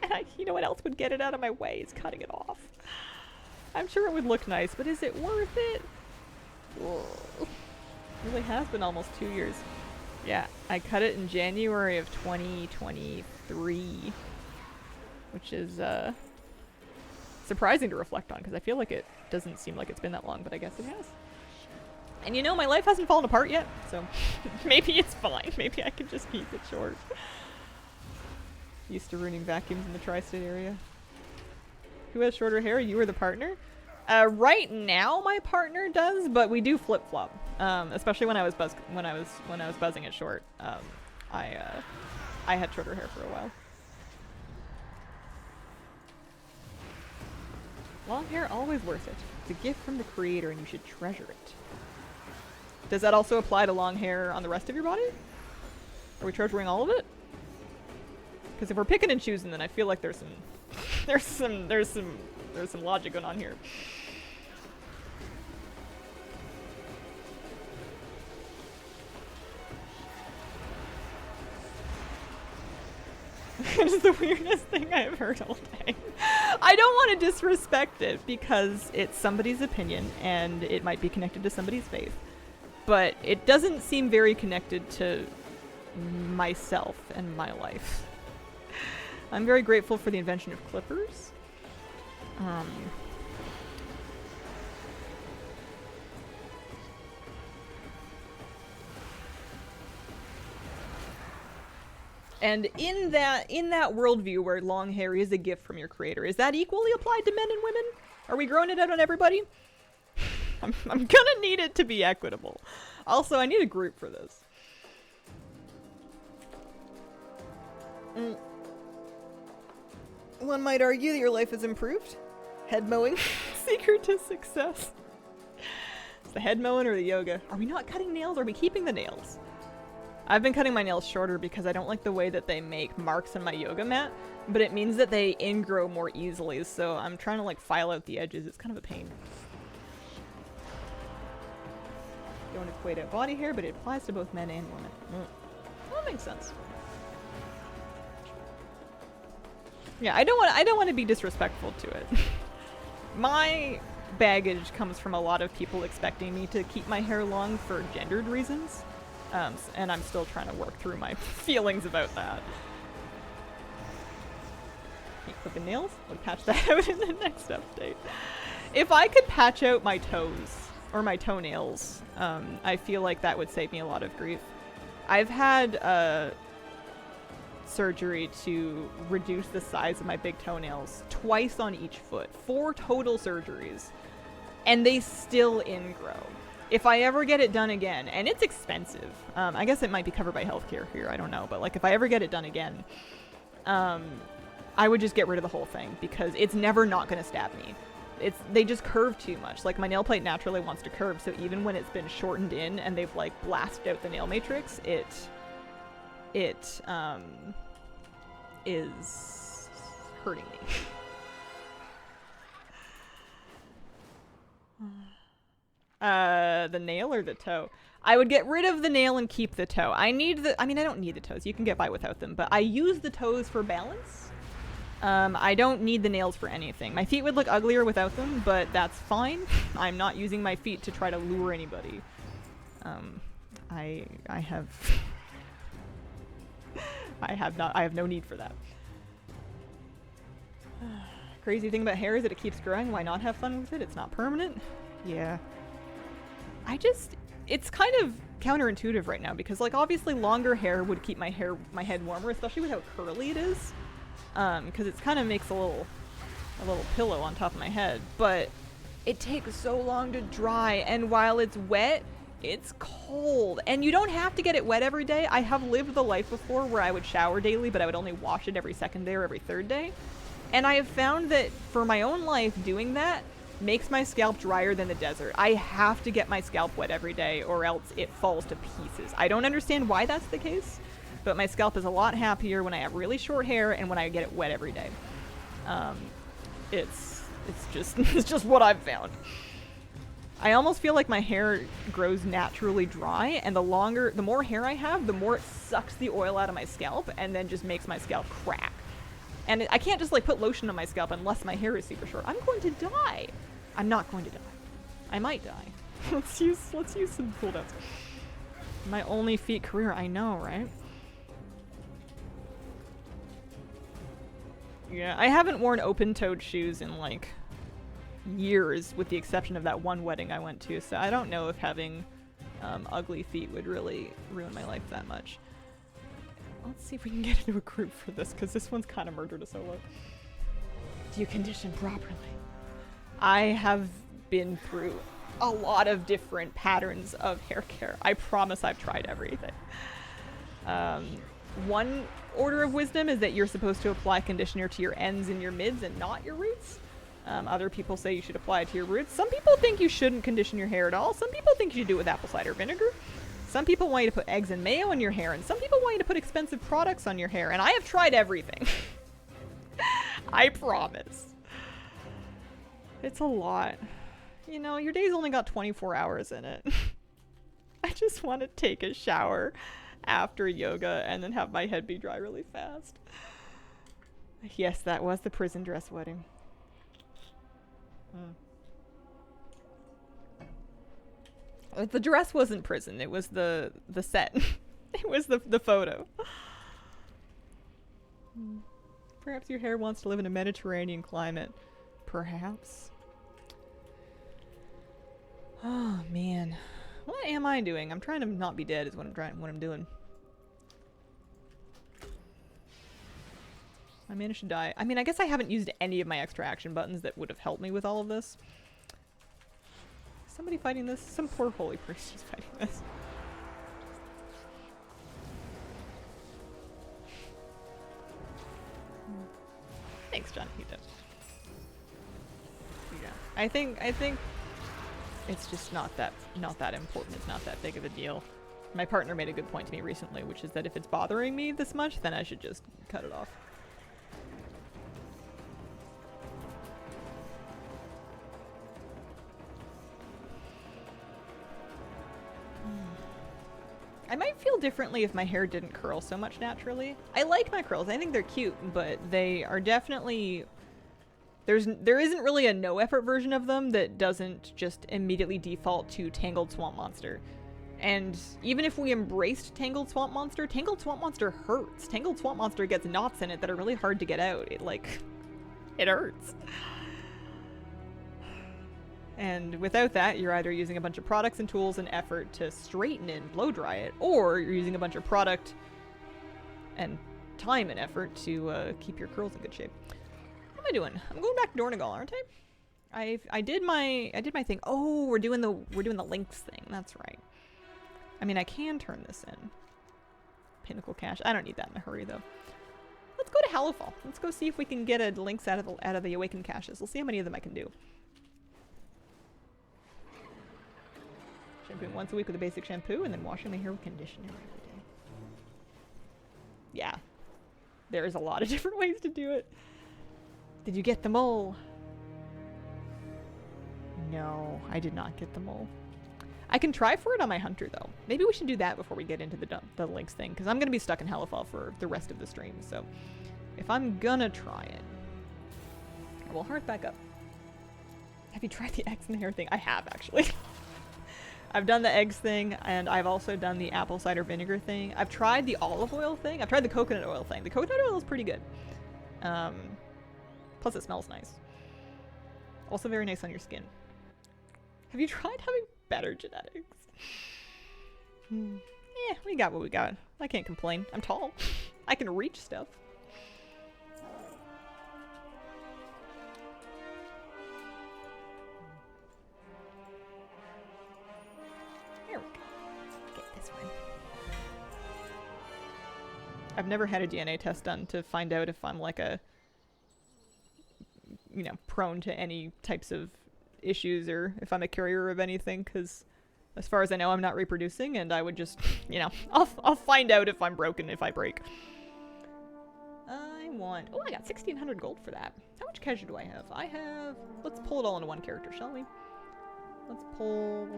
And you know what else would get it out of my way is cutting it off. I'm sure it would look nice, but is it worth it? Ugh. It really has been almost 2 years. Yeah, I cut it in January of 2023. Which is surprising to reflect on, because I feel like it doesn't seem like it's been that long, but I guess it has. And you know, my life hasn't fallen apart yet, so maybe it's fine. Maybe I can just keep it short. Used to ruining vacuums in the tri-state area. Who has shorter hair? You or the partner? Right now my partner does, but we do flip-flop. Especially when I was buzzing it short. I had shorter hair for a while. Long hair, always worth it. It's a gift from the creator and you should treasure it. Does that also apply to long hair on the rest of your body? Are we treasuring all of it? Because if we're picking and choosing, then I feel like there's some logic going on here. It's the weirdest thing I've heard all day. I don't want to disrespect it because it's somebody's opinion and it might be connected to somebody's faith. But it doesn't seem very connected to myself and my life. I'm very grateful for the invention of clippers. And in that worldview where long hair is a gift from your creator, is that equally applied to men and women? Are we growing it out on everybody? I'm gonna need it to be equitable. Also, I need a group for this. One might argue that your life has improved. Head mowing, secret to success. It's the head mowing or the yoga. Are we not cutting nails? Are we keeping the nails? I've been cutting my nails shorter because I don't like the way that they make marks on my yoga mat, but it means that they ingrow more easily, so I'm trying to like file out the edges. It's kind of a pain. Don't equate out body hair, but it applies to both men and women. Well, that makes sense. Yeah, I don't want to be disrespectful to it. My baggage comes from a lot of people expecting me to keep my hair long for gendered reasons. And I'm still trying to work through my feelings about that. Keep clipping nails? We'll patch that out in the next update. If I could patch out my toes or my toenails, I feel like that would save me a lot of grief. I've had surgery to reduce the size of my big toenails twice on each foot. 4 total surgeries. And they still ingrow. If I ever get it done again, and it's expensive, I guess it might be covered by healthcare here, I don't know, but like if I ever get it done again, I would just get rid of the whole thing because it's never not going to stab me. They just curve too much. Like my nail plate naturally wants to curve, so even when it's been shortened in and they've like blasted out the nail matrix, it is hurting me. The nail or the toe? I would get rid of the nail and keep the toe. I don't need the toes. You can get by without them, but I use the toes for balance. I don't need the nails for anything. My feet would look uglier without them, but that's fine. I'm not using my feet to try to lure anybody. I have no need for that. Crazy thing about hair is that it keeps growing. Why not have fun with it? It's not permanent. Yeah. It's kind of counterintuitive right now because like obviously longer hair would keep my head warmer, especially with how curly it is. Because it kind of makes a little pillow on top of my head, but it takes so long to dry, and while it's wet, it's cold. And you don't have to get it wet every day. I have lived the life before where I would shower daily, but I would only wash it every second day or every third day. And I have found that for my own life, doing that makes my scalp drier than the desert. I have to get my scalp wet every day or else it falls to pieces. I don't understand why that's the case, but my scalp is a lot happier when I have really short hair and when I get it wet every day. It's just it's just what I've found. I almost feel like my hair grows naturally dry, and the more hair I have, the more it sucks the oil out of my scalp and then just makes my scalp crack. And I can't just like put lotion on my scalp unless my hair is super short. I'm going to die. I'm not going to die. I might die. let's use some cooldowns. My only feet career, I know, right? Yeah, I haven't worn open-toed shoes in like years, with the exception of that one wedding I went to, so I don't know if having ugly feet would really ruin my life that much. Let's see if we can get into a group for this, because this one's kind of murder to solo. Do you condition properly? I have been through a lot of different patterns of hair care. I promise I've tried everything. One order of wisdom is that you're supposed to apply conditioner to your ends and your mids and not your roots. Other people say you should apply it to your roots. Some people think you shouldn't condition your hair at all. Some people think you should do it with apple cider vinegar. Some people want you to put eggs and mayo in your hair, and some people want you to put expensive products on your hair, and I have tried everything. I promise. It's a lot. You know, your day's only got 24 hours in it. I just want to take a shower after yoga and then have my head be dry really fast. Yes, that was the prison dress wedding. The dress wasn't prison, it was the set. It was the photo. Perhaps your hair wants to live in a Mediterranean climate. Perhaps. Oh man. What am I doing? I'm trying to not be dead is what I'm doing. I managed to die. I mean, I guess I haven't used any of my extra action buttons that would have helped me with all of this. Somebody fighting this? Some poor holy priest is fighting this. Thanks, John. He did. Yeah. I think it's just not that important. It's not that big of a deal. My partner made a good point to me recently, which is that if it's bothering me this much, then I should just cut it off. I might feel differently if my hair didn't curl so much naturally. I like my curls. I think they're cute, but they are definitely... There isn't really a no-effort version of them that doesn't just immediately default to Tangled Swamp Monster. And even if we embraced Tangled Swamp Monster hurts. Tangled Swamp Monster gets knots in it that are really hard to get out. It hurts. And without that, you're either using a bunch of products and tools and effort to straighten it and blow dry it, or you're using a bunch of product and time and effort to keep your curls in good shape. What am I doing? I'm going back to Dornegal, aren't I? I did my thing. Oh, we're doing the links thing. That's right. I mean, I can turn this in. Pinnacle cache. I don't need that in a hurry though. Let's go to Hallowfall. Let's go see if we can get a links out of the awakened caches. We'll see how many of them I can do. Shampooing once a week with a basic shampoo and then washing my hair with conditioner every day. Yeah. There's a lot of different ways to do it. Did you get the mole? No, I did not get the mole. I can try for it on my hunter though. Maybe we should do that before we get into the links thing, because I'm going to be stuck in Hellfall for the rest of the stream, so if I'm gonna try it, I will heart back up. Have you tried the eggs and the hair thing? I have, actually. I've done the eggs thing, and I've also done the apple cider vinegar thing. I've tried the olive oil thing. I've tried the coconut oil thing. The coconut oil is pretty good. Plus it smells nice. Also very nice on your skin. Have you tried having better genetics? Yeah, we got what we got. I can't complain. I'm tall. I can reach stuff. I've never had a DNA test done to find out if I'm like a, you know, prone to any types of issues or if I'm a carrier of anything, because as far as I know, I'm not reproducing, and I would just, you know, I'll find out if I'm broken if I break. I want... Oh, I got 1,600 gold for that. How much cash do I have? I have... Let's pull it all into one character, shall we? Let's pull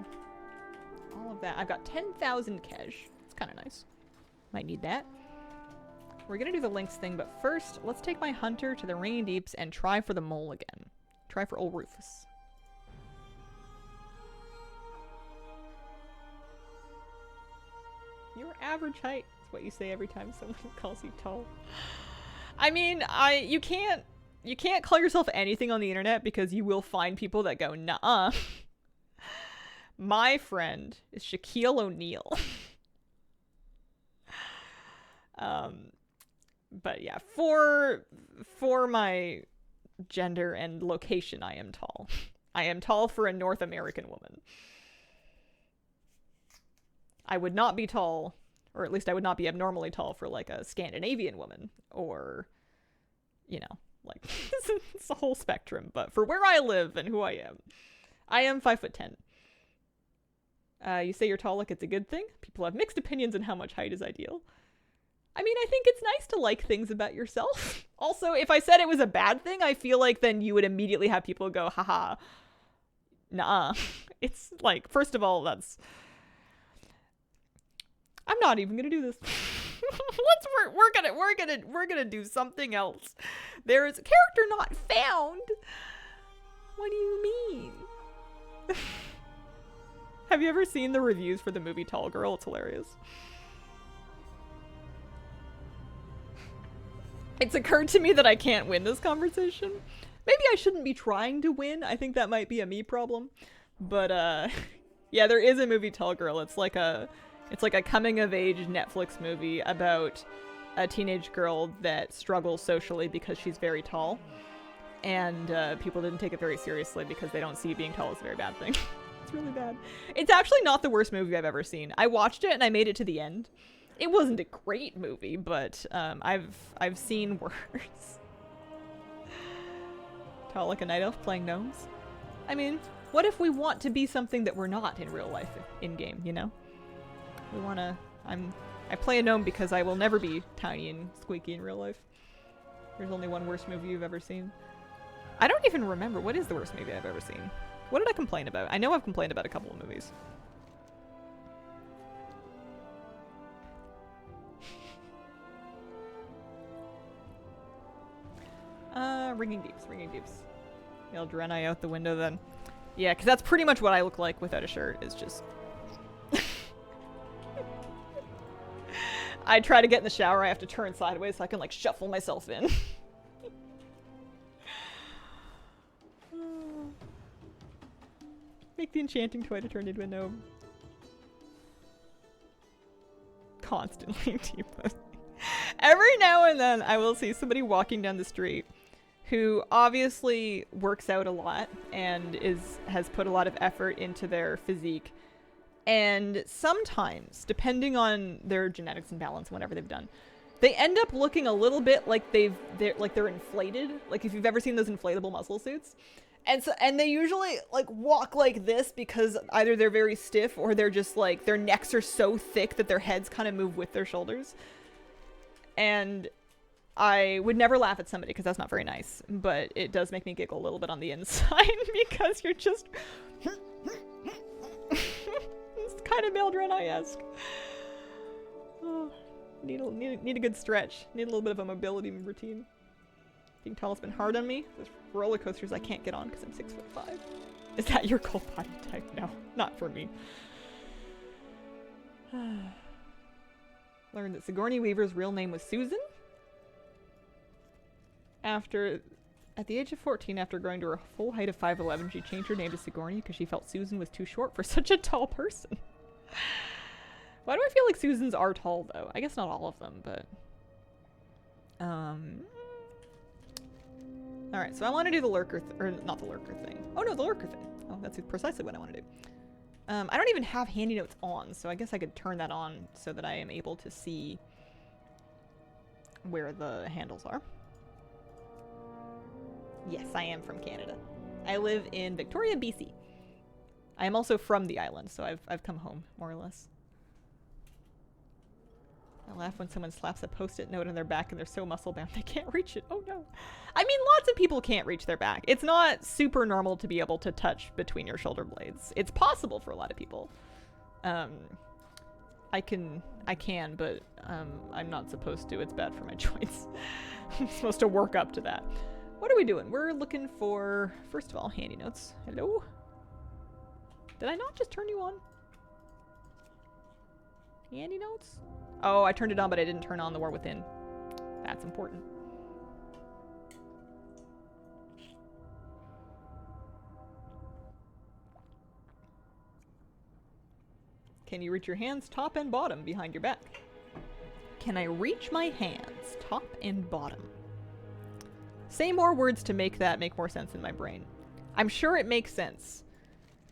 all of that. I've got 10,000 cash. It's kind of nice. Might need that. We're gonna do the Lynx thing, but first, let's take my hunter to the Ringing Deeps and try for the mole again. Try for old Rufus. Your average height is what you say every time someone calls you tall. I mean, you can't call yourself anything on the internet because you will find people that go, nuh-uh. My friend is Shaquille O'Neal. But yeah, for my gender and location, I am tall. I am tall for a North American woman. I would not be tall, or at least I would not be abnormally tall for like a Scandinavian woman, or, you know, like, it's a whole spectrum. But for where I live and who I am 5'10". You say you're tall like it's a good thing? People have mixed opinions on how much height is ideal. I mean, I think it's nice to like things about yourself. Also, if I said it was a bad thing, I feel like then you would immediately have people go, haha, nah. It's like, first of all, that's... I'm not even gonna do this. We're gonna do something else. There is a character not found. What do you mean? Have you ever seen the reviews for the movie Tall Girl? It's hilarious. It's occurred to me that I can't win this conversation. Maybe I shouldn't be trying to win. I think that might be a me problem. But yeah, there is a movie Tall Girl. It's like a coming of age Netflix movie about a teenage girl that struggles socially because she's very tall. And people didn't take it very seriously because they don't see being tall as a very bad thing. It's really bad. It's actually not the worst movie I've ever seen. I watched it and I made it to the end. It wasn't a great movie, but I've seen worse. Tall like a night elf playing gnomes. I mean, what if we want to be something that we're not in real life in-game, you know? We wanna... I play a gnome because I will never be tiny and squeaky in real life. There's only one worst movie you've ever seen. I don't even remember. What is the worst movie I've ever seen? What did I complain about? I know I've complained about a couple of movies. Ringing Deeps. Yell Draenei out the window then. Yeah, because that's pretty much what I look like without a shirt, is just... I try to get in the shower, I have to turn sideways so I can, like, shuffle myself in. Make the enchanting toy to turn into a gnome. Constantly T-posting. Every now and then I will see somebody walking down the street who obviously works out a lot and has put a lot of effort into their physique. And sometimes, depending on their genetics and balance and whatever they've done, they end up looking a little bit like they're inflated. Like if you've ever seen those inflatable muscle suits. And they usually like walk like this because either they're very stiff or they're just like their necks are so thick that their heads kind of move with their shoulders. And I would never laugh at somebody because that's not very nice, but it does make me giggle a little bit on the inside because you're just it's kind of Male Draenei-esque. Oh, need a good stretch. Need a little bit of a mobility routine. Being tall has been hard on me. There's roller coasters I can't get on because I'm 6'5". Is that your cold body type? No, not for me. Learned that Sigourney Weaver's real name was Susan. At the age of 14, after growing to her full height of 5'11", she changed her name to Sigourney because she felt Susan was too short for such a tall person. Why do I feel like Susans are tall, though? I guess not all of them, but... Alright, so I want to do the lurker, or not the lurker thing. Oh no, the lurker thing. Oh, that's precisely what I want to do. I don't even have handy notes on, so I guess I could turn that on so that I am able to see where the handles are. Yes, I am from Canada. I live in Victoria, BC. I am also from the island, so I've come home, more or less. I laugh when someone slaps a post-it note on their back and they're so muscle-bound they can't reach it. Oh no. I mean, lots of people can't reach their back. It's not super normal to be able to touch between your shoulder blades. It's possible for a lot of people. I can, but I'm not supposed to. It's bad for my joints. I'm supposed to work up to that. What are we doing? We're looking for, first of all, handy notes. Hello? Did I not just turn you on? Handy notes? Oh, I turned it on, but I didn't turn on the War Within. That's important. Can you reach your hands top and bottom behind your back? Can I reach my hands top and bottom? Say more words to make that make more sense in my brain. I'm sure it makes sense,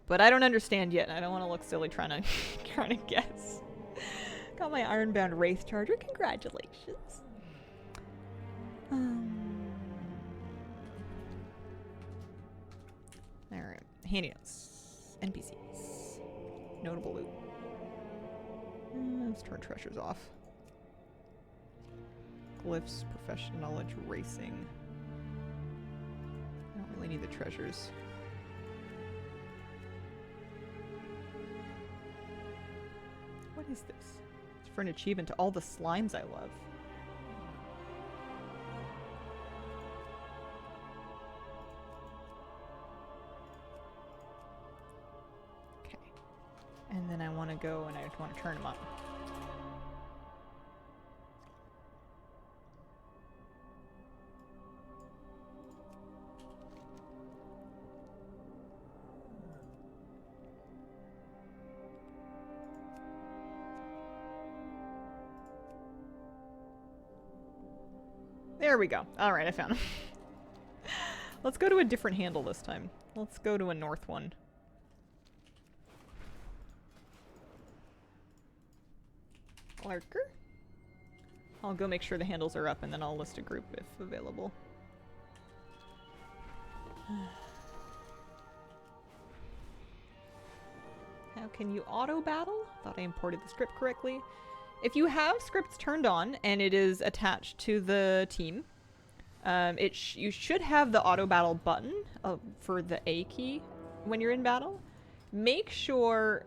but I don't understand yet, and I don't want to look silly trying to guess. Got my Ironbound Wraith Charger. Congratulations. Alright. Handy notes. NPCs. Notable loot. Let's turn treasures off. Glyphs, professional knowledge, racing. I don't really need the treasures. What is this? It's for an achievement to all the slimes I love. Okay. And then I want to go and I want to turn them up. There we go. Alright, I found him. Let's go to a different handle this time. Let's go to a north one. Larker? I'll go make sure the handles are up and then I'll list a group if available. How can you auto battle? Thought I imported the script correctly. If you have scripts turned on and it is attached to the team, you should have the auto battle button for the A key when you're in battle. Make sure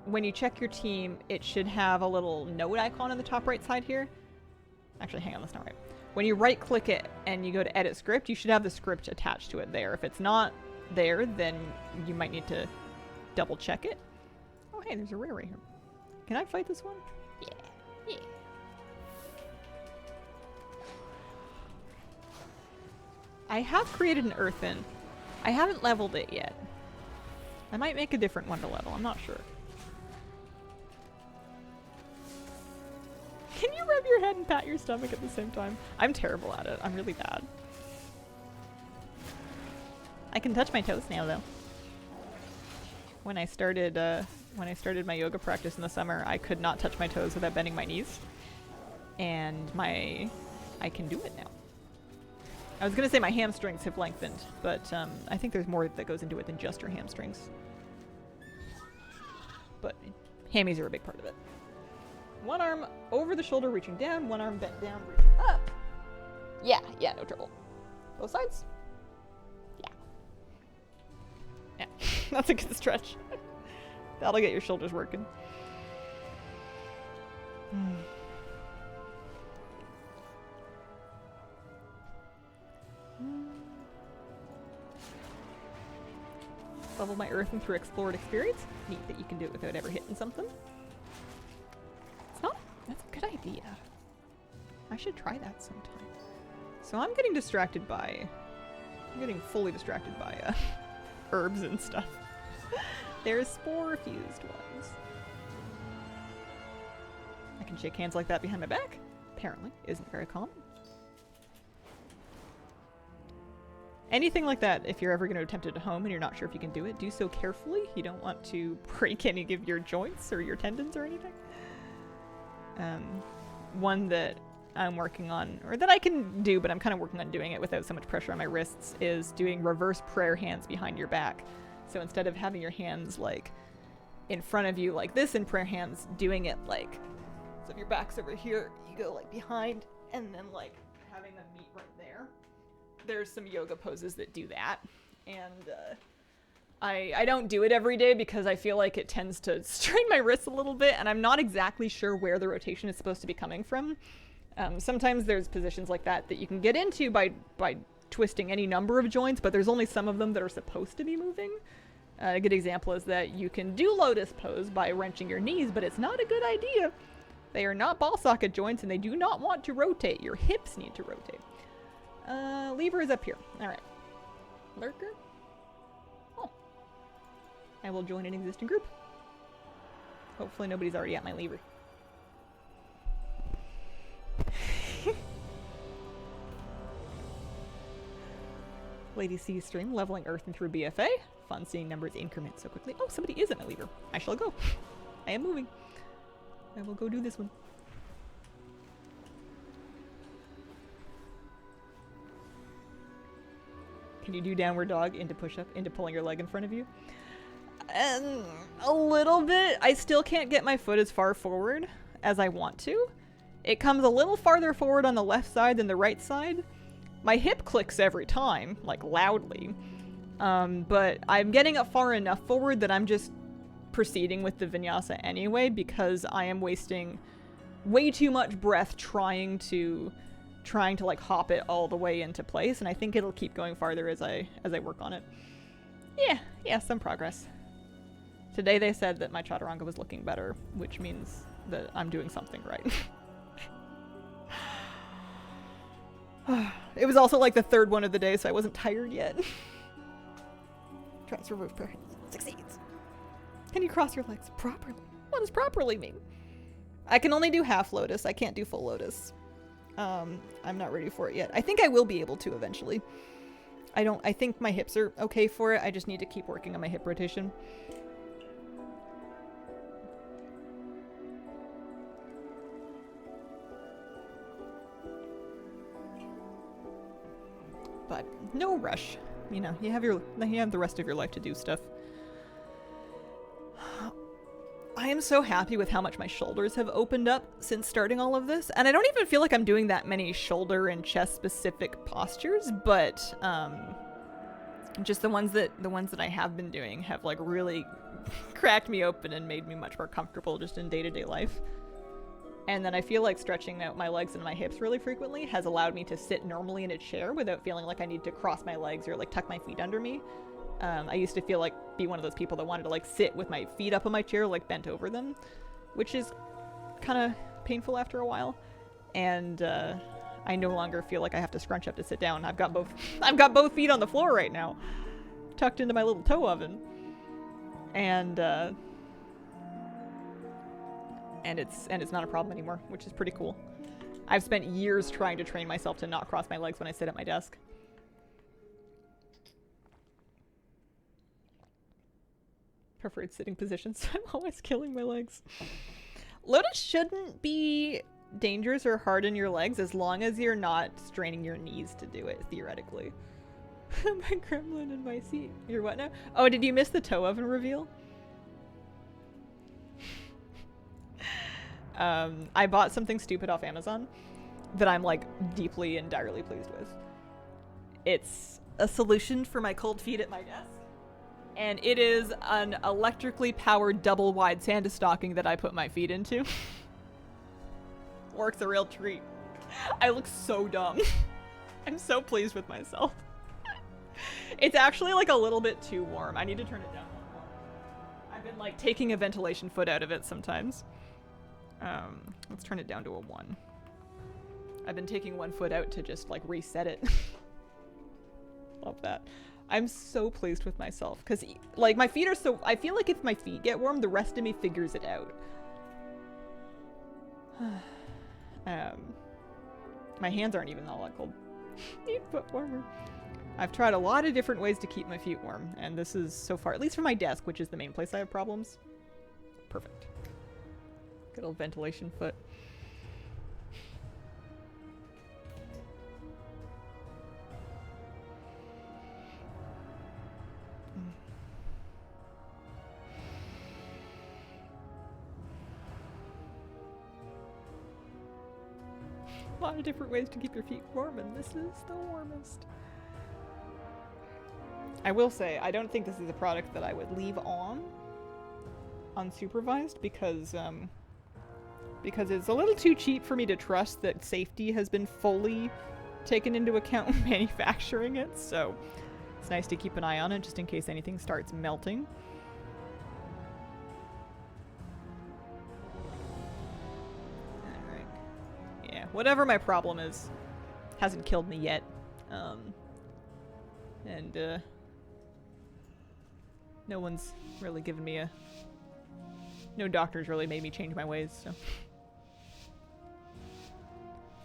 when you check your team, it should have a little note icon on the top right side here. Actually, hang on, that's not right. When you right click it and you go to edit script, you should have the script attached to it there. If it's not there, then you might need to double check it. Oh hey, there's a rare right here. Can I fight this one? Yeah. Yeah. I have created an earthen. I haven't leveled it yet. I might make a different one to level, I'm not sure. Can you rub your head and pat your stomach at the same time? I'm terrible at it. I'm really bad. I can touch my toes now though. When I started my yoga practice in the summer, I could not touch my toes without bending my knees. And I can do it now. I was gonna say my hamstrings have lengthened, but I think there's more that goes into it than just your hamstrings. But hammies are a big part of it. One arm over the shoulder reaching down, one arm bent down reaching up. Yeah, no trouble. Both sides? Yeah, that's a good stretch. That'll get your shoulders working. Level my earthen through explored experience. Neat that you can do it without ever hitting something. That's a good idea. I should try that sometime. So I'm getting distracted by... I'm getting fully distracted by herbs and stuff. There's spore-fused ones. I can shake hands like that behind my back. Apparently, isn't very common. Anything like that, if you're ever going to attempt it at home and you're not sure if you can do it, do so carefully. You don't want to break any of your joints or your tendons or anything. One that I'm working on, or that I can do, but I'm kind of working on doing it without so much pressure on my wrists, is doing reverse prayer hands behind your back. So instead of having your hands like in front of you like this in prayer hands, doing it like, so if your back's over here, you go like behind and then like having them meet right there. There's some yoga poses that do that. And I don't do it every day because I feel like it tends to strain my wrists a little bit, and I'm not exactly sure where the rotation is supposed to be coming from. Sometimes there's positions like that you can get into by twisting any number of joints, but there's only some of them that are supposed to be moving. A good example is that you can do lotus pose by wrenching your knees, but it's not a good idea. They are not ball socket joints, and they do not want to rotate. Your hips need to rotate. Lever is up here. All right. Lurker? Oh. I will join an existing group. Hopefully nobody's already at my lever. Lady C stream, leveling Earth and through BFA. Fun seeing numbers increment so quickly. Oh, somebody is at my lever. I shall go. I am moving. I will go do this one. Can you do downward dog into push-up, into pulling your leg in front of you? A little bit. I still can't get my foot as far forward as I want to. It comes a little farther forward on the left side than the right side. My hip clicks every time, like loudly. But I'm getting it far enough forward that I'm just proceeding with the vinyasa anyway, because I am wasting way too much breath trying to like hop it all the way into place, and I think it'll keep going farther as I work on it. Yeah, some progress. Today they said that my chaturanga was looking better, which means that I'm doing something right. It was also like the third one of the day, so I wasn't tired yet. Transfer move prayer succeeds. Can you cross your legs properly? What does properly mean? I can only do half lotus. I can't do full lotus. I'm not ready for it yet. I think I will be able to eventually. I think my hips are okay for it. I just need to keep working on my hip rotation. But no rush. You know, you have the rest of your life to do stuff. I am so happy with how much my shoulders have opened up since starting all of this. And I don't even feel like I'm doing that many shoulder and chest specific postures, but just the ones that I have been doing have like really cracked me open and made me much more comfortable just in day-to-day life. And then I feel like stretching out my legs and my hips really frequently has allowed me to sit normally in a chair without feeling like I need to cross my legs or like tuck my feet under me. I used to feel like be one of those people that wanted to like sit with my feet up on my chair, like bent over them, which is kind of painful after a while. And I no longer feel like I have to scrunch up to sit down. I've got both feet on the floor right now, tucked into my little toe oven, and it's not a problem anymore, which is pretty cool. I've spent years trying to train myself to not cross my legs when I sit at my desk. Preferred sitting positions. I'm always killing my legs. Lotus shouldn't be dangerous or hard on your legs as long as you're not straining your knees to do it, theoretically. My gremlin in my seat. You're what now? Oh, did you miss the toe oven reveal? I bought something stupid off Amazon that I'm like deeply and direly pleased with. It's a solution for my cold feet at my desk. And it is an electrically powered double wide Santa stocking that I put my feet into. Works a real treat. I look so dumb. I'm so pleased with myself. It's actually like a little bit too warm. I need to turn it down a little more. I've been like taking a ventilation foot out of it sometimes. Let's turn it down to a 1. I've been taking one foot out to just like reset it. Love that. I'm so pleased with myself because like my feet are so, I feel like if my feet get warm, the rest of me figures it out. My hands aren't even all that cold. Need foot warmer. I've tried a lot of different ways to keep my feet warm, and this is so far, at least for my desk, which is the main place I have problems. Perfect. Good old ventilation foot. A lot of different ways to keep your feet warm, and this is the warmest. I will say, I don't think this is a product that I would leave on unsupervised because it's a little too cheap for me to trust that safety has been fully taken into account when manufacturing it, so it's nice to keep an eye on it just in case anything starts melting. Alright. Yeah, whatever my problem is, hasn't killed me yet. No one's really given me a... No doctor's really made me change my ways, so...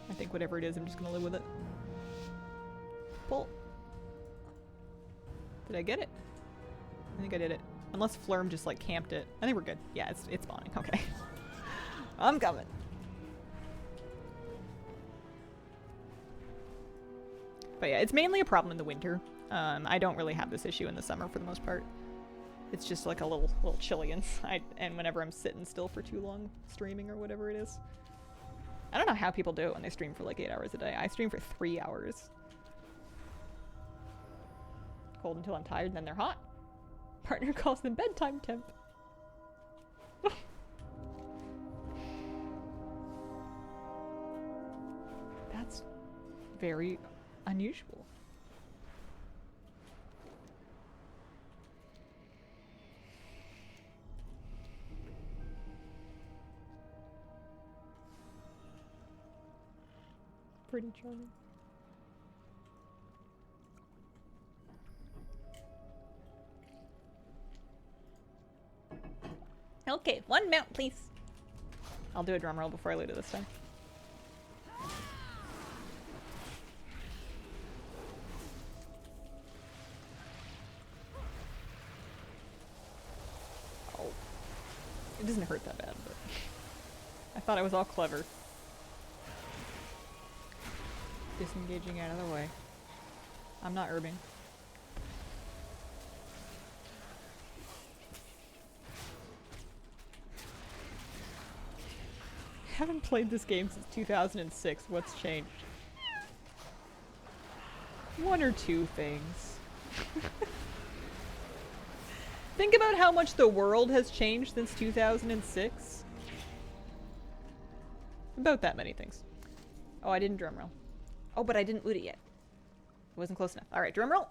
I think whatever it is, I'm just gonna live with it. Pull. Did I get it? I think I did it. Unless Flurm just like camped it. I think we're good. Yeah, it's spawning. Okay. I'm coming. But yeah, it's mainly a problem in the winter. I don't really have this issue in the summer for the most part. It's just like a little chilly inside, and whenever I'm sitting still for too long streaming or whatever it is. I don't know how people do it when they stream for like 8 hours a day. I stream for 3 hours. Cold until I'm tired, and then they're hot. Partner calls them bedtime temp. That's very unusual. Pretty charming. Okay, one mount, please. I'll do a drum roll before I loot it this time. Oh. It doesn't hurt that bad, but I thought I was all clever. Disengaging out of the way. I'm not urbing. Haven't played this game since 2006. What's changed? One or two things. Think about how much the world has changed since 2006. About that many things. Oh, I didn't drum roll. Oh, but I didn't loot it yet. It wasn't close enough. Alright, drum roll.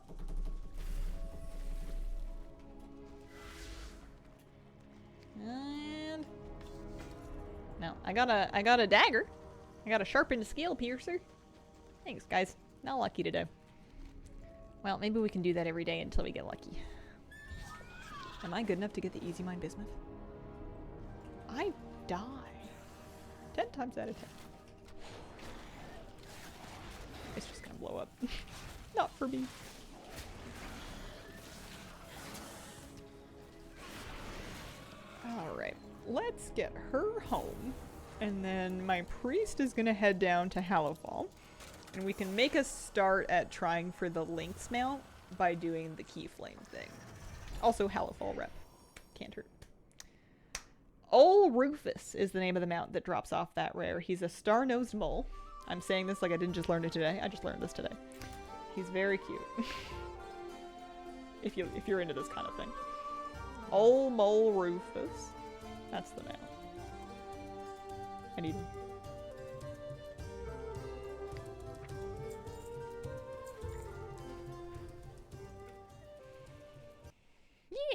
And... no, I got a dagger. I got a sharpened scale piercer. Thanks, guys. Not lucky today. Well, maybe we can do that every day until we get lucky. Am I good enough to get the easy mine bismuth? I die. 10 times out of 10. It's just gonna blow up. Not for me. Alright, let's get her home. And then my priest is gonna head down to Hallowfall. And we can make a start at trying for the Lynx mount by doing the key flame thing. Also Hallowfall rep. Can't hurt. Ol Rufus is the name of the mount that drops off that rare. He's a star-nosed mole. I'm saying this like I didn't just learn it today. I just learned this today. He's very cute. if you're into this kind of thing. Ol Mole Rufus. That's the mount. I need him.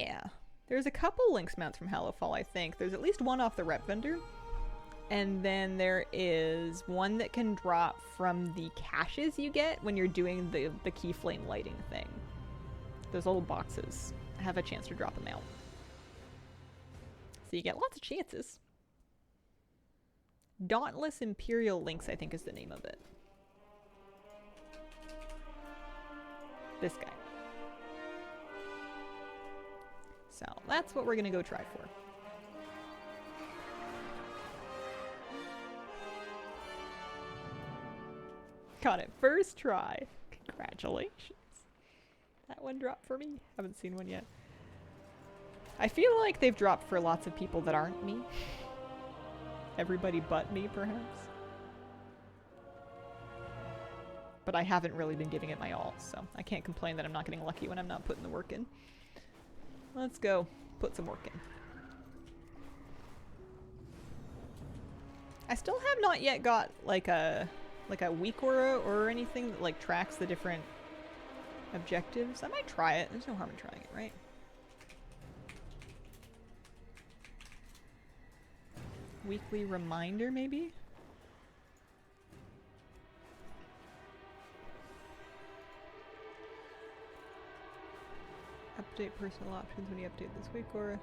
Yeah. There's a couple Lynx mounts from Hallowfall, I think. There's at least one off the rep vendor. And then there is one that can drop from the caches you get when you're doing the key flame lighting thing. Those little boxes have a chance to drop them out. So you get lots of chances. Dauntless Imperial Lynx, I think is the name of it. This guy. So that's what we're gonna go try for. Got it first try. Congratulations. That one dropped for me. Haven't seen one yet. I feel like they've dropped for lots of people that aren't me. Everybody but me, perhaps. but I haven't really been giving it my all, so I can't complain that I'm not getting lucky when I'm not putting the work in. Let's go put some work in. I still have not yet got like a week aura or anything that like tracks the different objectives. I might try it. There's no harm in trying it, right? Weekly reminder, maybe? Update personal options when you update this week, or...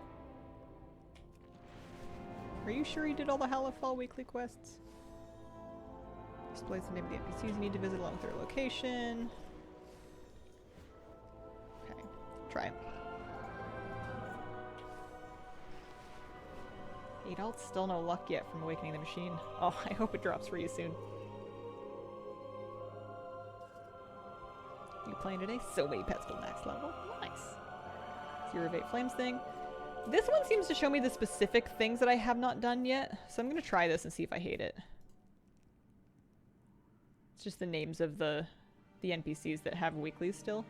Are you sure you did all the Halifal weekly quests? Displays the name of the NPCs you need to visit along with their location. Okay, try it. Adults, still no luck yet from Awakening the Machine. Oh, I hope it drops for you soon. You playing today? So many pets till max level. Nice. Zero Evade Flames thing. This one seems to show me the specific things that I have not done yet, so I'm gonna try this and see if I hate it. It's just the names of the NPCs that have weeklies still.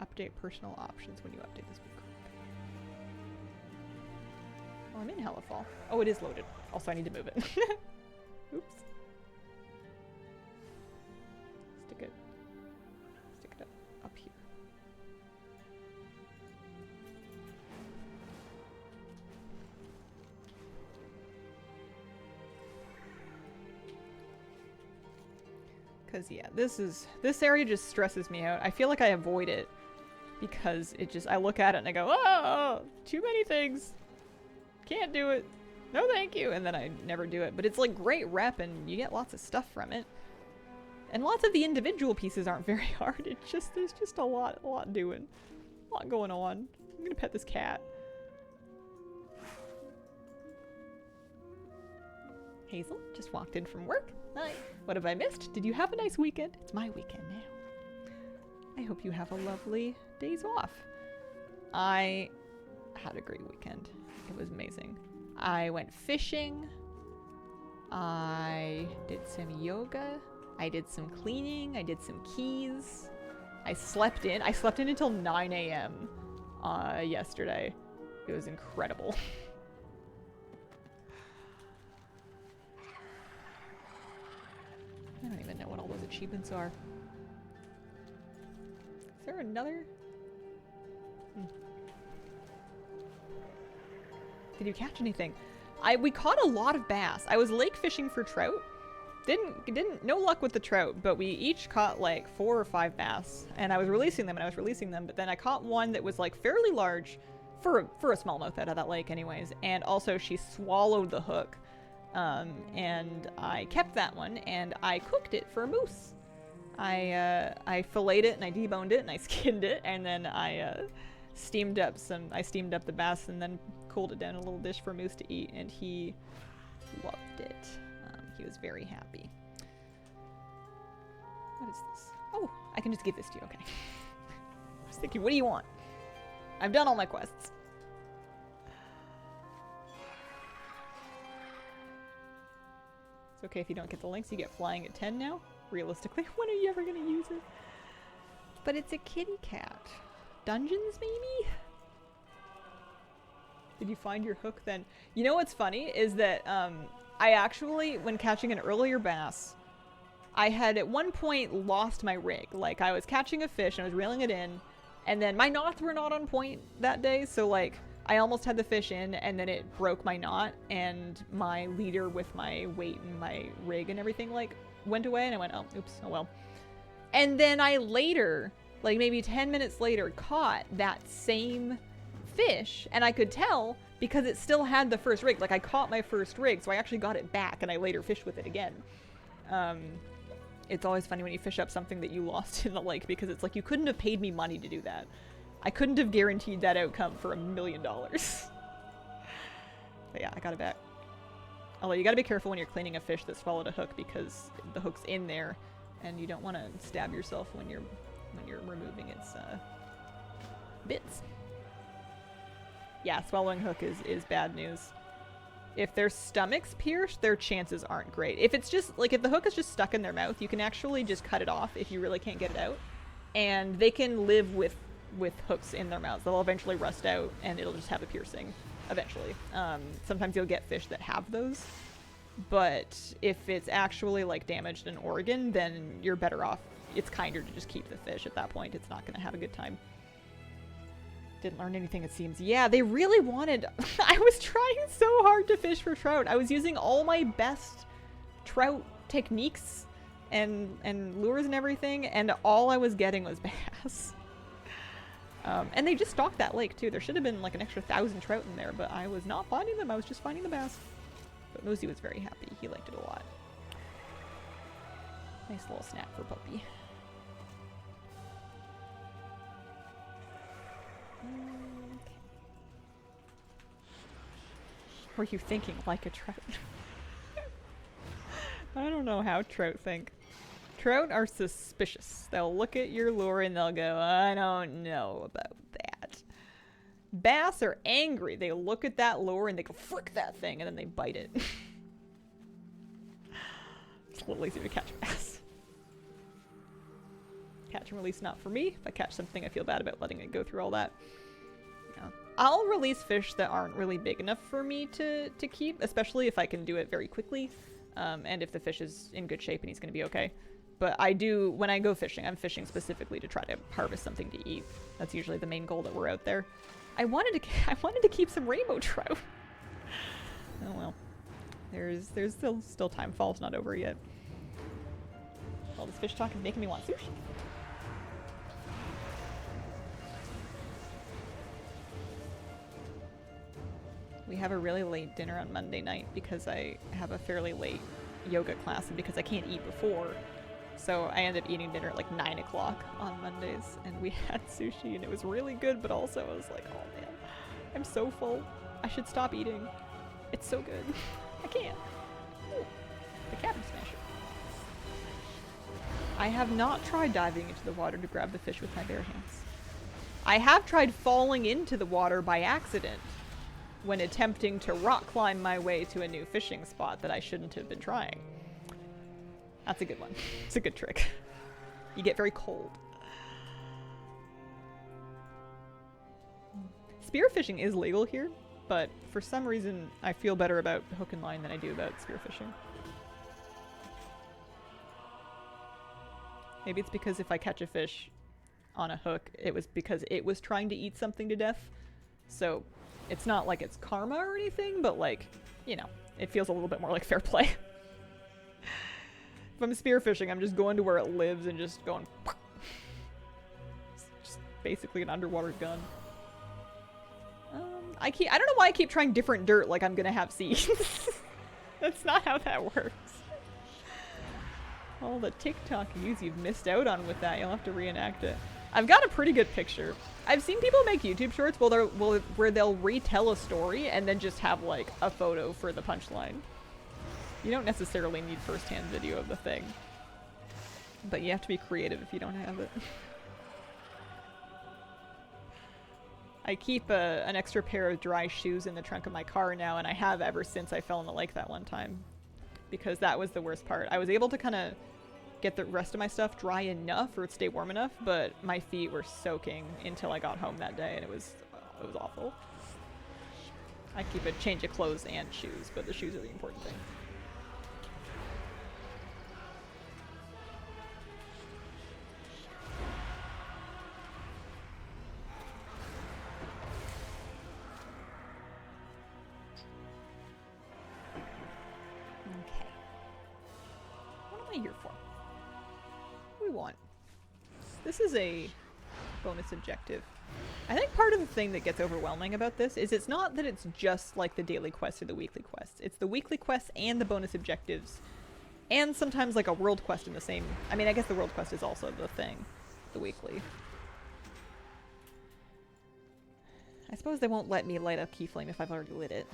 Update personal options when you update this week. Oh, I'm in Halifal. Oh, it is loaded. Also, I need to move it. Oops. Stick it up here. Cause yeah, this area just stresses me out. I feel like I avoid it because I look at it and I go, oh, too many things. Can't do it. No thank you. And then I never do it. But it's like great rep and you get lots of stuff from it. And lots of the individual pieces aren't very hard. It's just, there's just a lot doing. A lot going on. I'm gonna pet this cat. Hazel just walked in from work. Hi. What have I missed? Did you have a nice weekend? It's my weekend now. I hope you have a lovely days off. I had a great weekend. It was amazing. I went fishing. I did some yoga. I did some cleaning. I did some keys. I slept in. I slept in until 9 a.m. Yesterday. It was incredible. I don't even know what all those achievements are. Is there another? Did you catch anything? We caught a lot of bass. I was lake fishing for trout. No luck with the trout, but we each caught like 4 or 5 bass. And I was releasing them, but then I caught one that was like fairly large for a smallmouth out of that lake anyways. And also she swallowed the hook. And I kept that one and I cooked it for a moose. I filleted it and I deboned it and I skinned it and then I steamed up the bass and then cooled it down in a little dish for Moose to eat, and he loved it. He was very happy. What is this? Oh, I can just give this to you. Okay. I was thinking, what do you want? I've done all my quests. It's okay if you don't get the links. You get flying at 10 now. Realistically, when are you ever going to use it? But it's a kitty cat. Dungeons, maybe? Did you find your hook then? You know what's funny is that I actually, when catching an earlier bass, I had at one point lost my rig. Like I was catching a fish and I was reeling it in, and then my knots were not on point that day, so like I almost had the fish in and then it broke my knot and my leader with my weight and my rig and everything like went away, and I went, oh, oops, oh well. And then I later, like maybe 10 minutes later, caught that same fish, and I could tell because it still had the first rig. Like I caught my first rig, so I actually got it back and I later fished with it again. It's always funny when you fish up something that you lost in the lake, because it's like you couldn't have paid me money to do that. I couldn't have guaranteed that outcome for $1 million. But yeah, I got it back. Although you gotta be careful when you're cleaning a fish that swallowed a hook, because the hook's in there and you don't want to stab yourself when you're removing its bits. Yeah, swallowing hook is bad news. If their stomach's pierced, their chances aren't great. If it's just, like, if the hook is just stuck in their mouth, you can actually just cut it off if you really can't get it out. And they can live with hooks in their mouths. They'll eventually rust out, and it'll just have a piercing, eventually. Sometimes you'll get fish that have those. But if it's actually, like, damaged an organ, then you're better off. It's kinder to just keep the fish at that point. It's not going to have a good time. Didn't learn anything, it seems. Yeah, they really wanted... I was trying so hard to fish for trout. I was using all my best trout techniques and lures and everything, and all I was getting was bass. And they just stocked that lake, too. There should have been, like, an extra 1,000 trout in there, but I was not finding them. I was just finding the bass. But Mosey was very happy. He liked it a lot. Nice little snack for puppy. Okay. Were you thinking like a trout? I don't know how trout think. Trout are suspicious. They'll look at your lure and they'll go, I don't know about that. Bass are angry. They look at that lure and they go, frick that thing, and then they bite it. It's a little easier to catch a bass. Catch and release not for me. If I catch something, I feel bad about letting it go through all that. Yeah. I'll release fish that aren't really big enough for me to keep, especially if I can do it very quickly, and if the fish is in good shape and he's going to be okay. But I do, when I go fishing, I'm fishing specifically to try to harvest something to eat. That's usually the main goal that we're out there. I wanted to keep some rainbow trout. Oh well. There's still time. Fall's not over yet. All this fish talk is making me want sushi. We have a really late dinner on Monday night because I have a fairly late yoga class and because I can't eat before. So I ended up eating dinner at like 9 o'clock on Mondays, and we had sushi, and it was really good, but also I was like, oh man, I'm so full. I should stop eating. It's so good. I can't. Ooh, the cabin smasher. I have not tried diving into the water to grab the fish with my bare hands. I have tried falling into the water by accident when attempting to rock climb my way to a new fishing spot that I shouldn't have been trying. That's a good one. It's a good trick. You get very cold. Spearfishing is legal here, but for some reason I feel better about hook and line than I do about spearfishing. Maybe it's because if I catch a fish on a hook, it was because it was trying to eat something to death. So it's not like it's karma or anything, but like, you know, it feels a little bit more like fair play. If I'm spearfishing, I'm just going to where it lives and just going... It's just basically an underwater gun. I don't know why I keep trying different dirt like I'm gonna have seeds. That's not how that works. All the TikTok views you've missed out on with that, you'll have to reenact it. I've got a pretty good picture. I've seen people make YouTube shorts where they'll retell a story and then just have like a photo for the punchline. You don't necessarily need first-hand video of the thing, but you have to be creative if you don't have it. I keep an extra pair of dry shoes in the trunk of my car now, and I have ever since I fell in the lake that one time, because that was the worst part. I was able to kind of get the rest of my stuff dry enough or stay warm enough, but my feet were soaking until I got home that day, and it was awful. I keep a change of clothes and shoes, but the shoes are the important thing. Okay. What am I here for? What do we want? This is a bonus objective. I think part of the thing that gets overwhelming about this is it's not that it's just like the daily quests or the weekly quests. It's the weekly quests and the bonus objectives. And sometimes like a world quest in the same... I mean, I guess the world quest is also the thing. The weekly. I suppose they won't let me light a key flame if I've already lit it.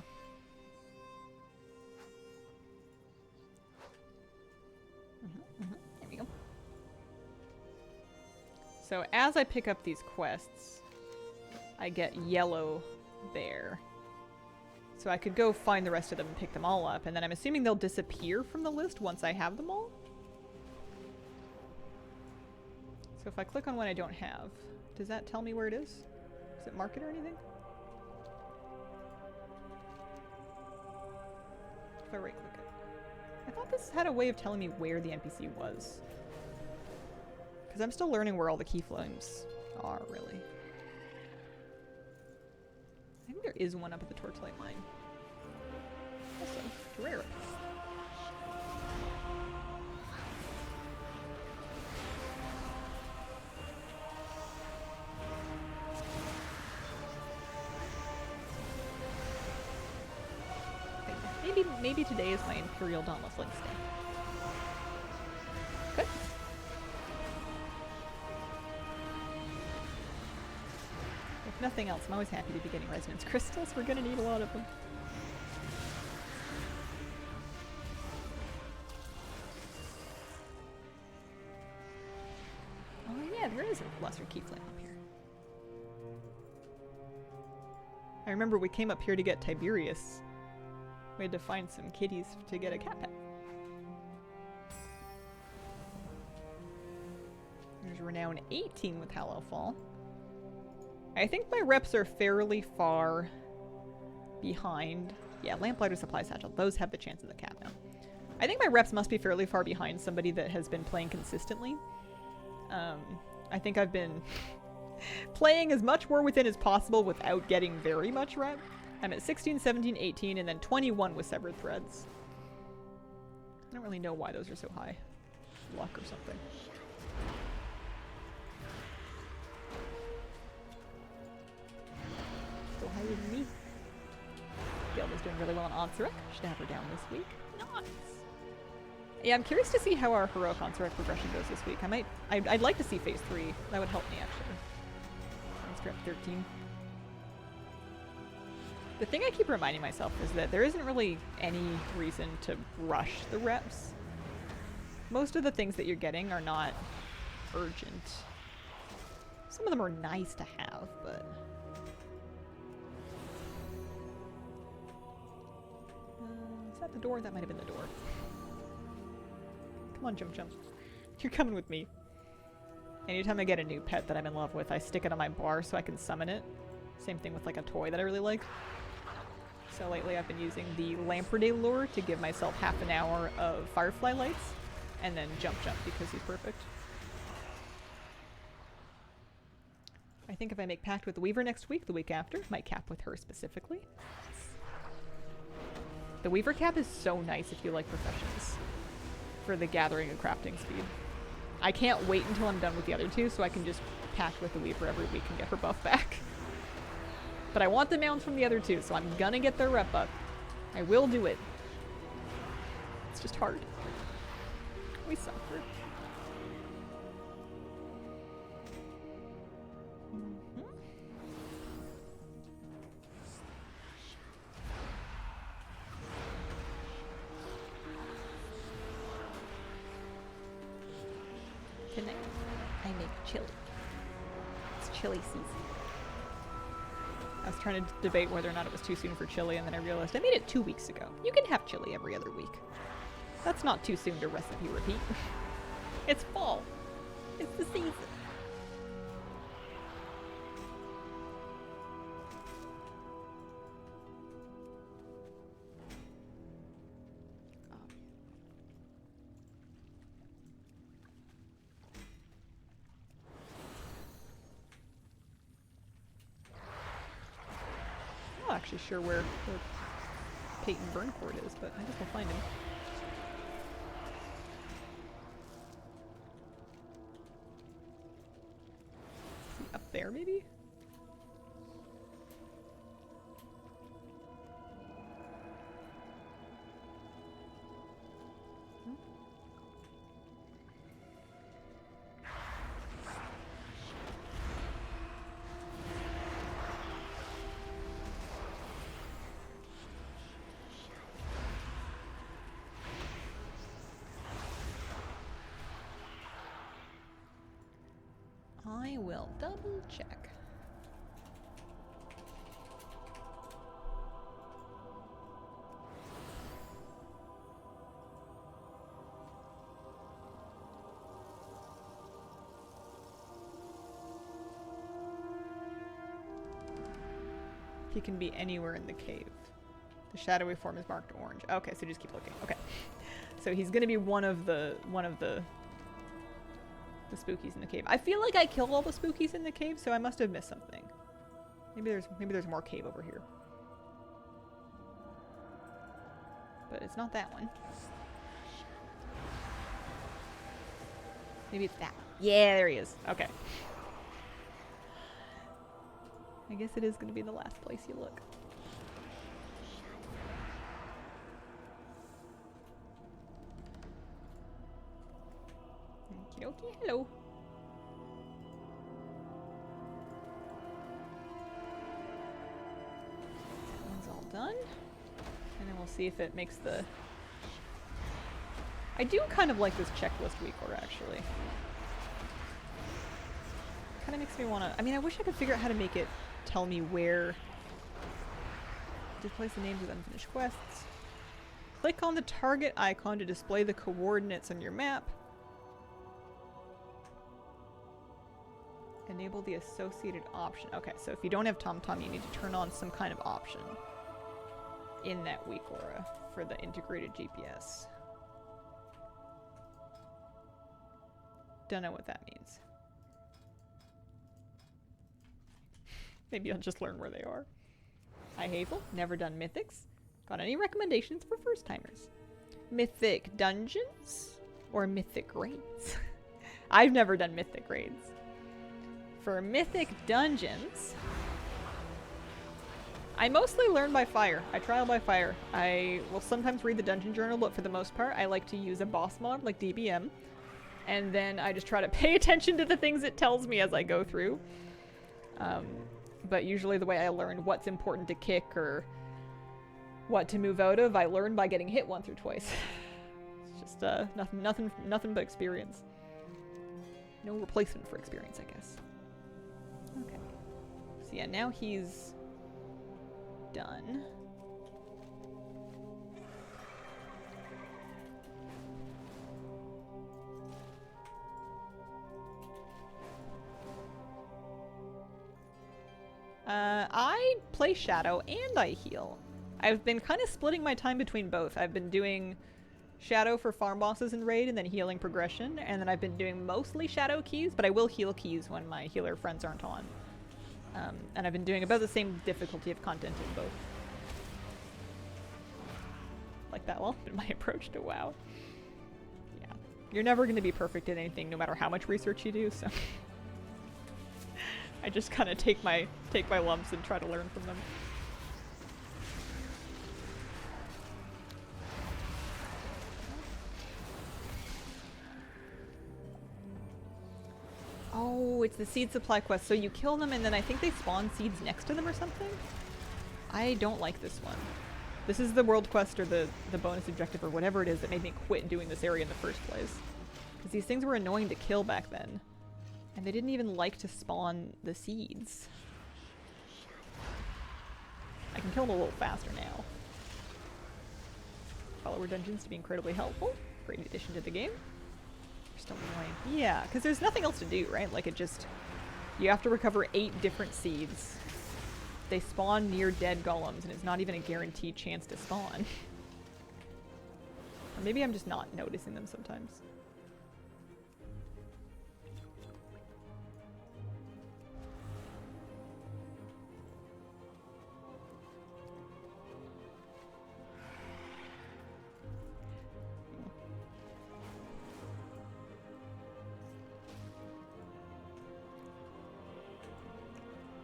There we go. So as I pick up these quests, I get yellow there. So I could go find the rest of them and pick them all up, and then I'm assuming they'll disappear from the list once I have them all. So if I click on one I don't have, does that tell me where it is? Does it mark it or anything? If I right click it. I thought this had a way of telling me where the NPC was. Because I'm still learning where all the keyframes are, really. I think there is one up at the Torchlight Mine. Also, rare. Maybe today is my Imperial Dauntless Link day. Good. If nothing else, I'm always happy to be getting resonance crystals. We're gonna need a lot of them. Oh yeah, there is a lesser keyflame up here. I remember we came up here to get Tiberius. We had to find some kitties to get a cat pet. There's Renown 18 with Hallowfall. I think my reps are fairly far behind. Yeah, Lamplighter Supply Satchel. Those have the chance of the cat now. I think my reps must be fairly far behind somebody that has been playing consistently. I think I've been playing as much War Within as possible without getting very much rep. I'm at 16, 17, 18, and then 21 with Severed Threads. I don't really know why those are so high. Luck or something. Still higher than me. Gilda's doing really well on Ansarek. Should have her down this week. Nice! Yeah, I'm curious to see how our Heroic Ansarek progression goes this week. I'd like to see Phase 3. That would help me, actually. I'm strap 13. The thing I keep reminding myself is that there isn't really any reason to rush the reps. Most of the things that you're getting are not urgent. Some of them are nice to have, but... is that the door? That might have been the door. Come on, Jump Jump. You're coming with me. Anytime I get a new pet that I'm in love with, I stick it on my bar so I can summon it. Same thing with like a toy that I really like. So lately I've been using the Lamprey lure to give myself half an hour of Firefly lights, and then Jump Jump because he's perfect. I think if I make Pact with the Weaver next week, the week after, might cap with her specifically. The Weaver cap is so nice if you like Professions for the gathering and crafting speed. I can't wait until I'm done with the other two so I can just Pact with the Weaver every week and get her buff back. But I want the mounts from the other two, so I'm gonna get their rep up. I will do it. It's just hard. We suffer. Tonight, I make chili. It's chili season. I was trying to debate whether or not it was too soon for chili, and then I realized I made it 2 weeks ago. You can have chili every other week. That's not too soon to recipe repeat. It's fall. It's the season. I'm not actually sure where Peyton Burncourt is, but I guess we'll find him. Is he up there, maybe? I will double check. he can be anywhere in the cave. The shadowy form is marked orange. Okay, so just keep looking. Okay. So he's gonna be one of the spookies in the cave. I feel like I killed all the spookies in the cave, so I must have missed something. Maybe there's more cave over here. But it's not that one. Maybe it's that one. Yeah, there he is. Okay. I guess it is going to be the last place you look. Okie dokie, hello. That one's all done. And then we'll see if it makes the... I do kind of like this checklist weekor, actually. Kind of makes me want to... I mean, I wish I could figure out how to make it tell me where... Displays the names of unfinished quests. Click on the target icon to display the coordinates on your map. Enable the associated option. Okay, so if you don't have TomTom, you need to turn on some kind of option in that weekora for the integrated GPS. Don't know what that means. Maybe I'll just learn where they are. Hi Hazel, never done mythics. Got any recommendations for first timers? Mythic dungeons or mythic raids? I've never done mythic raids. For mythic dungeons, I mostly learn by fire. I trial by fire. I will sometimes read the dungeon journal, but for the most part, I like to use a boss mod like DBM. And then I just try to pay attention to the things it tells me as I go through. But usually the way I learn what's important to kick or what to move out of, I learn by getting hit once or twice. It's just nothing but experience. No replacement for experience, I guess. Okay. So yeah, now he's done. I play Shadow and I heal. I've been kind of splitting my time between both. I've been doing Shadow for farm bosses and raid and then healing progression, and then I've been doing mostly Shadow keys, but I will heal keys when my healer friends aren't on. And I've been doing about the same difficulty of content in both. Like that will be my approach to WoW. Yeah. You're never going to be perfect at anything no matter how much research you do, so... I just kind of take my lumps and try to learn from them. Oh, it's the seed supply quest. So you kill them and then I think they spawn seeds next to them or something? I don't like this one. This is the world quest or the bonus objective or whatever it is that made me quit doing this area in the first place. Because these things were annoying to kill back then. And they didn't even like to spawn the seeds. I can kill them a little faster now. Follower dungeons to be incredibly helpful. Great addition to the game. They're still annoying. Yeah, because there's nothing else to do, right? Like it just... You have to recover 8 different seeds. They spawn near dead golems, and it's not even a guaranteed chance to spawn. Or maybe I'm just not noticing them sometimes.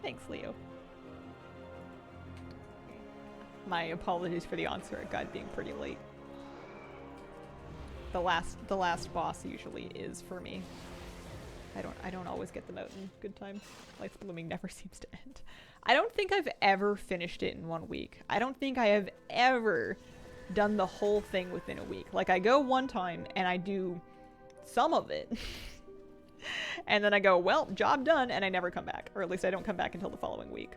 Thanks, Leo. My apologies for the onslaught guide being pretty late. The last boss usually is for me. I don't always get them out in good time. Life's Blooming never seems to end. I don't think I've ever finished it in 1 week. I don't think I have ever done the whole thing within a week. Like I go one time and I do some of it. And then I go, well, job done, and I never come back. Or at least I don't come back until the following week.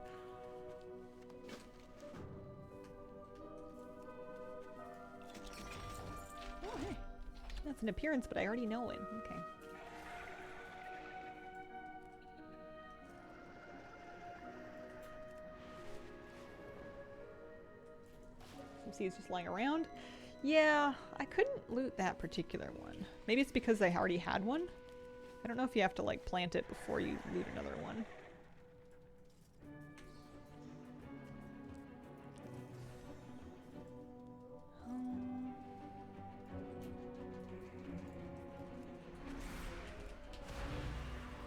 Oh, hey. That's an appearance, but I already know him. Okay. seeds just lying around. Yeah, I couldn't loot that particular one. Maybe it's because I already had one. I don't know if you have to like plant it before you loot another one.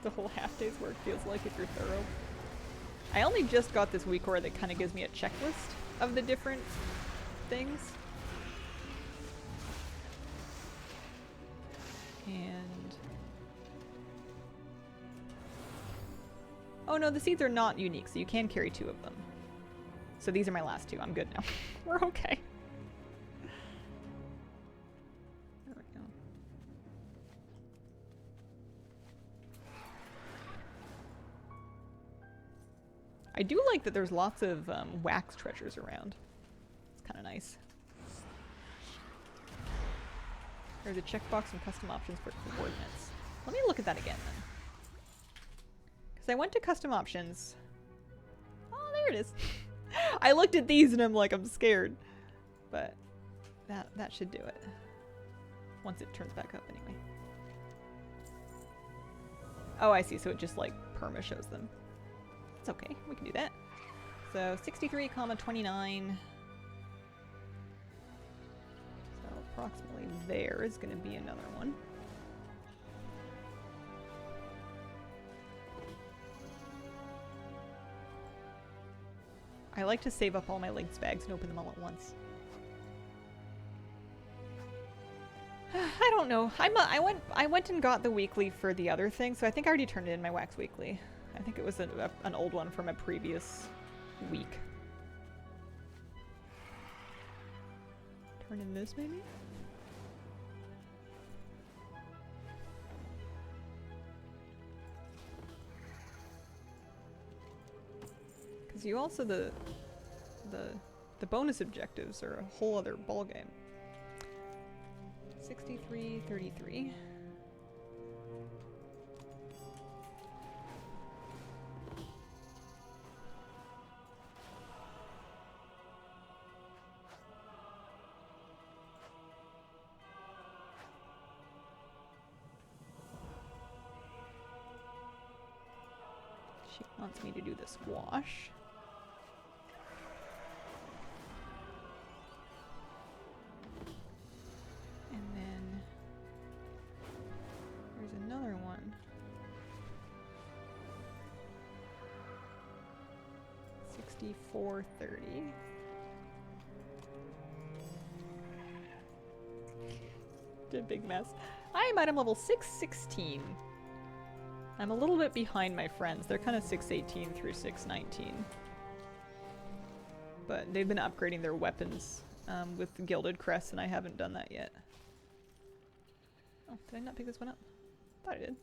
The whole half day's work feels like if you're thorough. I only just got this week that kind of gives me a checklist of the different things. And... oh no, the seeds are not unique, so you can carry 2 of them. So these are my last 2. I'm good now. We're okay. There we go. I do like that there's lots of wax treasures around. It's kind of nice. There's a checkbox and custom options for coordinates. Let me look at that again then. Because I went to custom options. Oh, there it is. I looked at these and I'm like, I'm scared. But that should do it. Once it turns back up anyway. Oh, I see. So it just like perma shows them. It's okay. We can do that. So 63, 29. So approximately there is going to be another one. I like to save up all my links bags and open them all at once. I don't know. I went and got the weekly for the other thing, so I think I already turned in my wax weekly. I think it was an old one from a previous week. Turn in this maybe? Because you also the bonus objectives are a whole other ballgame. 63, 33. She wants me to do the squash. And then there's another one. 6430. Did a big mess. I am item level 616. I'm a little bit behind my friends. They're kind of 618 through 619. But they've been upgrading their weapons with Gilded Crest, and I haven't done that yet. Oh, did I not pick this one up? Thought I did.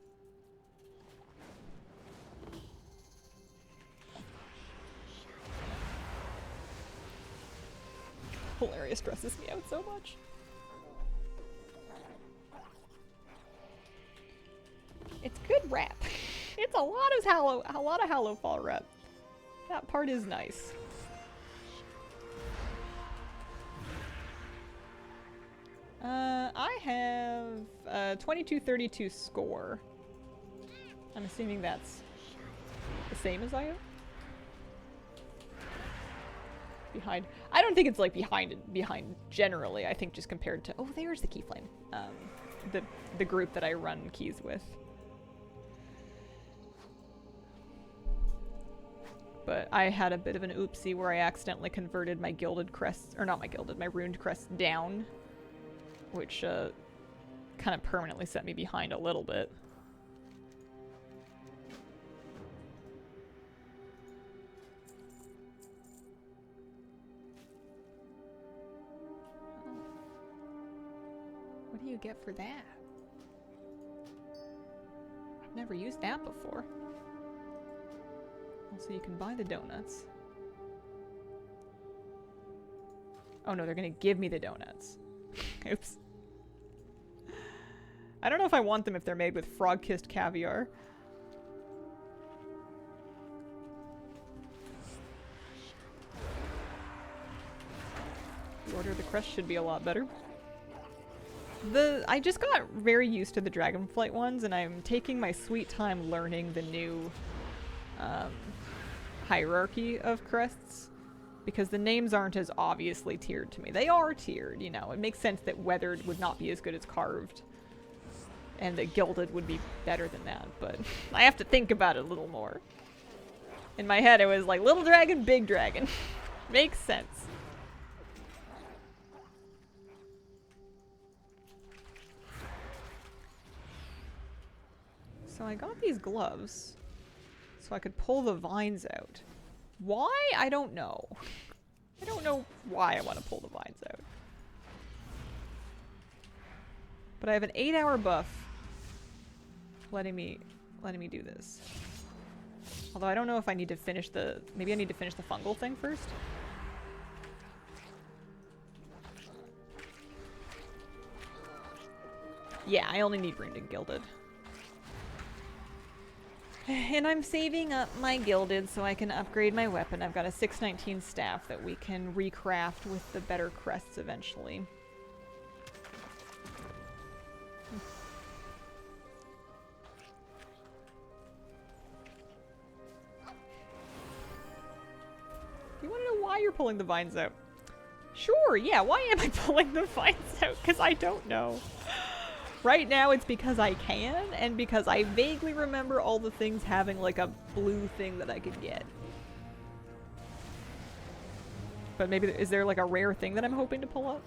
Whole area stresses me out so much. It's good rep. It's a lot of Hallowfall rep. That part is nice. I have 2232 score. I'm assuming that's the same as I am. Behind. I don't think it's like behind generally. I think just compared to, oh, there's the Keyflame. The group that I run keys with. But I had a bit of an oopsie where I accidentally converted my Gilded Crest, or not my Gilded, my Runed Crest down, which kind of permanently set me behind a little bit. What do you get for that? I've never used that before. So you can buy the donuts. Oh no, they're gonna give me the donuts. Oops. I don't know if I want them if they're made with frog-kissed caviar. Ooh, shorter. The crest should be a lot better. I just got very used to the Dragonflight ones, and I'm taking my sweet time learning the new hierarchy of crests, because the names aren't as obviously tiered to me. They are tiered, you know. It makes sense that weathered would not be as good as carved, and that gilded would be better than that, but I have to think about it a little more. In my head, it was like little dragon, big dragon. Makes sense. So I got these gloves so I could pull the vines out. Why? I don't know. I don't know why I want to pull the vines out. But I have an 8-hour buff letting me do this. Although I don't know if I need to finish the... Maybe I need to finish the fungal thing first? Yeah, I only need Ruined and Gilded. And I'm saving up my Gilded so I can upgrade my weapon. I've got a 619 staff that we can recraft with the better crests eventually. You want to know why you're pulling the vines out? Sure, yeah, why am I pulling the vines out? Because I don't know. Right now it's because I can, and because I vaguely remember all the things having like a blue thing that I could get. But maybe, is there like a rare thing that I'm hoping to pull up?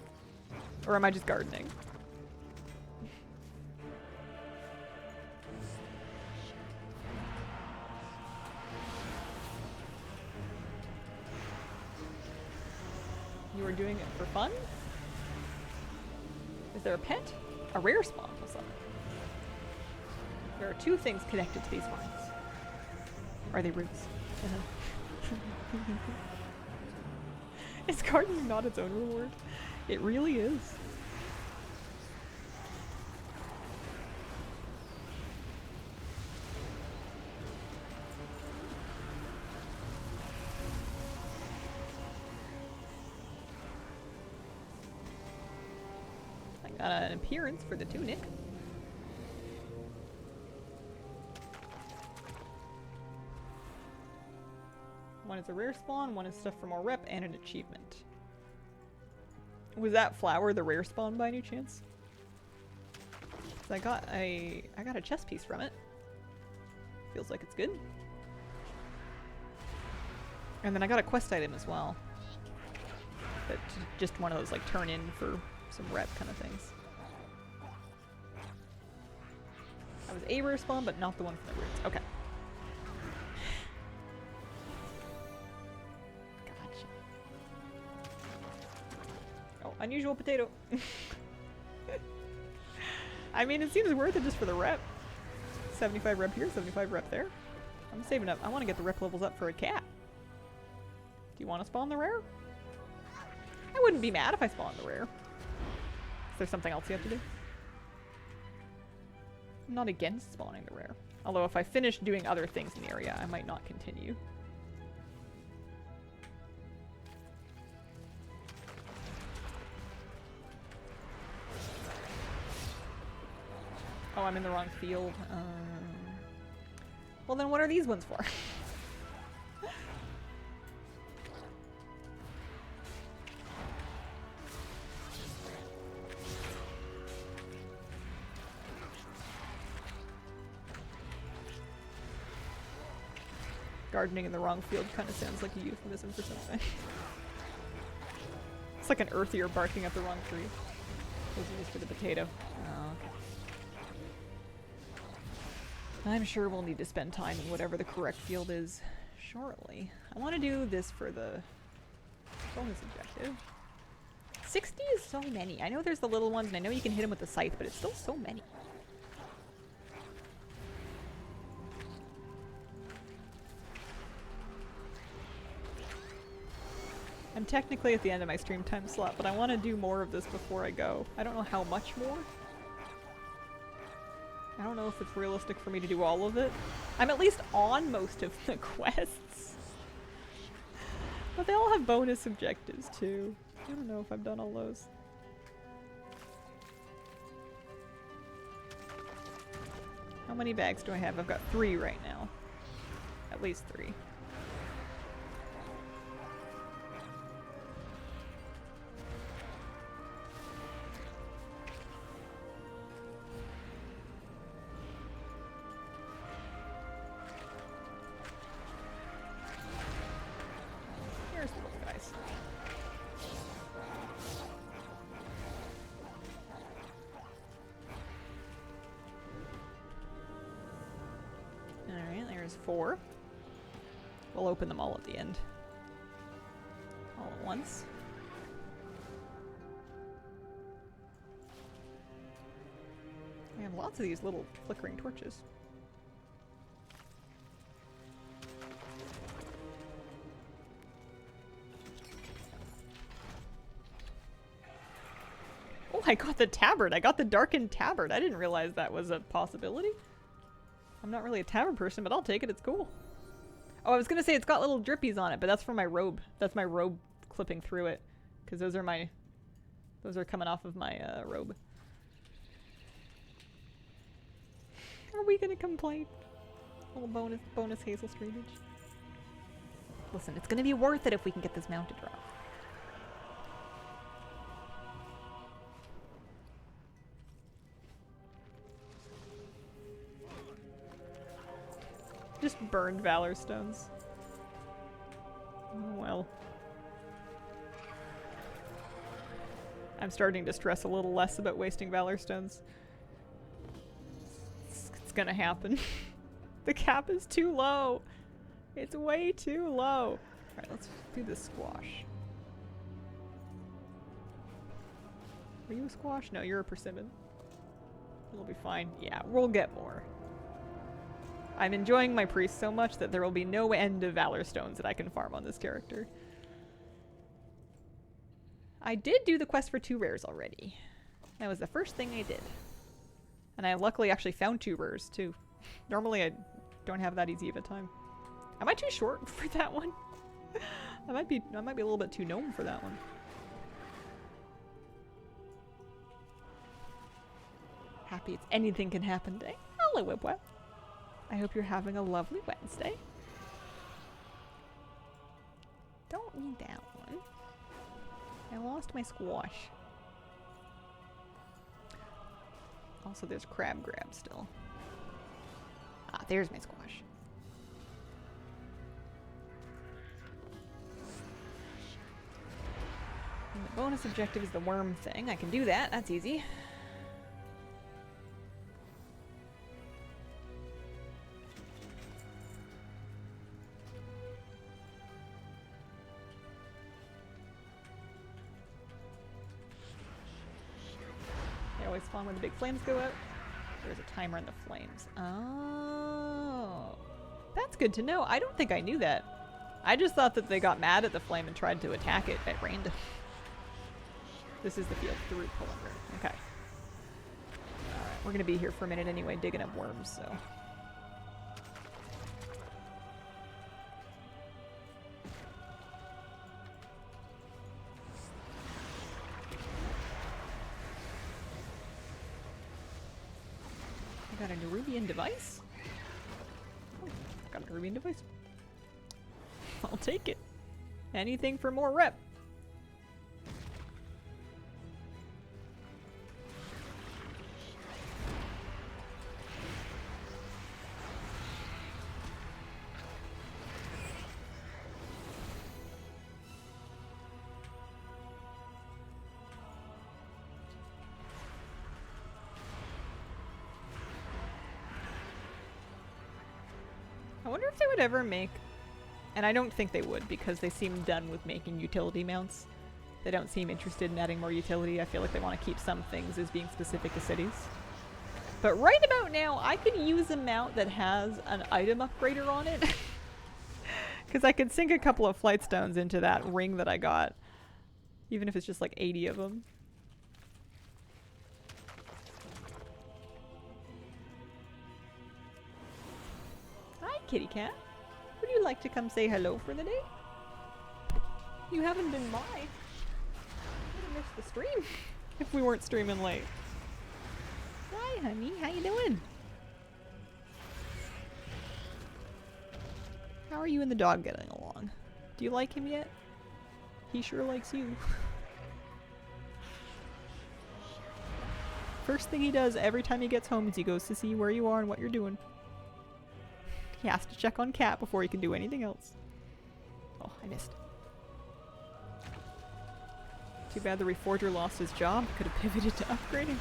Or am I just gardening? You are doing it for fun? Is there a pet? A rare spawn was up. There are 2 things connected to these vines. Are they roots? Is gardening not its own reward? It really is. Got an appearance for the tunic. One is a rare spawn, one is stuff for more rep, and an achievement. Was that flower the rare spawn by any chance? 'Cause I got a chest piece from it. Feels like it's good. And then I got a quest item as well. But just one of those like turn in for some rep kind of things. That was a rare spawn, but not the one from the roots. Okay. Gotcha. Oh, unusual potato. I mean, it seems worth it just for the rep. 75 rep here, 75 rep there. I'm saving up. I want to get the rep levels up for a cat. Do you want to spawn the rare? I wouldn't be mad if I spawned the rare. Is there something else you have to do? I'm not against spawning the rare. Although if I finish doing other things in the area, I might not continue. Oh, I'm in the wrong field. Well then what are these ones for? Gardening in the wrong field kind of sounds like a euphemism for something. It's like an earthier barking at the wrong tree. Those are just for the potato. Oh, okay. I'm sure we'll need to spend time in whatever the correct field is shortly. I want to do this for the bonus objective. 60 is so many. I know there's the little ones, and I know you can hit them with the scythe, but it's still so many. I'm technically at the end of my stream time slot, but I want to do more of this before I go. I don't know how much more. I don't know if it's realistic for me to do all of it. I'm at least on most of the quests. But they all have bonus objectives too. I don't know if I've done all those. How many bags do I have? I've got 3 right now. At least 3. Here's the little guys. Alright, there's 4. We'll open them all at the end. All at once. We have lots of these little flickering torches. Oh, I got the tabard. I got the darkened tabard. I didn't realize that was a possibility. I'm not really a tabard person, but I'll take it. It's cool. Oh, I was gonna say it's got little drippies on it, but that's for my robe. That's my robe clipping through it. Because those are coming off of my robe. Are we gonna complain? A little bonus Hazel Streetage. Listen, it's gonna be worth it if we can get this mounted drop. Just burned Valor Stones. Oh well. I'm starting to stress a little less about wasting Valor Stones. It's gonna happen. The cap is too low. It's way too low. Alright, let's do this squash. Are you a squash? No, you're a persimmon. It'll be fine. Yeah, we'll get more. I'm enjoying my priest so much that there will be no end of Valor Stones that I can farm on this character. I did do the quest for 2 rares already. That was the first thing I did. And I luckily actually found 2 rares too. Normally I don't have that easy of a time. Am I too short for that one? I might be a little bit too gnome for that one. Happy it's anything can happen day. Hello, Whipwap. I hope you're having a lovely Wednesday. Don't need that one. I lost my squash. Also, there's crab grab still. Ah, there's my squash. And the bonus objective is the worm thing. I can do that. That's easy. Always fun when the big flames go out. There's a timer on the flames. Oh, that's good to know. I don't think I knew that. I just thought that they got mad at the flame and tried to attack it at random. This is the field, the root pulling room. Okay. Alright, we're gonna be here for a minute anyway, digging up worms, so. I got a Nerubian device? Oh, got a Nerubian device. I'll take it. Anything for more rep. I wonder if they would ever make, and I don't think they would because they seem done with making utility mounts. They don't seem interested in adding more utility. I feel like they want to keep some things as being specific to cities. But right about now, I could use a mount that has an item upgrader on it. Because I could sink a couple of flight stones into that ring that I got. Even if it's just like 80 of them. Hi, kitty cat. Would you like to come say hello for the day? You haven't been by. the stream if we weren't streaming late. Hi, honey. How you doing? How are you and the dog getting along? Do you like him yet? He sure likes you. First thing he does every time he gets home is he goes to see where you are and what you're doing. He has to check on Cat before he can do anything else. Oh, I missed. Too bad the Reforger lost his job. Could have pivoted to upgrading.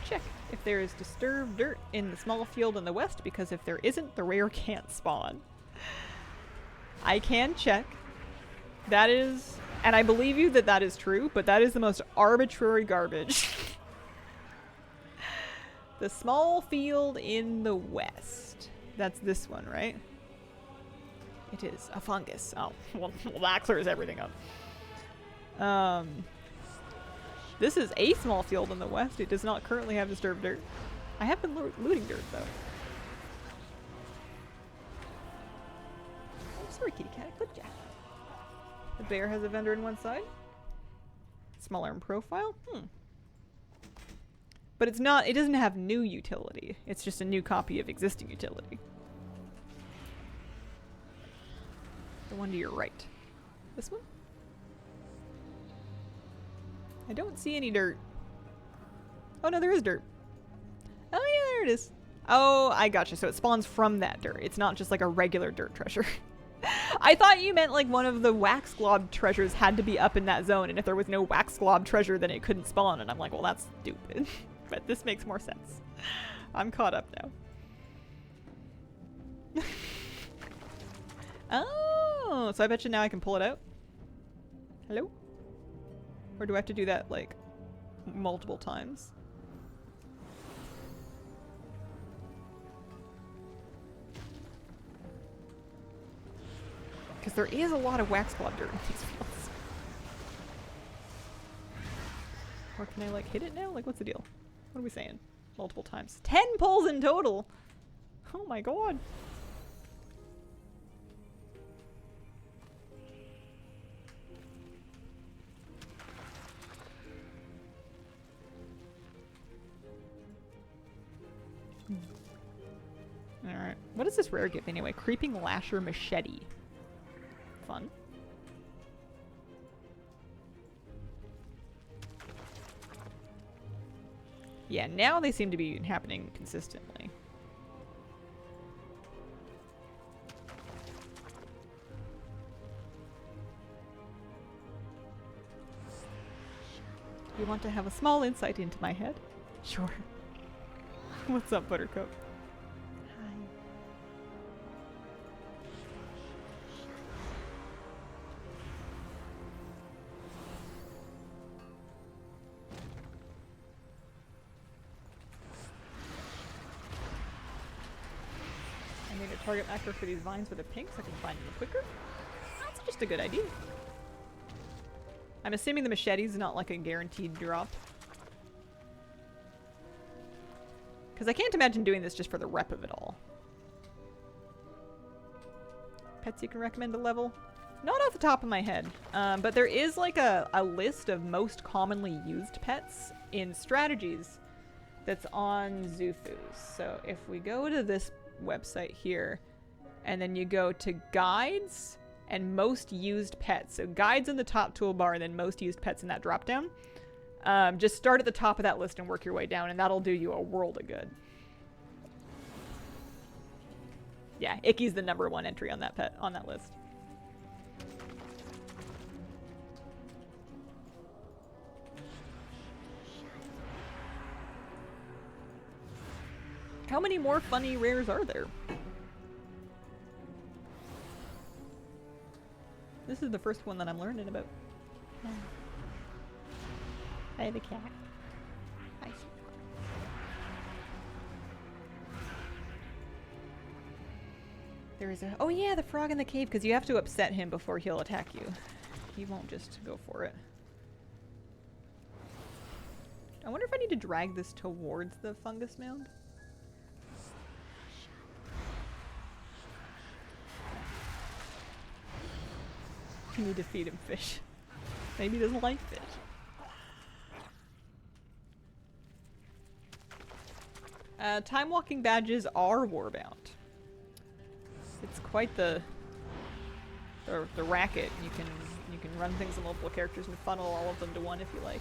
Check if there is disturbed dirt in the small field in the west, because if there isn't, the rare can't spawn. I can check. That is, and I believe you that that is true, but that is the most arbitrary garbage. The small field in the west. That's this one, right? It is a fungus. Oh, well that clears everything up. This is a small field in the west. It does not currently have disturbed dirt. I have been looting dirt, though. Oh, sorry, kitty cat. I clipped ya. The bear has a vendor in one side. Smaller in profile. But it's not, it doesn't have new utility. It's just a new copy of existing utility. The one to your right. This one? I don't see any dirt. Oh no, there is dirt. Oh yeah, there it is. Oh, I gotcha. So it spawns from that dirt. It's not just like a regular dirt treasure. I thought you meant like one of the wax glob treasures had to be up in that zone, and if there was no wax glob treasure, then it couldn't spawn. And I'm like, well, that's stupid. But this makes more sense. I'm caught up now. Oh, so I bet you now I can pull it out. Hello? Or do I have to do that, like, multiple times? Because there is a lot of wax glob dirt in these fields. Or can I, like, hit it now? Like, what's the deal? What are we saying? Multiple times. 10 pulls in total! Oh my god. Alright. What does this rare give anyway? Creeping Lasher Machete. Fun. Yeah, now they seem to be happening consistently. You want to have a small insight into my head? Sure. What's up, Buttercup? Hi. I made a target macro for these vines with a pink so I can find them quicker. That's just a good idea. I'm assuming the machete's not like a guaranteed drop. Because I can't imagine doing this just for the rep of it all. Pets you can recommend to level? Not off the top of my head. But there is like a list of most commonly used pets in strategies that's on Zufus. So if we go to this website here, and then you go to guides and most used pets. So guides in the top toolbar and then most used pets in that drop down. Just start at the top of that list and work your way down, and that'll do you a world of good. Yeah, Icky's the #1 entry on that pet on that list. How many more funny rares are there? This is the first one that I'm learning about. Hi, the cat. Hi. There is a... Oh yeah, the frog in the cave, because you have to upset him before he'll attack you. He won't just go for it. I wonder if I need to drag this towards the fungus mound. I need to feed him fish. Maybe he doesn't like fish. Time walking badges are warbound. It's quite the racket. You can run things in multiple characters and funnel all of them to one if you like.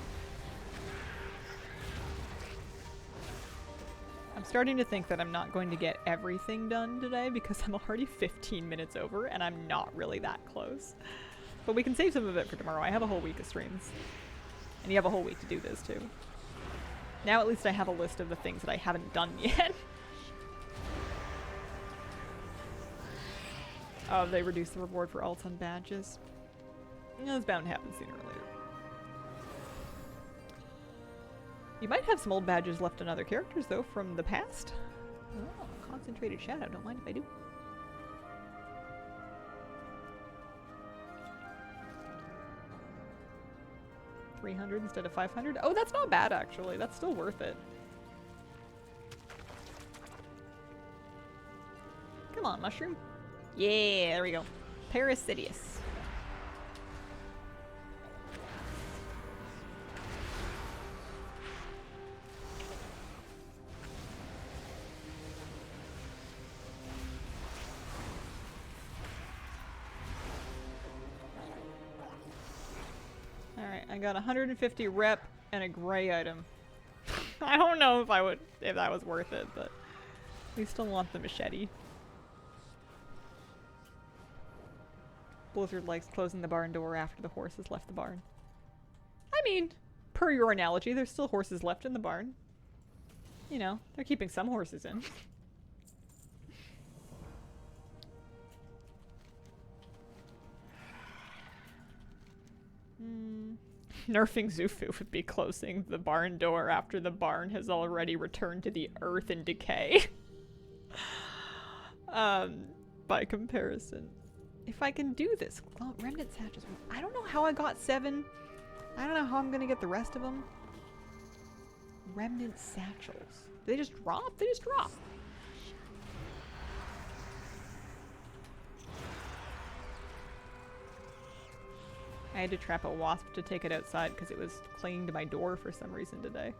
I'm starting to think that I'm not going to get everything done today because I'm already 15 minutes over and I'm not really that close. But we can save some of it for tomorrow. I have a whole week of streams. And you have a whole week to do this too. Now at least I have a list of the things that I haven't done yet. Oh, they reduced the reward for alts on badges. That's bound to happen sooner or later. You might have some old badges left on other characters, though, from the past. Oh, concentrated shadow. Don't mind if I do. $300 instead of $500. Oh, that's not bad, actually. That's still worth it. Come on, mushroom. Yeah, there we go. Parasidius. Alright, I got 150 rep and a gray item. I don't know if that was worth it, but we still want the machete. Blizzard likes closing the barn door after the horses left the barn. I mean, per your analogy, there's still horses left in the barn. You know, they're keeping some horses in. Nerfing Zufu would be closing the barn door after the barn has already returned to the earth in decay. By comparison. If I can do this. Well, remnant satchels. I don't know how I got 7. I don't know how I'm gonna get the rest of them. Remnant satchels. Do they just drop? They just drop. I had to trap a wasp to take it outside because it was clinging to my door for some reason today.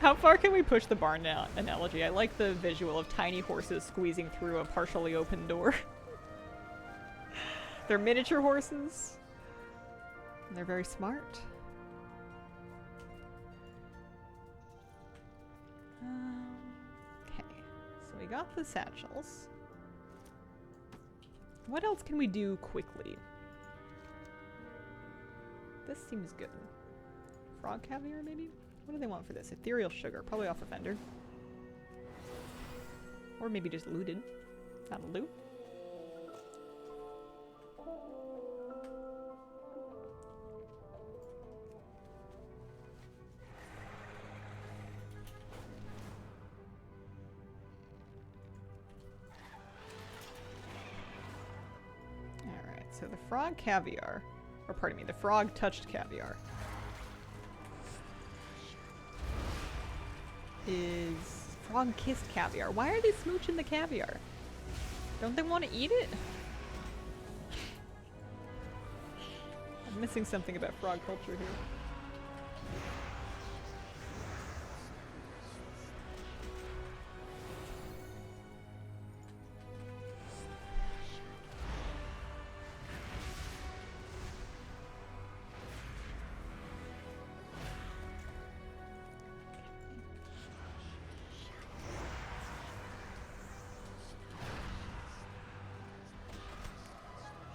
How far can we push the barn analogy? I like the visual of tiny horses squeezing through a partially open door. They're miniature horses. And they're very smart. Okay, so we got the satchels. What else can we do quickly? This seems good. Frog caviar, maybe? What do they want for this? Ethereal sugar, probably off a vendor. Or maybe just looted. That'll loot. Alright, so the frog caviar, or pardon me, the frog touched caviar is frog-kissed caviar. Why are they smooching the caviar? Don't they want to eat it? I'm missing something about frog culture here.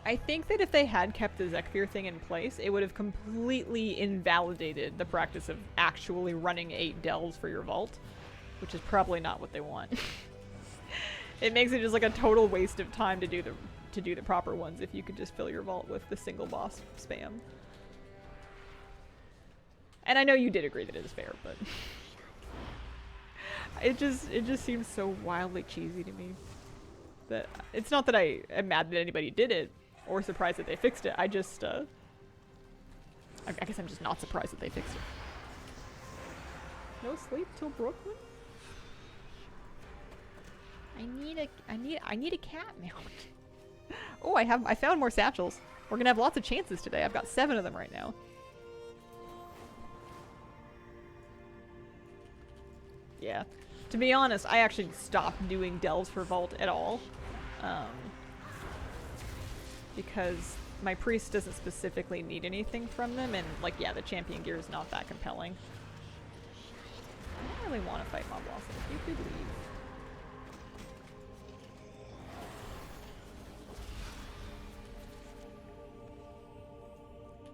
I think that if they had kept the Zekfir thing in place, it would have completely invalidated the practice of actually running 8 delves for your vault, which is probably not what they want. It makes it just like a total waste of time to do the proper ones if you could just fill your vault with the single boss spam. And I know you did agree that it is fair, but it just seems so wildly cheesy to me. That it's not that I am mad that anybody did it or surprised that they fixed it. I just I guess I'm just not surprised that they fixed it. No sleep till Brooklyn? I need a cat mount. Oh, I found more satchels. We're gonna have lots of chances today. I've got 7 of them right now. Yeah. To be honest, I actually stopped doing delves for Vault at all. Because my priest doesn't specifically need anything from them, and like, yeah, the champion gear is not that compelling. I don't really want to fight Mob Blossom. If you could leave.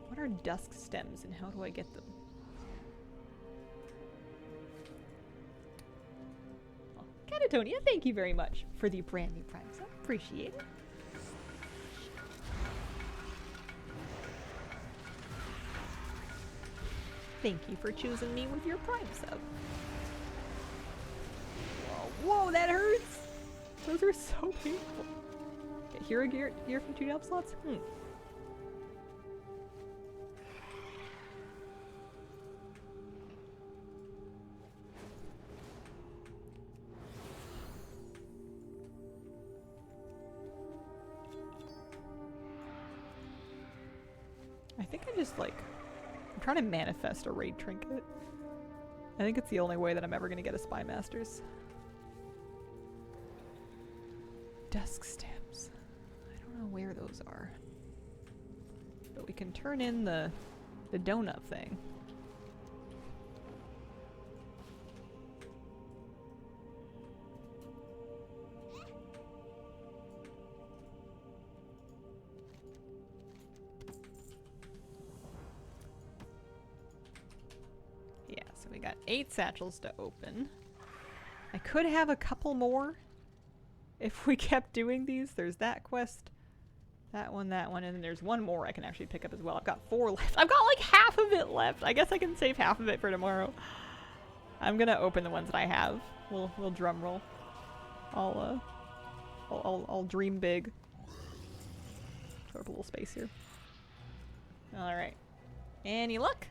What are dusk stems and how do I get them? Well, Catatonia, thank you very much for the brand new Prime sub. Appreciate it. Thank you for choosing me with your Prime sub. Whoa, that hurts! Those are so painful. Okay, hero gear from 2 delve slots? I think I just like... I'm trying to manifest a raid trinket. I think it's the only way that I'm ever going to get a Spy Masters. Dusk stems. I don't know where those are. But we can turn in the donut thing. Yeah, so we got 8 satchels to open. I could have a couple more if we kept doing these. There's that quest, that one, and then there's one more I can actually pick up as well. I've got 4 left. I've got like half of it left. I guess I can save half of it for tomorrow. I'm gonna open the ones that I have. We'll drum roll. I'll dream big. Throw up a little space here. All right. Any luck?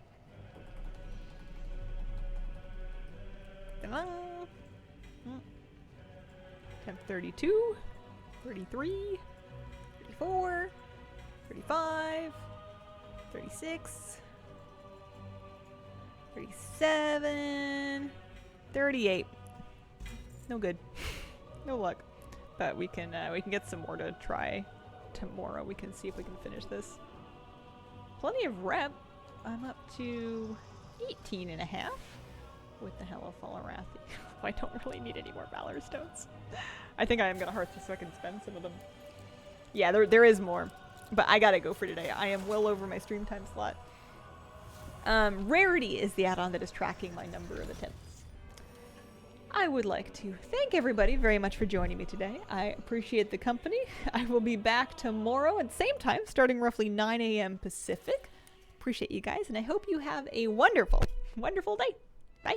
32, 33, 34, 35, 36, 37, 38. No good. No luck. But we can get some more to try tomorrow. We can see if we can finish this. Plenty of rep. I'm up to 18 and a half with the Hell of Falarathi. I don't really need any more Valor Stones. I think I am gonna hearth just so I can spend some of them. Yeah, there is more. But I gotta go for today. I am well over my stream time slot. Rarity is the add-on that is tracking my number of attempts. I would like to thank everybody very much for joining me today. I appreciate the company. I will be back tomorrow at the same time, starting roughly 9 a.m. Pacific. Appreciate you guys, and I hope you have a wonderful, wonderful day. Bye.